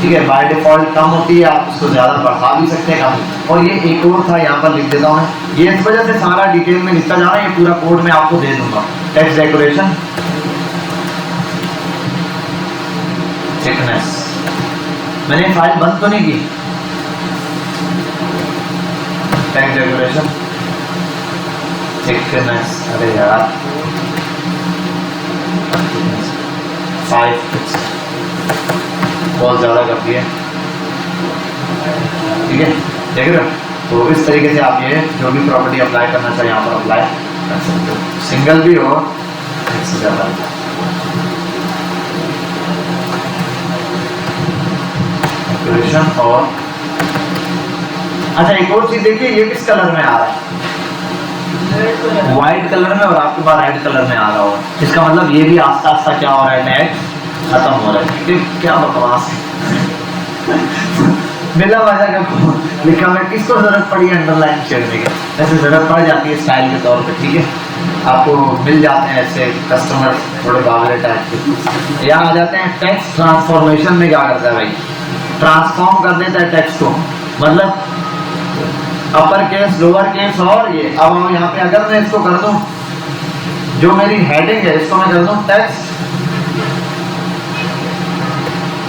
ठीक है। बाय डिफॉल्ट कम होती है, आप उसको ज्यादा बढ़ा भी सकते हैं कम। और ये एक और था, यहाँ पर लिख देता हूँ मैं। ये इस वजह से सारा डिटेल में लिखता जा रहा है, ये पूरा कोड मैं आपको दे दूंगा। टेक्स्ट डेकोरेशन थिकनेस, मैंने फाइल बंद तो नहीं की। टेक्स्ट डेकोरेशन थिकनेस, अरे यार 5 पिक्सल बहुत ज्यादा कर दिए, ठीक है, देख रहे हो। तो इस तरीके से आप ये जो भी प्रॉपर्टी अप्लाई करना चाहिए यहाँ पर अप्लाई कर सकते हो, सिंगल भी हो इससे ज्यादा। डेकोरेशन और अच्छा एक और चीज देखिए, ये किस कलर में आ रहा है, व्हाइट कलर में, और आपके पास रेड कलर में आ रहा होगा। इसका मतलब ये भी आस्ता आस्ता क्या हो रहा है, नेट खत्म हो रहा है। क्या बकवास बिना वजह का लिखा हुआ, किसको जरूरत पड़ी है अंडरलाइन छेड़ने की, ऐसे जरूरत पड़ जाती है स्टाइल के तौर पे, ठीक है। आपको मिल जाते हैं ऐसे कस्टमर थोड़े बावले टाइप के। यहाँ आ जाते हैं टेक्स्ट ट्रांसफॉर्मेशन में। क्या करता है भाई, ट्रांसफॉर्म कर देता है टेक्स्ट को, मतलब अपर केस, लोअर केस और ये। अब हम यहाँ पे अगर मैं इसको कर दूं, जो मेरी हेडिंग है इसको मैं कर दूं टेक्स्ट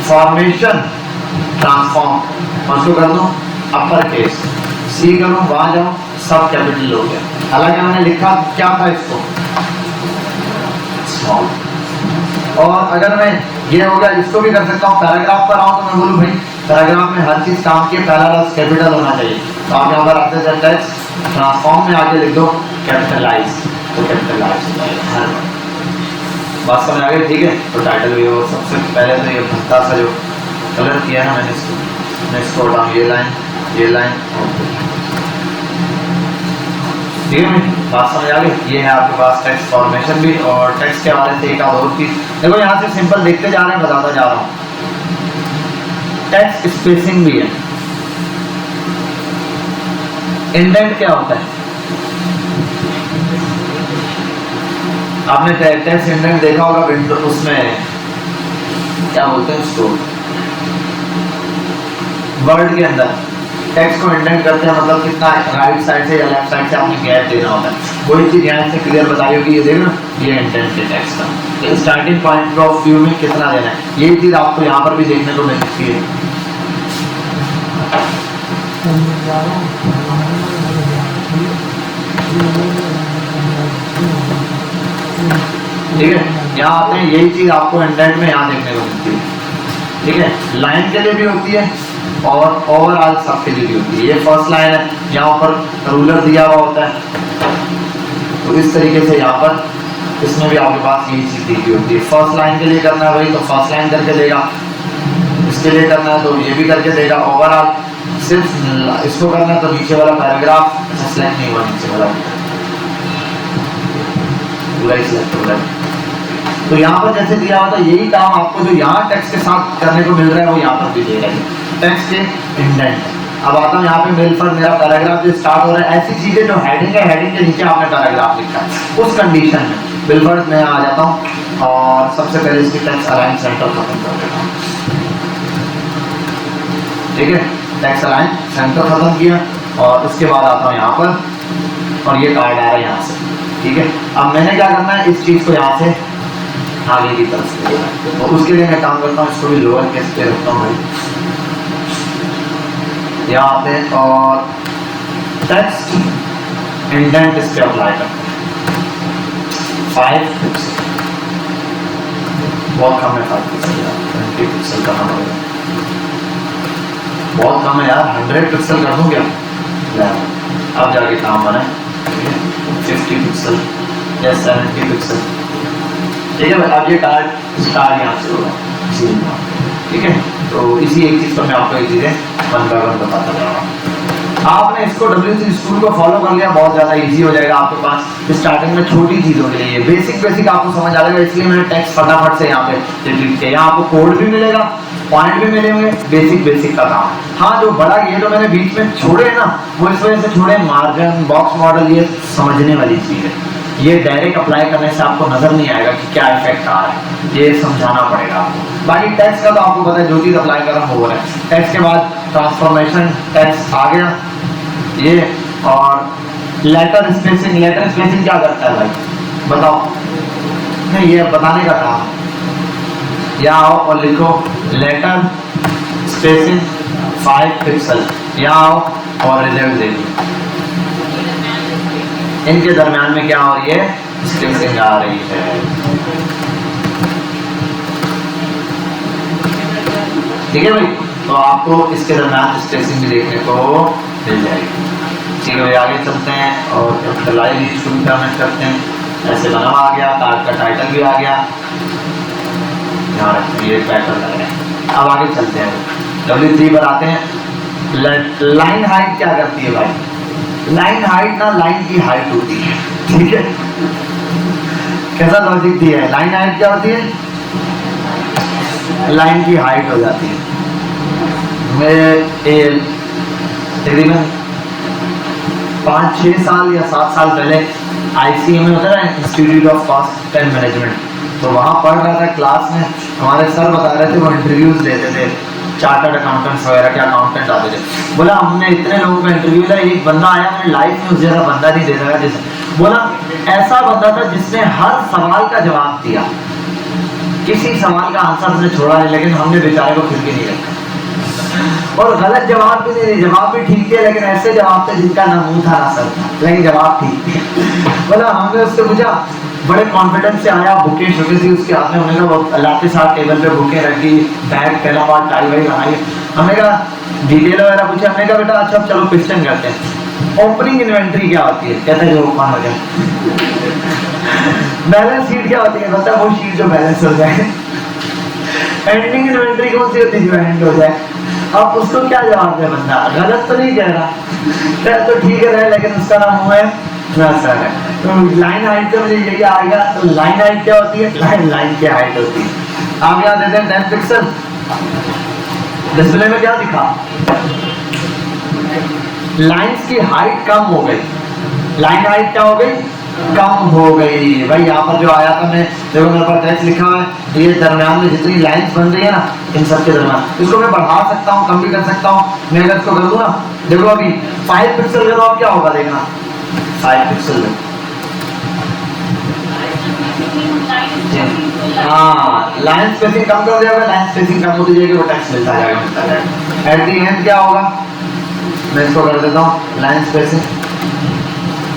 फॉर्मेशन ट्रांसफॉर्म, और उसको कर दूं अपर केस, सी करूं, वहां जाऊं, सब कैपिटल हो गया। हालांकि मैंने लिखा क्या था इसको, स्मॉल। और अगर मैं ये हो गया, इसको भी कर सकता हूँ। पैराग्राफ पर आऊँ तो मैं बोलूँ भाई पैराग्राफ में हर चीज काम की पहला लफ्ज कैपिटल होना चाहिए, तो आप यहाँ पर आते हैं टेक्स्ट ट्रांसफॉर्म में आके लिख दो कैपिटलाइज, तो कैपिटलाइज हो जाएगा हर बात समझ आ गई, ठीक है। तो टाइटल भी हो, सबसे पहले तो ये भत्ता सा जो कलर किया है ना मैंने इसको हटाऊँ, ये लाइन ठीक है, बात समझ आ गई। ये है आपके पास टेक्स्ट फॉर्मेशन भी। और टेक्स्ट के हवाले से एक और चीज देखो, यहाँ से सिंपल देखते जा रहे हैं, बताता जा रहा हूँ। टेक्स्ट स्पेसिंग भी है। इंडेंट क्या होता है, आपने टेक्स्ट इंडेंट देखा होगा विंडो, उसमें क्या बोलते हैं उसको, वर्ड के अंदर टेक्स्ट को इंडेंट करते हैं, मतलब कितना राइट साइड से या लेफ्ट साइड से आपने गैप देना होता है। वही चीज यहाँ से क्लियर बताइए कि ये देखो ये इंडेंट है टेक्स्ट का, स्टार्टिंग पॉइंट ऑफ व्यू में कितना देना है, ये चीज आपको यहाँ पर भी देखने को मिल सकती है। ठीक है, यहाँ आते हैं, यही चीज आपको इंडेंट में यहाँ देखने को मिलती है, ठीक है। लाइन के लिए भी होती है और ओवरऑल सब के लिए भी होती है। ये फर्स्ट लाइन है, यहाँ पर रूलर दिया हुआ होता है, तो इस तरीके से यहाँ पर इसमें भी आपके पास यही चीज दी हुई होती है। फर्स्ट लाइन के लिए करना है भाई तो फर्स्ट लाइन करके देगा, इसके लिए करना है तो ये भी करके देगा। ओवरऑल सिर्फ इसको करना है तो नीचे वाला पैराग्राफ सेलेक्ट नहीं हुआ, नीचे वाला पूरा ही सिलेक्ट हो रहा है। तो यहाँ पर जैसे दिया हुआ था, यही काम आपको जो यहाँ टेक्स्ट के साथ करने को मिल रहा है वो यहाँ पर भी दे रहा है, टेक्स्ट के इंडेंट। अब आता हूँ यहाँ पे मेल पर मेरा पैराग्राफ जो स्टार्ट हो रहा है, ऐसी चीजें जो हेडिंग है, हेडिंग के नीचे आपने पैराग्राफ लिखा है, उस कंडीशन में बिलवर्ड में आ जाता हूँ और सबसे पहले इसकी टेक्स्ट अलाइन सेंटर खत्म कर देता हूँ। ठीक है, टेक्स्ट अलाइन सेंटर खत्म किया और उसके बाद आता हूँ यहाँ पर और ये कार्ड आ रहा है यहाँ से। ठीक है, अब मैंने क्या करना है, इस चीज़ को यहाँ से आगे की तरफ से लेना है। तो उसके लिए मैं काम करता हूँ, इसको भी लोअर केस पे रखता हूँ भाई यहाँ पे, और टेक्स्ट इंडेंट इस पे अप्लाई करते हैं 5 पिक्सल, बहुत कम है 5 पिक्सल यार, 20 पिक्सल करना पड़ेगा, बहुत कम है यार, 100 पिक्सल कर दूँ क्या, अब जाके काम बना है। 50 पिक्सल या 70 पिक्सल, ठीक है भाई। अब ये कार्ड स्टार्ट यहाँ से होगा, ठीक है। तो इसी एक चीज़ पर मैं आपको ये चीज़ें वन बाय वन बताता जा रहा हूँ। आपने इसको WC स्कूल को फॉलो कर लिया, बहुत ज़्यादा इजी हो जाएगा आपके पास। स्टार्टिंग में छोटी चीज़ों के लिए बेसिक आपको समझ आ जाएगा, इसलिए मैंने टेक्स्ट फटाफट से यहाँ पे लिख के, यहाँ आपको कोड भी मिलेगा, पॉइंट भी मिलेंगे, बेसिक का काम। हाँ, जो बड़ा ये जो मैंने बीच में छोड़े हैं ना, वो इस वजह से छोड़े, मार्जिन बॉक्स मॉडल, ये समझने वाली चीज़ है। ये डायरेक्ट अप्लाई करने से आपको नजर नहीं आएगा कि क्या इफेक्ट आ रहा है, ये समझाना पड़ेगा आपको। बाकी टेक्स्ट का तो आपको पता है, जो चीज़ अप्लाई कर रहा हूँ हो रहा है। टेक्स्ट के बाद ट्रांसफॉर्मेशन टेक्स्ट आ गया ये, और लेटर स्पेसिंग क्या करता है भाई बताओ, नहीं ये बताने का काम। यहाँ आओ और लिखो लेटर स्पेसिंग 5 पिक्सल, यहाँ आओ और रिजल्ट देखो, इनके दरम्यान में क्या हो रही है, स्पेसिंग आ रही है। ठीक है भाई, तो आपको इसके दरम्यान स्पेसिंग भी देखने को मिल जाएगी। ठीक है भाई, आगे चलते हैं और लाइव शुरू करते हैं। ऐसे बना आ गया, कार्ड का टाइटल भी आ गया, ये पैटर्न लग रहा है। अब आगे चलते हैं, W3 पर आते हैं। लाइन हाइट क्या करती है भाई, लाइन हाइट ना लाइन की हाइट होती है। ठीक है, कैसा लॉजिक दिया है, लाइन हाइट क्या होती है, लाइन की हाइट हो जाती है। मैं तकरीबन 5-6 साल या 7 साल पहले ICM में होता है, institute of cost and management, तो वहाँ पढ़ रहा था क्लास में, हमारे सर बता रहे थे, वो इंटरव्यूज लेते थे चार्टर्ड अकाउंटेंट्स वगैरह के अकाउंटेंट आते थे। बोला हमने इतने लोगों का इंटरव्यू लिया, एक बंदा आया, मैंने लाइफ में उस जैसा बंदा नहीं देखा है। जैसे बोला ऐसा बंदा था जिसने हर सवाल का जवाब दिया, किसी सवाल का आंसर उसने छोड़ा नहीं, लेकिन हमने बेचारे को फिर भी नहीं रखा, और गलत जवाब भी नहीं दिए, जवाब भी ठीक थे, लेकिन ऐसे जवाब थे जिनका ना मुंह था ना सर था, लेकिन जवाब ठीक थे। बोला हमने उससे पूछा, बड़े कॉन्फिडेंस से आया, बुकें छोटी सी उसके हाथ में, हमने कहा लाते साथ टेबल पे बुकें रखी, बैग पहना हुआ, टाई वाई लगाई, हमने कहा डिटेल वगैरह पूछा, हमने कहा बेटा अच्छा चलो क्वेश्चन करते हैं, ओपनिंग इन्वेंट्री क्या होती है, कहते हैं जो ओपन हो जाए। बैलेंस शीट क्या होती है, मतलब वो शीट जो बैलेंस हो जाए। एंडिंग इन्वेंट्री कौन सी होती है, जो एंड हो जाए। अब उसको क्या जवाब दे बंदा, गलत तो नहीं कह रहा, खैर तो ठीक है, लेकिन उसका नाम हुआ है ना सर है। तो लाइन हाइट से मुझे यही आ गया, तो लाइन हाइट क्या होती है, लाइन की हाइट होती है। आप यहाँ देते हैं 10 पिक्सल, डिस्प्ले में क्या दिखा, लाइंस की हाइट कम हो गई, लाइन हाइट क्या हो गई, कम हो गई। भाई यहाँ पर जो आया था, मैं देखो मेरे पास टेक्स्ट लिखा हुआ है, ये दरम्यान में जितनी लाइंस बन रही है ना, इन सब के दरम्यान, इसको मैं बढ़ा सकता हूँ, कम भी कर सकता हूँ। मैं अगर इसको कर दूँ ना, देखो अभी 5 पिक्सल करो, अब क्या होगा देखना, 5 पिक्सल में, हाँ लाइन स्पेसिंग कम कर दिया, लाइन स्पेसिंग कम होती जाएगी, वो टेक्स्ट मिलता जाएगा। एट दी एंड क्या होगा, मैं इसको कर देता हूँ लाइन स्पेसिंग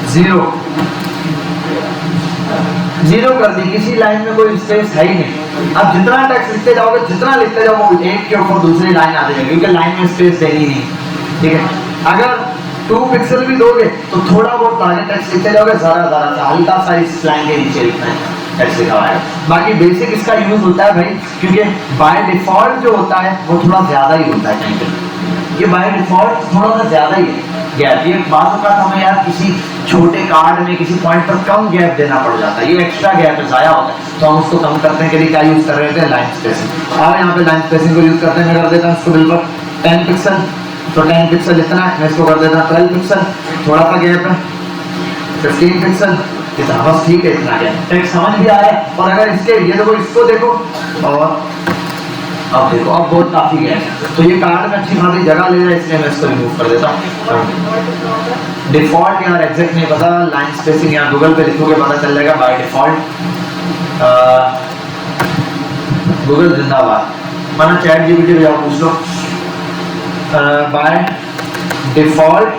0 कर दी, किसी लाइन में कोई स्पेस है ही नहीं। अब जितना टेक्स्ट लिखते जाओगे, जितना लिखते जाओगे, एक के ऊपर दूसरी लाइन आती जाएगी, क्योंकि लाइन में स्पेस देनी नहीं। ठीक है, अगर 2 पिक्सल भी दोगे तो थोड़ा बहुत आगे टेक्स्ट लिखते जाओगे, जरा सा हल्का सा इस लाइन के नीचे लिखना है, टेक्स्ट लिखा हुआ है। बाकी बेसिक इसका यूज होता है भाई, क्योंकि बाय डिफॉल्ट जो होता है वो थोड़ा ज्यादा ही होता है, कहीं पे ये बाय डिफॉल्ट थोड़ा सा ज्यादा ही है गैप। ये बात होता है हमें यार, किसी छोटे कार्ड में किसी पॉइंट पर कम गैप देना पड़ जाता है, ये एक्स्ट्रा गैप है, ज़ाया होता है, तो हम उसको कम करते हैं। के लिए क्या यूज कर रहे थे, लाइन स्पेसिंग। और यहाँ पे लाइन स्पेसिंग को यूज करते हैं, मैं कर देता हूँ इसको बिल्कुल 10 पिक्सल, तो 10 पिक्सल इतना है, मैं इसको कर देता हूँ 12 पिक्सल, थोड़ा सा गैप है, 15 पिक्सल, इतना बस ठीक है, इतना गैप टेक्स्ट समझ भी आया। और अगर इसके ये देखो, इसको देखो, और अब देखो अब बहुत काफी गया है, तो ये कार्ड में अच्छी खासी जगह ले रहा है, इसलिए मैं इसको रिमूव कर देता हूँ। डिफॉल्ट यार एग्जैक्ट नहीं पता, लाइन स्पेसिंग यहाँ गूगल पे लिखोगे पता चल जाएगा। बाय डिफॉल्ट गूगल जिंदाबाद, माना चैट जीपीटी पे जाओ पूछ लो। बाय डिफॉल्ट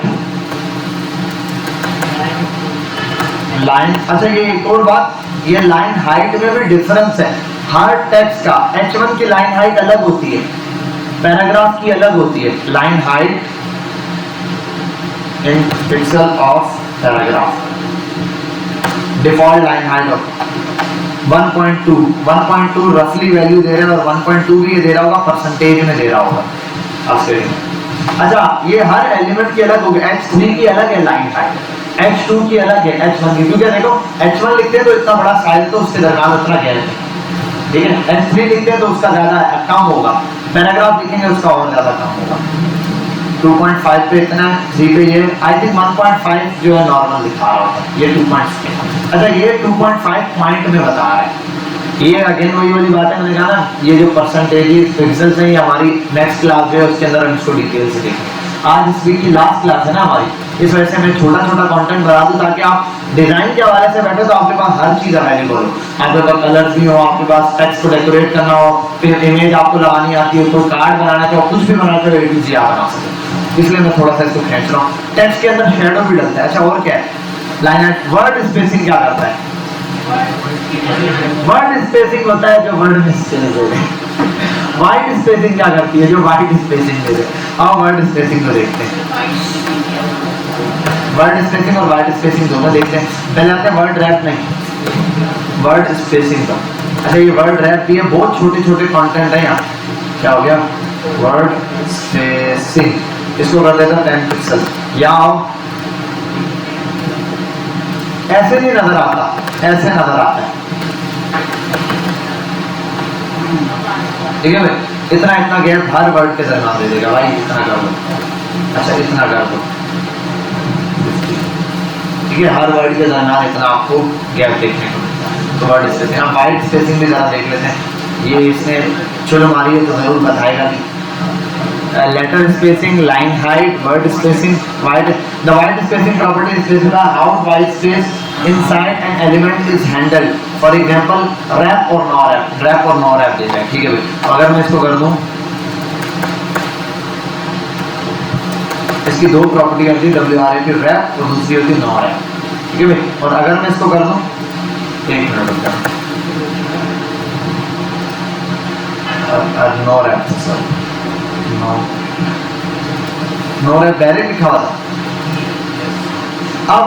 लाइन, अच्छा ये एक और बात, ये लाइन हाइट में भी डिफरेंस है। हर टेक्स्ट का H1 की लाइन हाइट अलग होती है, पैराग्राफ की अलग होती है। Line height in pixel of paragraph, default line height of 1.2 रफली वैल्यू दे रहे हैं, और 1.2 भी ये दे रहा होगा, परसेंटेज में दे रहा होगा आपसे। अच्छा ये हर एलिमेंट की अलग होगी, H3 की अलग है लाइन हाइट, H2 की अलग है H1 की, क्योंकि देखो H1 लिखते हैं तो इतना बड़ा साइज तो उसके दरमियान उतना गैप है, ठीक है। H3 लिखते हैं तो उसका ज्यादा कम होगा, पैराग्राफ लिखेंगे उसका और ज्यादा कम होगा। 2.5 पे इतना, 3 पे ये आई थिंक 1.5 जो है नॉर्मल दिखा रहा होता है, ये 2.5। अच्छा ये 2.5 पॉइंट में बता रहा है। ये अगेन वही वाली बात है, मैंने कहा ना ये जो परसेंटेज पिक्सेल्स हैं, ये हमारी नेक्स्ट क्लास जो है उसके अंदर हम इसको डिटेल से देखेंगे। आज इस वीक की लास्ट क्लास है ना हमारी, इस वजह से मैं छोटा छोटा कंटेंट बना दूं ताकि आप डिजाइन के हवाले से बैठे तो आपके पास हर चीज अवेलेबल हो, आपके पास कलर्स भी हो, आपके पास टेक्स्ट को डेकोरेट करना हो, फिर इमेज आपको लगानी आती है, कोई कार्ड बनाना चाहो, कुछ भी बनाना चाहो, A to Z आप बना सकते। इसलिए मैं थोड़ा सा इसको खींच रहा हूँ। टेक्स्ट के अंदर शेडो भी डलता है। अच्छा और क्या है, लाइन वर्ड स्पेसिंग क्या करता है? वर्ड स्पेसिंग होता है जो वर्ड में चले गए। वाइट स्पेसिंग क्या करती है? जो वाइट स्पेसिंग दे दे। आओ वर्ड स्पेसिंग को देखते हैं। वर्ड स्पेसिंग और वाइट स्पेसिंग दोनों देखते हैं। पहले आते हैं वर्ड रैप, नहीं वर्ड स्पेसिंग का। अच्छा ये वर्ड रैप भी है, बहुत छोटे छोटे कंटेंट है यहाँ। क्या हो गया? वर्ड स्पेसिंग, इसको कर देता 10 पिक्सल। यहाँ आओ, ऐसे नहीं नजर आता, ऐसे नजर आता है, ठीक है भाई। इतना इतना गैप हर वर्ड के दरमियान दे देगा भाई, इतना कर दो। अच्छा इतना कर दो, ठीक है, हर वर्ड के दरमियान इतना आपको गैप देखने को मिलता है। तो वर्ड स्पेसिंग, हम वाइट स्पेसिंग भी जरा देख लेते हैं। ये इसने चलो मारी है तो जरूर बताएगा भी। Letter spacing, line height, word spacing, white. The white spacing property specify how white space inside an element is handled. For example, wrap और no wrap, wrap और no wrap देना है, ठीक है भाई। अगर मैं इसको कर दूं, इसकी दो प्रॉपर्टी होती है, WRAP की wrap और दूसरी होती है no wrap, ठीक है भाई। और अगर मैं इसको कर दूं, एक मिनट रुक जाओ, no wrap, no wrap direct लिखा हुआ था। अब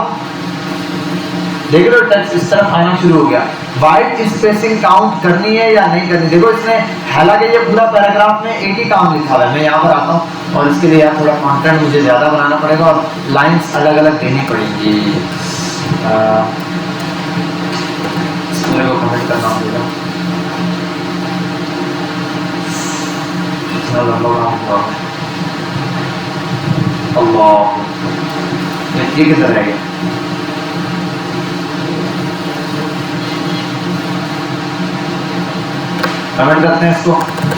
देखो तो टेक्स्ट इस तरफ आना शुरू हो गया। वाइट स्पेसिंग काउंट करनी है या नहीं करनी? देखो इसने, हालांकि ये पूरा पैराग्राफ में एक ही काम लिखा हुआ है। मैं यहाँ पर आता हूँ और इसके लिए यार थोड़ा कंटेंट मुझे ज़्यादा बनाना पड़ेगा और लाइंस अलग अलग देनी पड़ेंगी। इस पूरे को कमेंट करना होगा, इतना लंबा काम हुआ। अल्लाह, ये किधर रह गया? कमेंट करते हैं इसको।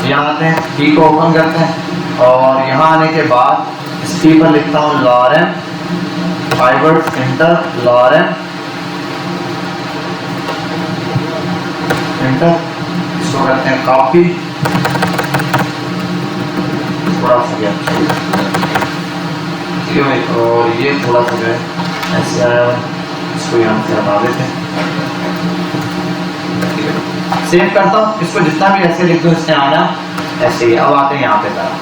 यहाँ आते हैं, की को ओपन करते हैं और यहाँ आने के बाद इस की पर लिखता हूँ लॉरेम, फाइवर्स एंटर, लॉरेम एंटर। इसको करते हैं कॉपी, थोड़ा सा गया, ठीक है भाई। और ये थोड़ा सा जो है ऐसे आया, इसको यहाँ से हटा देते हैं, सेव करता हूँ इसको। जितना भी ऐसे लिख दो इसने आना ऐसे ही। अब आते हैं यहाँ पे जरा,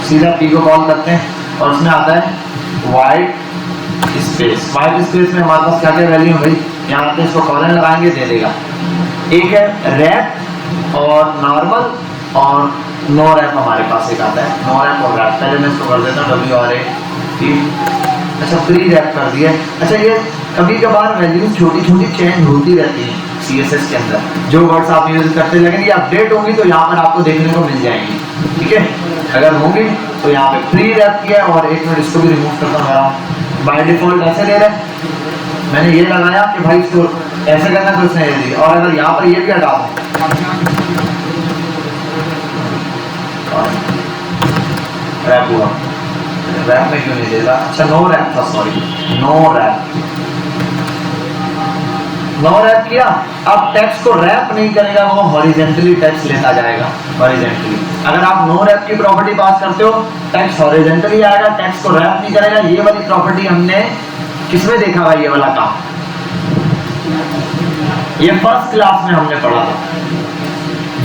सीधा पी को कॉल करते हैं और उसमें आता है वाइट स्पेस। वाइट स्पेस में हमारे पास क्या क्या वैल्यू है भाई? यहाँ आते हैं, इसको कॉलन लगाएंगे, दे देगा। एक है रैप और नॉर्मल और नो रैप हमारे पास एक आता है, नो रैप और रैप। पहले मैं इसको कर देता हूँ WRAP। अच्छा प्री रैप कर दिया। अच्छा ये कभी कभार वैल्यूज छोटी छोटी चेंज होती रहती है CSS के अंदर, जो वर्ड्स आप यूज करते हैं, लेकिन ये अपडेट होंगी तो यहाँ पर आपको देखने को मिल जाएंगी, ठीक है। अगर होंगी तो यहाँ पे प्री रैप किया। और एक मिनट इसको भी रिमूव करता हूँ। बाय डिफॉल्ट ऐसे दे रहे, मैंने ये लगाया कि भाई इसको ऐसे करना तो उसने ये दी। और अगर यहाँ पर ये भी हटा दूँ, में क्यों नहीं दे रहा? अच्छा नो रैप था, सॉरी, नो रैप किया। अब टेक्स्ट को रैप नहीं करेगा, वो हॉरिजेंटली टेक्स्ट लेता जाएगा, हॉरिजेंटली। अगर आप नो रैप की प्रॉपर्टी पास करते हो, टेक्स्ट हॉरिजेंटली आएगा, टेक्स्ट को रैप नहीं करेगा। ये वाली प्रॉपर्टी हमने किसमें देखा भाई? ये वाला काम ये फर्स्ट क्लास में हमने पढ़ा था।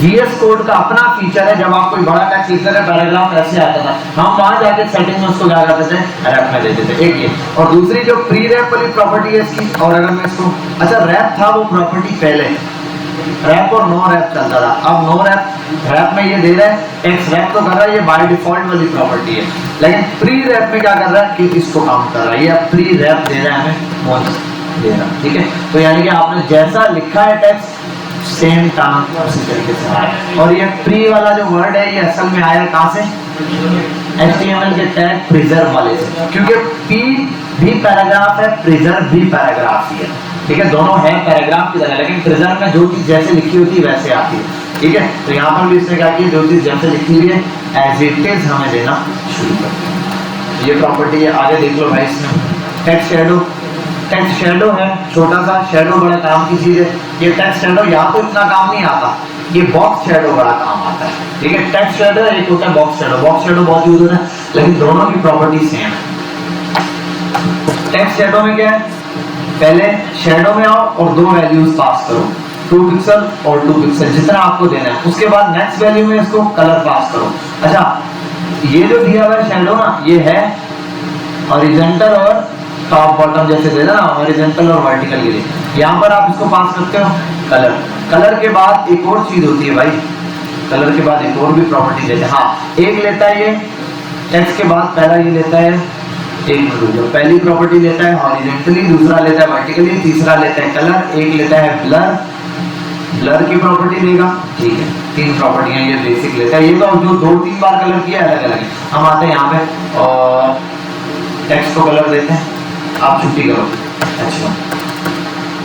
VS कोड का अपना फीचर है, जब आप कोई बड़ा टेक्स्ट लिखते थे पैराग्राफ ऐसे आता था, हम वहां जाके सेटिंग में उसको क्या करते थे? रैप में देते थे। एक ये, और दूसरी जो प्री रैप वाली प्रॉपर्टी है इसकी, और अगर मैं इसको, अच्छा रैप था वो प्रॉपर्टी पहले, रैप और नो रैप चलता था। अब नो रैप में ये दे रहा है टेक्स्ट रैप तो कर रहा है, ये बाय डिफॉल्ट वाली प्रॉपर्टी है। लेकिन प्री रैप में क्या कर रहा है कि इसको काम कर रहा है, ये प्री रैप दे रहा है हमें, कौन दे रहा है, ठीक है। तो यानी कि आपने जैसा लिखा है टेक्स्ट सेम काम उसी तरीके से आया। और ये प्री वाला जो वर्ड है ये असल में आया कहां से? HTML के टैग प्रिजर्व वाले से, क्योंकि पी भी पैराग्राफ है, प्रिजर्व भी पैराग्राफ ही है, ठीक है। दोनों है पैराग्राफ की तरह, लेकिन प्रिजर्व में जो चीज जैसे लिखी होती है वैसे आती है, ठीक है। तो यहाँ पर भी इसने क्या किया, जो चीज जैसे लिखी हुई है एज इट इज हमें देना शुरू कर। ये प्रॉपर्टी है, आगे देख लो भाई। इसमें टेक्स्ट शेडो है, छोटा सा शेडो बड़ा काम की चीज है। ये टेक्स्ट शेडो यहाँ तो इतना काम नहीं आता, ये बॉक्स शेडो बड़ा काम आता है, ठीक है। टेक्स्ट शेडो एक होता है बॉक्स शेडो बहुत यूज होता है, लेकिन दोनों की प्रॉपर्टी सेम है। टेक्स्ट शेडो में क्या है? पहले शेडो में आओ और दो वैल्यूज पास करो, 2 पिक्सल और 2 पिक्सल जितना आपको देना है। उसके बाद नेक्स्ट वैल्यू में इसको कलर पास करो। अच्छा ये जो दिया हुआ है शेडो ना, ये है हॉरिजॉन्टल और टॉप बॉटम जैसे दे ना, हॉरिजॉन्टल और वर्टिकल के लिए। यहाँ पर आप इसको पास करते हो कलर के बाद एक और चीज होती है भाई, कलर के बाद एक और भी प्रॉपर्टी देते हैं। हाँ, एक लेता है ये टेक्स्ट के बाद, पहला ये लेता है, एक जो पहली प्रॉपर्टी लेता है हॉरिजॉन्टली, दूसरा लेता है वर्टिकली, तीसरा लेता है कलर, एक लेता है ब्लर की प्रॉपर्टी देगा, ठीक है। 3 प्रॉपर्टियां ये बेसिक लेता है। ये तो जो 2-3 बार कलर किया अलग अलग। हम आते हैं यहाँ पे और टेक्स्ट को कलर देते हैं, आप छुट्टी करो। H1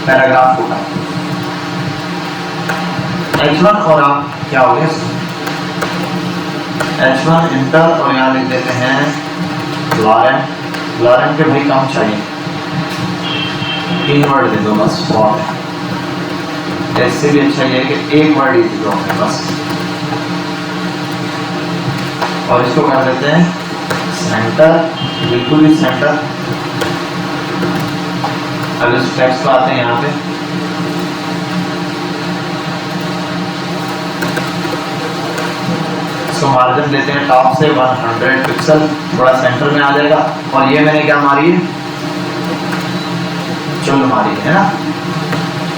पैराग्राफ को H1 और आप क्या हो गया H1 इंटर, और यहाँ लिख देते हैं लॉरेन के भाई कम चाहिए, 3 वर्ड दे दो बस, बहुत है। ऐसे भी अच्छा ये है कि एक वर्ड ही दे दो हमें बस, और इसको कर देते हैं सेंटर, बिल्कुल ही सेंटर। अब इस टेक्स्ट को आते हैं यहाँ पे, इसको मार्जिन देते हैं टॉप से 100 पिक्सल, थोड़ा सेंटर में आ जाएगा। और ये मैंने क्या मारी है, चुन मारी है ना,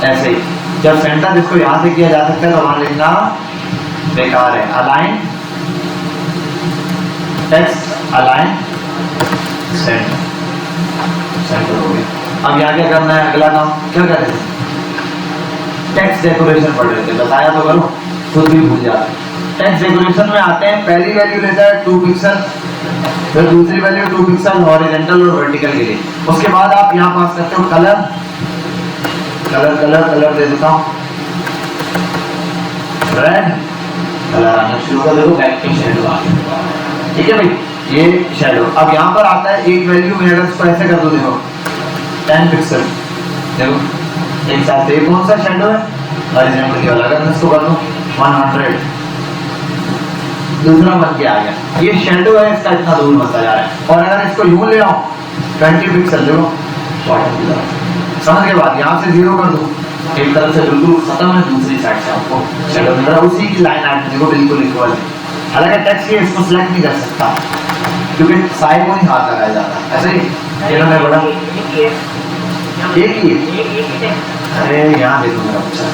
ऐसे ही। जब सेंटर इसको यहाँ से किया जा सकता है तो वहां लिखना बेकार है। अलाइन टेक्स्ट, अलाइन सेंटर हो गया। अब यहाँ क्या करना है, अगला काम क्या करें? टेक्स्ट डेकोरेशन पढ़ रहे थे, बताया तो करो, खुद भी भूल जाते। टेक्स्ट डेकोरेशन में आते हैं, पहली वैल्यू लेता है 2 पिक्सल, फिर दूसरी वैल्यू 2 पिक्सल हॉरिजॉन्टल और वर्टिकल के लिए। उसके बाद आप यहाँ पास करते हो कलर दे देता हूँ, रेड कलर आना शुरू कर दो, बैक की शेडो आ गई, ठीक है भाई, ये शेडो। अब यहाँ पर आता है एक वैल्यू में, अगर इसको ऐसे कर दो, देखो 10 पिक्सल, देखो एक साथ, ये कौन सा शेडो है? हॉरिजॉन्टल वाला। अगर मैं इसको कर दूं 100, दूसरा बन के आ गया, ये शेडो है, इसका इतना दूर बनता जा रहा है। और अगर इसको यूं ले आओ 20 पिक्सल, देखो बॉटम की तरफ, समझ के बाद यहाँ से 0 कर दो, एक तरफ से बिल्कुल खत्म है, दूसरी साइड से आपको शेडो मिल रहा है, उसी की लाइन आर्ट देखो बिल्कुल इक्वल है। हालांकि टेक्स्ट ये इसको सिलेक्ट नहीं कर सकता क्योंकि साइड को नहीं हाथ लगाया जाता, ऐसे ही ये ना मैं बड़ा एक ही है। अरे यहाँ देखो मेरा बच्चा,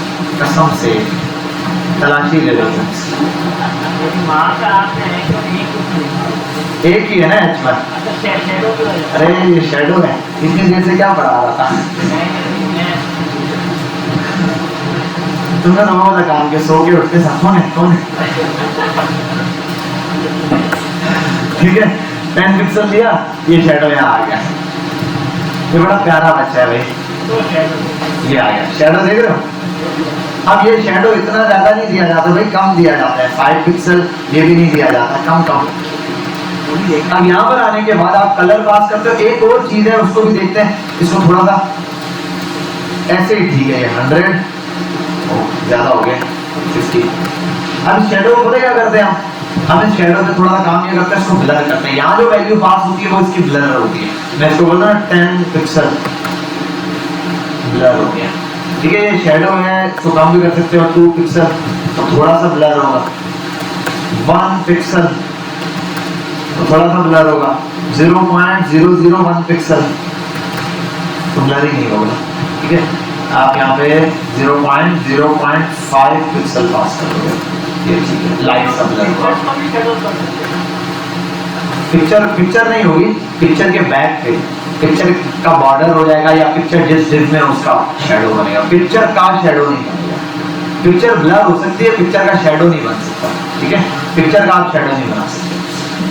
कसम से तलाशी ले लो, एक ही है ना H1। अरे ये शेडो है, इतनी देर से क्या पढ़ा रहा था तुमने? तो बहुत काम के, सो के उठते साथ कौन है ठीक है। 10 पिक्सल लिया, ये शेडो यहाँ आ गया, ये बड़ा प्यारा बच्चा है भाई, ये आ गया शेडो, देख रहे हो। अब ये शेडो इतना ज्यादा नहीं दिया जाता भाई, कम दिया जाता है, 5 पिक्सल ये भी नहीं दिया जाता, कम अब यहाँ पर आने के बाद आप कलर पास करते हो, एक और चीज है उसको भी देखते हैं, इसको थोड़ा सा ऐसे ही ठीक है, ये 100 ज्यादा हो गया 50। अब शेडो को पता क्या करते हैं हम इस शेडो पे थोड़ा सा काम ये करते हैं, इसको ब्लर करते हैं। यहाँ जो वैल्यू पास होती है वो इसकी ब्लर होती है, मैं इसको बोल रहा हूँ 10 पिक्सल ब्लर हो गया, ठीक है। ये शेडो है तो कम भी कर सकते हो, 2 पिक्सल तो थोड़ा सा ब्लर होगा, 1 पिक्सल तो थोड़ा सा ब्लर होगा, 0.001 पिक्सल तो ब्लर ही नहीं होगा, ठीक है। आप यहाँ पे 0.05 पिक्सल पास करोगे, ये ठीक है, लाइट सा ब्लर होगा। पिक्चर नहीं होगी, पिक्चर के बैक पे पिक्चर का बॉर्डर हो जाएगा, या पिक्चर जिस में उसका शेडो बनेगा, पिक्चर का शेडो नहीं बनेगा। पिक्चर ब्लर हो सकती है, पिक्चर का शेडो नहीं बन सकता, ठीक है। पिक्चर का आप शेडो नहीं बना सकते।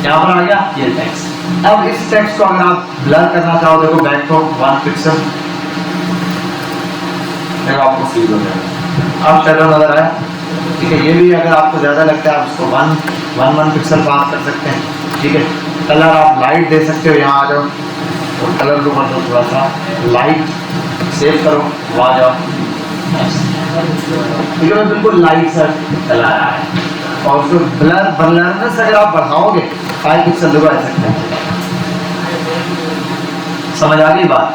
यहाँ पर आ गया ये टेक्स्ट। अब इस टेक्स्ट को अगर आप ब्लर करना चाहो, देखो बैक को 1 पिक्सल, आपको फील हो जाएगा, आप शेडो नजर आया, ठीक है। ये भी अगर आपको ज्यादा लगता है आप इसको 1 पिक्सल पास कर सकते हैं, ठीक है। कलर आप लाइट दे सकते हो, यहाँ आ जाओ और कलर को मतलब थोड़ा सा लाइट सेव करो, वहाँ जाओ, ठीक है, बिल्कुल लाइट सा कलर आया है। और उसको ब्लरनेस अगर आप बढ़ाओगे 5 पिक्सल दबा सकते हैं। समझ आ गई बात?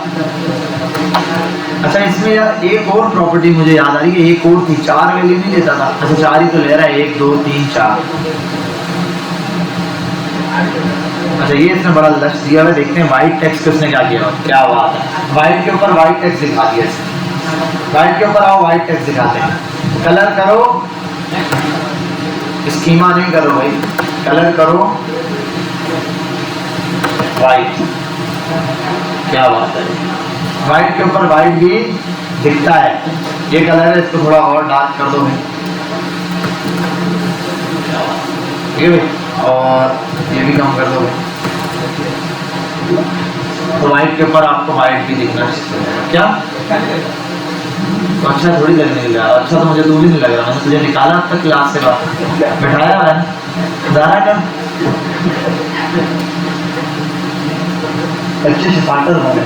अच्छा, इसमें यार एक और प्रॉपर्टी मुझे याद आ रही है, एक और थी, 4 वैल्यू नहीं लेता था, अच्छा 4 ही तो ले रहा है, 1 2 3 4। अच्छा, ये इसने बड़ा लक्ष्य दिया है, देखते हैं व्हाइट टेक्स्ट को इसने क्या किया, क्या बात है, व्हाइट के ऊपर व्हाइट टेक्स्ट दिखा दिया इसने। व्हाइट के ऊपर आओ, व्हाइट टेक्स्ट दिखाते हैं, कलर करो, स्कीमा नहीं करो भाई, कलर करो व्हाइट, क्या बात है, व्हाइट के ऊपर व्हाइट भी दिखता है, ये कलर है, इसको थोड़ा और डार्क कर दो भाई, ये भाई, और ये भी कम कर दो भाई, तो व्हाइट के ऊपर आपको व्हाइट भी दिखना चाहिए, क्या तो अच्छा थोड़ी लगने लगा, अच्छा तो मुझे तू भी नहीं लग रहा, मैंने तुझे निकाला अब तक क्लास से बाहर बैठाया है ज़रा कर, अच्छे शिफाटर बने।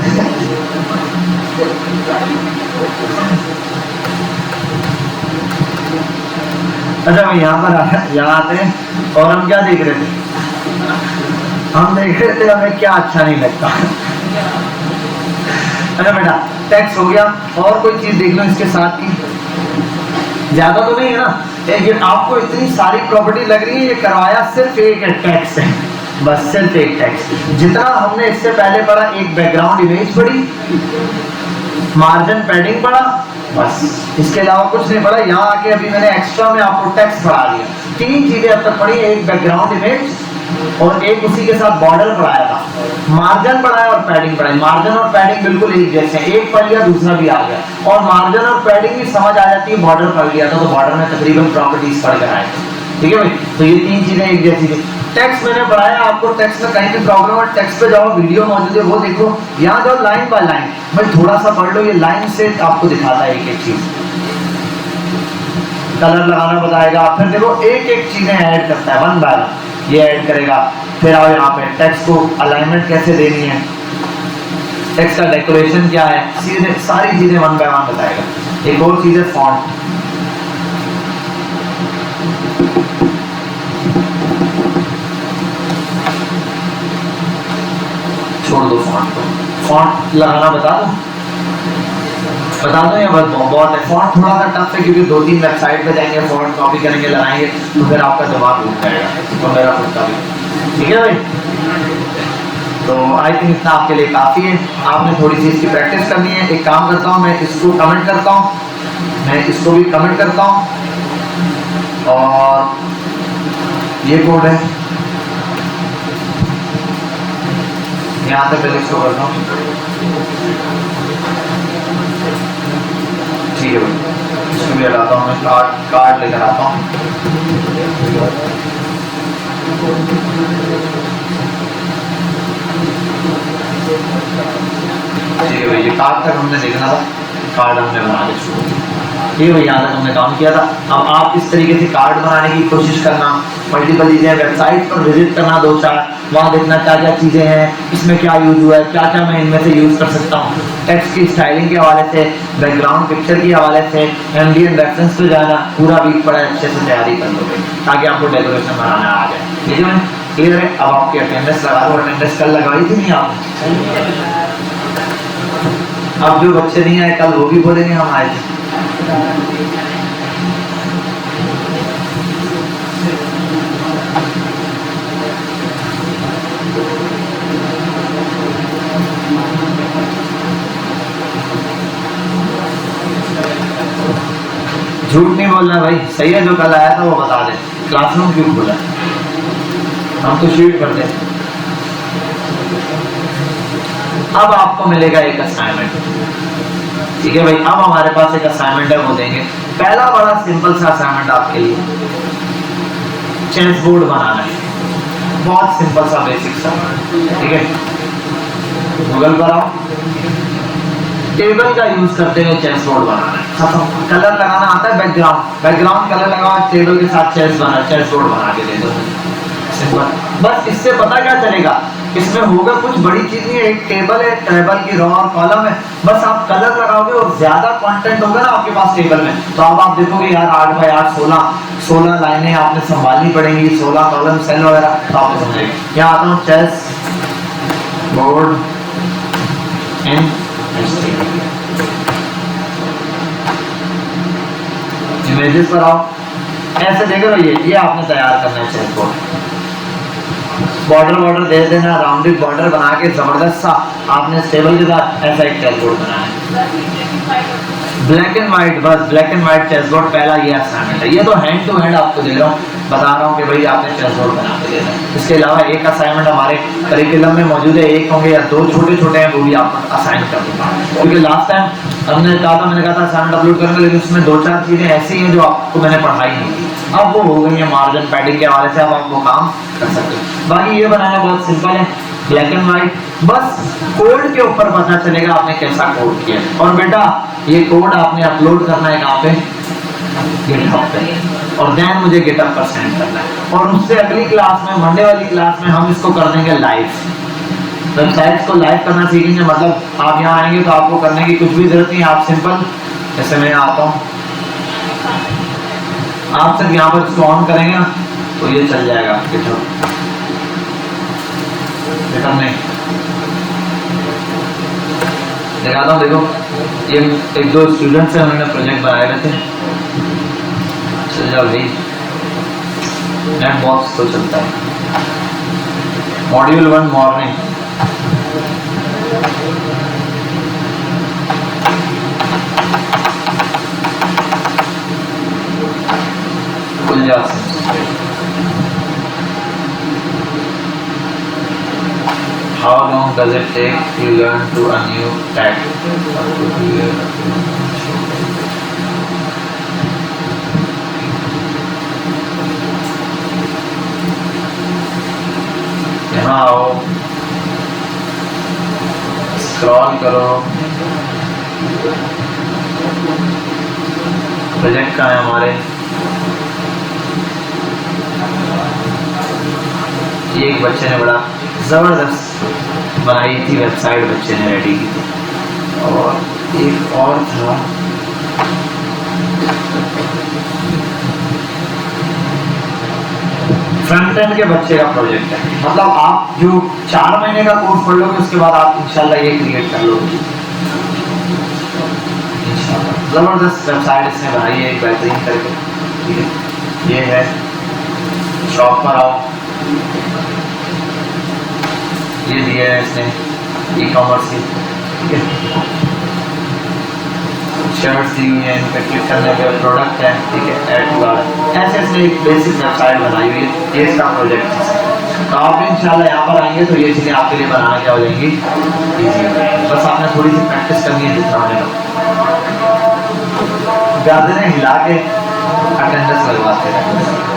अच्छा, मैं यहाँ पर यहाँ आते हैं और हम क्या देख रहे थे, हम देख रहे थे हमें क्या अच्छा नहीं लगता। अच्छा बेटा, टेक्स्ट हो गया, और कोई चीज देख लो इसके साथ की, ज्यादा तो नहीं है ना, ये आपको इतनी सारी प्रॉपर्टी लग रही है, ये करवाया सिर्फ एक टेक्स्ट है, बस सिर्फ एक टेक्स्ट। जितना हमने इससे पहले पढ़ा, एक बैकग्राउंड इमेज पढ़ी, मार्जिन पैडिंग पढ़ा, बस इसके अलावा कुछ नहीं पढ़ा। यहाँ आके अभी मैंने एक्स्ट्रा में आपको टेक्स्ट पढ़ा दिया, 3 चीजें अब तक पढ़ी, एक बैकग्राउंड इमेज और एक उसी के साथ बॉर्डर पढ़ाया था, मार्जिन पढ़ाया और पैडिंग पढ़ाई। मार्जिन और पैडिंग बिल्कुल एक जैसे हैं, एक पढ़ लिया दूसरा भी आ गया, और मार्जिन और पैडिंग भी समझ आ जाती है, बॉर्डर पढ़ लिया था तो बॉर्डर में तकरीबन प्रॉपर्टीज पढ़ कर आए, ठीक है भाई। तो ये 3 चीजें एक जैसी थी। टेक्स्ट मैंने पढ़ाया आपको, टेक्स्ट में कहीं भी प्रॉब्लम है टेक्स्ट पे जाओ, वीडियो मौजूद है वो देखो, यहाँ जाओ लाइन बाय लाइन, भाई थोड़ा सा पढ़ लो, ये लाइन से आपको दिखाता है एक एक चीज, कलर लगाना बताएगा, फिर देखो एक एक चीजें ऐड करता है, 1 बाय 1 ये ऐड करेगा। फिर आओ यहाँ पे टेक्स्ट को अलाइनमेंट कैसे देनी है, टेक्स्ट का डेकोरेशन क्या है, सीधे सारी चीजें 1 बाय 1 बताएगा। एक और चीज है फॉन्ट, छोड़ दो फॉन्ट को, फॉन्ट लगाना बता दो या बस बहुत है। फॉन्ट थोड़ा सा टफ है क्योंकि 2-3 वेबसाइट पे जाएंगे, फॉन्ट कॉपी करेंगे, लगाएंगे तो फिर आपका दिमाग उठ जाएगा, और मेरा खुद का भी, ठीक है भाई। तो आई थिंक इतना आपके लिए काफ़ी है, आपने थोड़ी सी इसकी प्रैक्टिस करनी है। एक काम करता हूँ, मैं इसको कमेंट करता हूँ, मैं इसको भी कमेंट करता हूँ, और ये कोड है यहाँ से पहले इसको करता हूँ, ठीक है भाई। इसको भी हटाता हूँ, मैं कार्ड लेकर आता हूँ, ठीक है भाई। ये कार्ड तक हमने देखना था, कार्ड हमने बना के शुरू, ठीक है भाई, यहाँ तक हमने काम किया था। अब आप इस तरीके से कार्ड बनाने की कोशिश करना, मल्टीपल चीजें वेबसाइट पर विजिट करना, 2-4 वहाँ देखना क्या क्या चीज़ें हैं, इसमें क्या यूज हुआ है, क्या क्या मैं इनमें से यूज़ कर सकता हूँ। टेक्स्ट की स्टाइलिंग के हवाले से, बैकग्राउंड पिक्चर के हवाले से, एमडीएन रेफरेंस पे जाना, पूरा वीक पड़ा है, अच्छे से तैयारी कर लोगे ताकि आपको डेकोरेशन बनाना आ जाए। ठीक है, क्लियर है। अब आपकी अटेंडेंस लगा दो। अटेंडेंस कल लगाई थी नहीं आप? अब जो बच्चे नहीं आए कल वो भी बोलेंगे हम आए थे। झूठ नहीं बोलना भाई, सही है। जो कल आया था वो बता दे, क्लासरूम क्यों खोला, हम तो शीट भर दे। अब आपको मिलेगा एक असाइनमेंट। ठीक है भाई, अब हमारे पास एक असाइनमेंट है, वो देंगे। पहला बड़ा सिंपल सा असाइनमेंट आपके लिए, चेस बोर्ड बनाना है। बहुत सिंपल सा, बेसिक सा। ठीक है, गूगल पर आओ, टेबल का यूज करते हुए चेस बोर्ड बनाना है, खत्म। कलर लगाना आता है, बैकग्राउंड कलर लगाओ, टेबल के साथ चेस बोर्ड बना के दे दो, सिंपल। बस इससे पता क्या चलेगा, इसमें होगा कुछ बड़ी चीज नहीं है, एक टेबल है, टेबल की रो और कॉलम है, बस आप कलर लगाओगे और ज्यादा कंटेंट होगा ना आपके पास टेबल में, तो अब आप देखोगे यार 8 बाय 8 16 लाइनें आपने संभालनी पड़ेंगी, 16 कॉलम सेल वगैरह, तो आप समझेंगे। यहाँ आता हूँ, चेस बोर्ड इन इमेजेस पर आओ, ऐसे देखो भैया, ये आपने तैयार करना है चेस बोर्ड। बॉर्डर दे देना, राउंडेड बॉर्डर बना के जबरदस्त सा आपने टेबल के साथ ऐसा एक चेस बोर्ड बनाना है। ब्लैक एंड व्हाइट, बस black and white chess board, पहला ये असाइनमेंट है। ये तो हैंड टू हैंड आपको दे रहा हूँ, बता रहा हूँ कि भाई आपने चेस बोर्ड बना के देना है। इसके अलावा एक असाइनमेंट हमारे करिकुलम में मौजूद है, एक होंगे या 2 छोटे हैं, वो भी आपको असाइन कर दूंगा। क्योंकि लास्ट टाइम मैंने कहा था असाइनमेंट अपलोड करूंगा, लेकिन उसमें 2-4 चीजें ऐसी हैं जो आपको मैंने पढ़ाई नहीं थी, अब वो हो गई है मार्जिन पैडिंग के हवाले से, अब आप वो काम कर सकते हो। बाकी ये बनाना बहुत सिंपल है, ब्लैक एंड व्हाइट, बस कोड के ऊपर पता चलेगा आपने कैसा कोड किया। और बेटा ये कोड आपने अपलोड करना है कहाँ पे, गिटहब पे, और देन मुझे गिटहब पर सेंड करना है। और उससे अगली क्लास में, मंडे वाली क्लास में, हम इसको कर देंगे लाइव। वेबसाइट्स को लाइव करना सीखेंगे, मतलब आप यहाँ आएंगे तो आपको करने की कुछ भी जरूरत नहीं है, आप सिंपल, जैसे मैं आता हूँ, आप सिर्फ यहाँ पर इसको ऑन करेंगे ना तो ये चल जाएगा गिटहब नहीं दिखाता हूँ। देखो ये 1-2 स्टूडेंट्स हैं, उन्होंने प्रोजेक्ट बनाए हुए थे। चल जाओ भाई, नेट बॉक्स तो चलता है। मॉड्यूल 1 मॉर्निंग, खुल जा। How long does it take to learn to a new tag? यहाँ आओ, स्क्रॉल करो, प्रोजेक्ट का है हमारे, ये एक बच्चे ने बड़ा जबरदस्त बनाई थी वेबसाइट, बच्चे ने रेडी की थी। और एक और था, फ्रंट एंड के बच्चे का प्रोजेक्ट है, मतलब आप जो 4 महीने का कोर्स पढ़ लोगे उसके बाद आप इंशाल्लाह ये क्रिएट कर लोगे। जबरदस्त वेबसाइट इसने बनाई है, एक बेहतरीन करके। ठीक है, ये है, शॉप पर आओ, ये दिया है इसने ई कॉमर्स की। ठीक है, शर्ट्स दी हुई है, इन पर क्लिक करने पे प्रोडक्ट है। ठीक है, ऐड हुआ है, ऐसे इसने एक बेसिक वेबसाइट बनाई हुई है, ये इसका प्रोजेक्ट है। तो आप इंशाल्लाह यहाँ पर आएंगे तो ये चीज़ें आपके लिए बनाना क्या हो जाएंगी, ईजी हो जाएगी। बस आपने थोड़ी सी प्रैक्टिस करनी है, जितना होने ज़्यादा हिला के अटेंडेंस लगवाते हैं।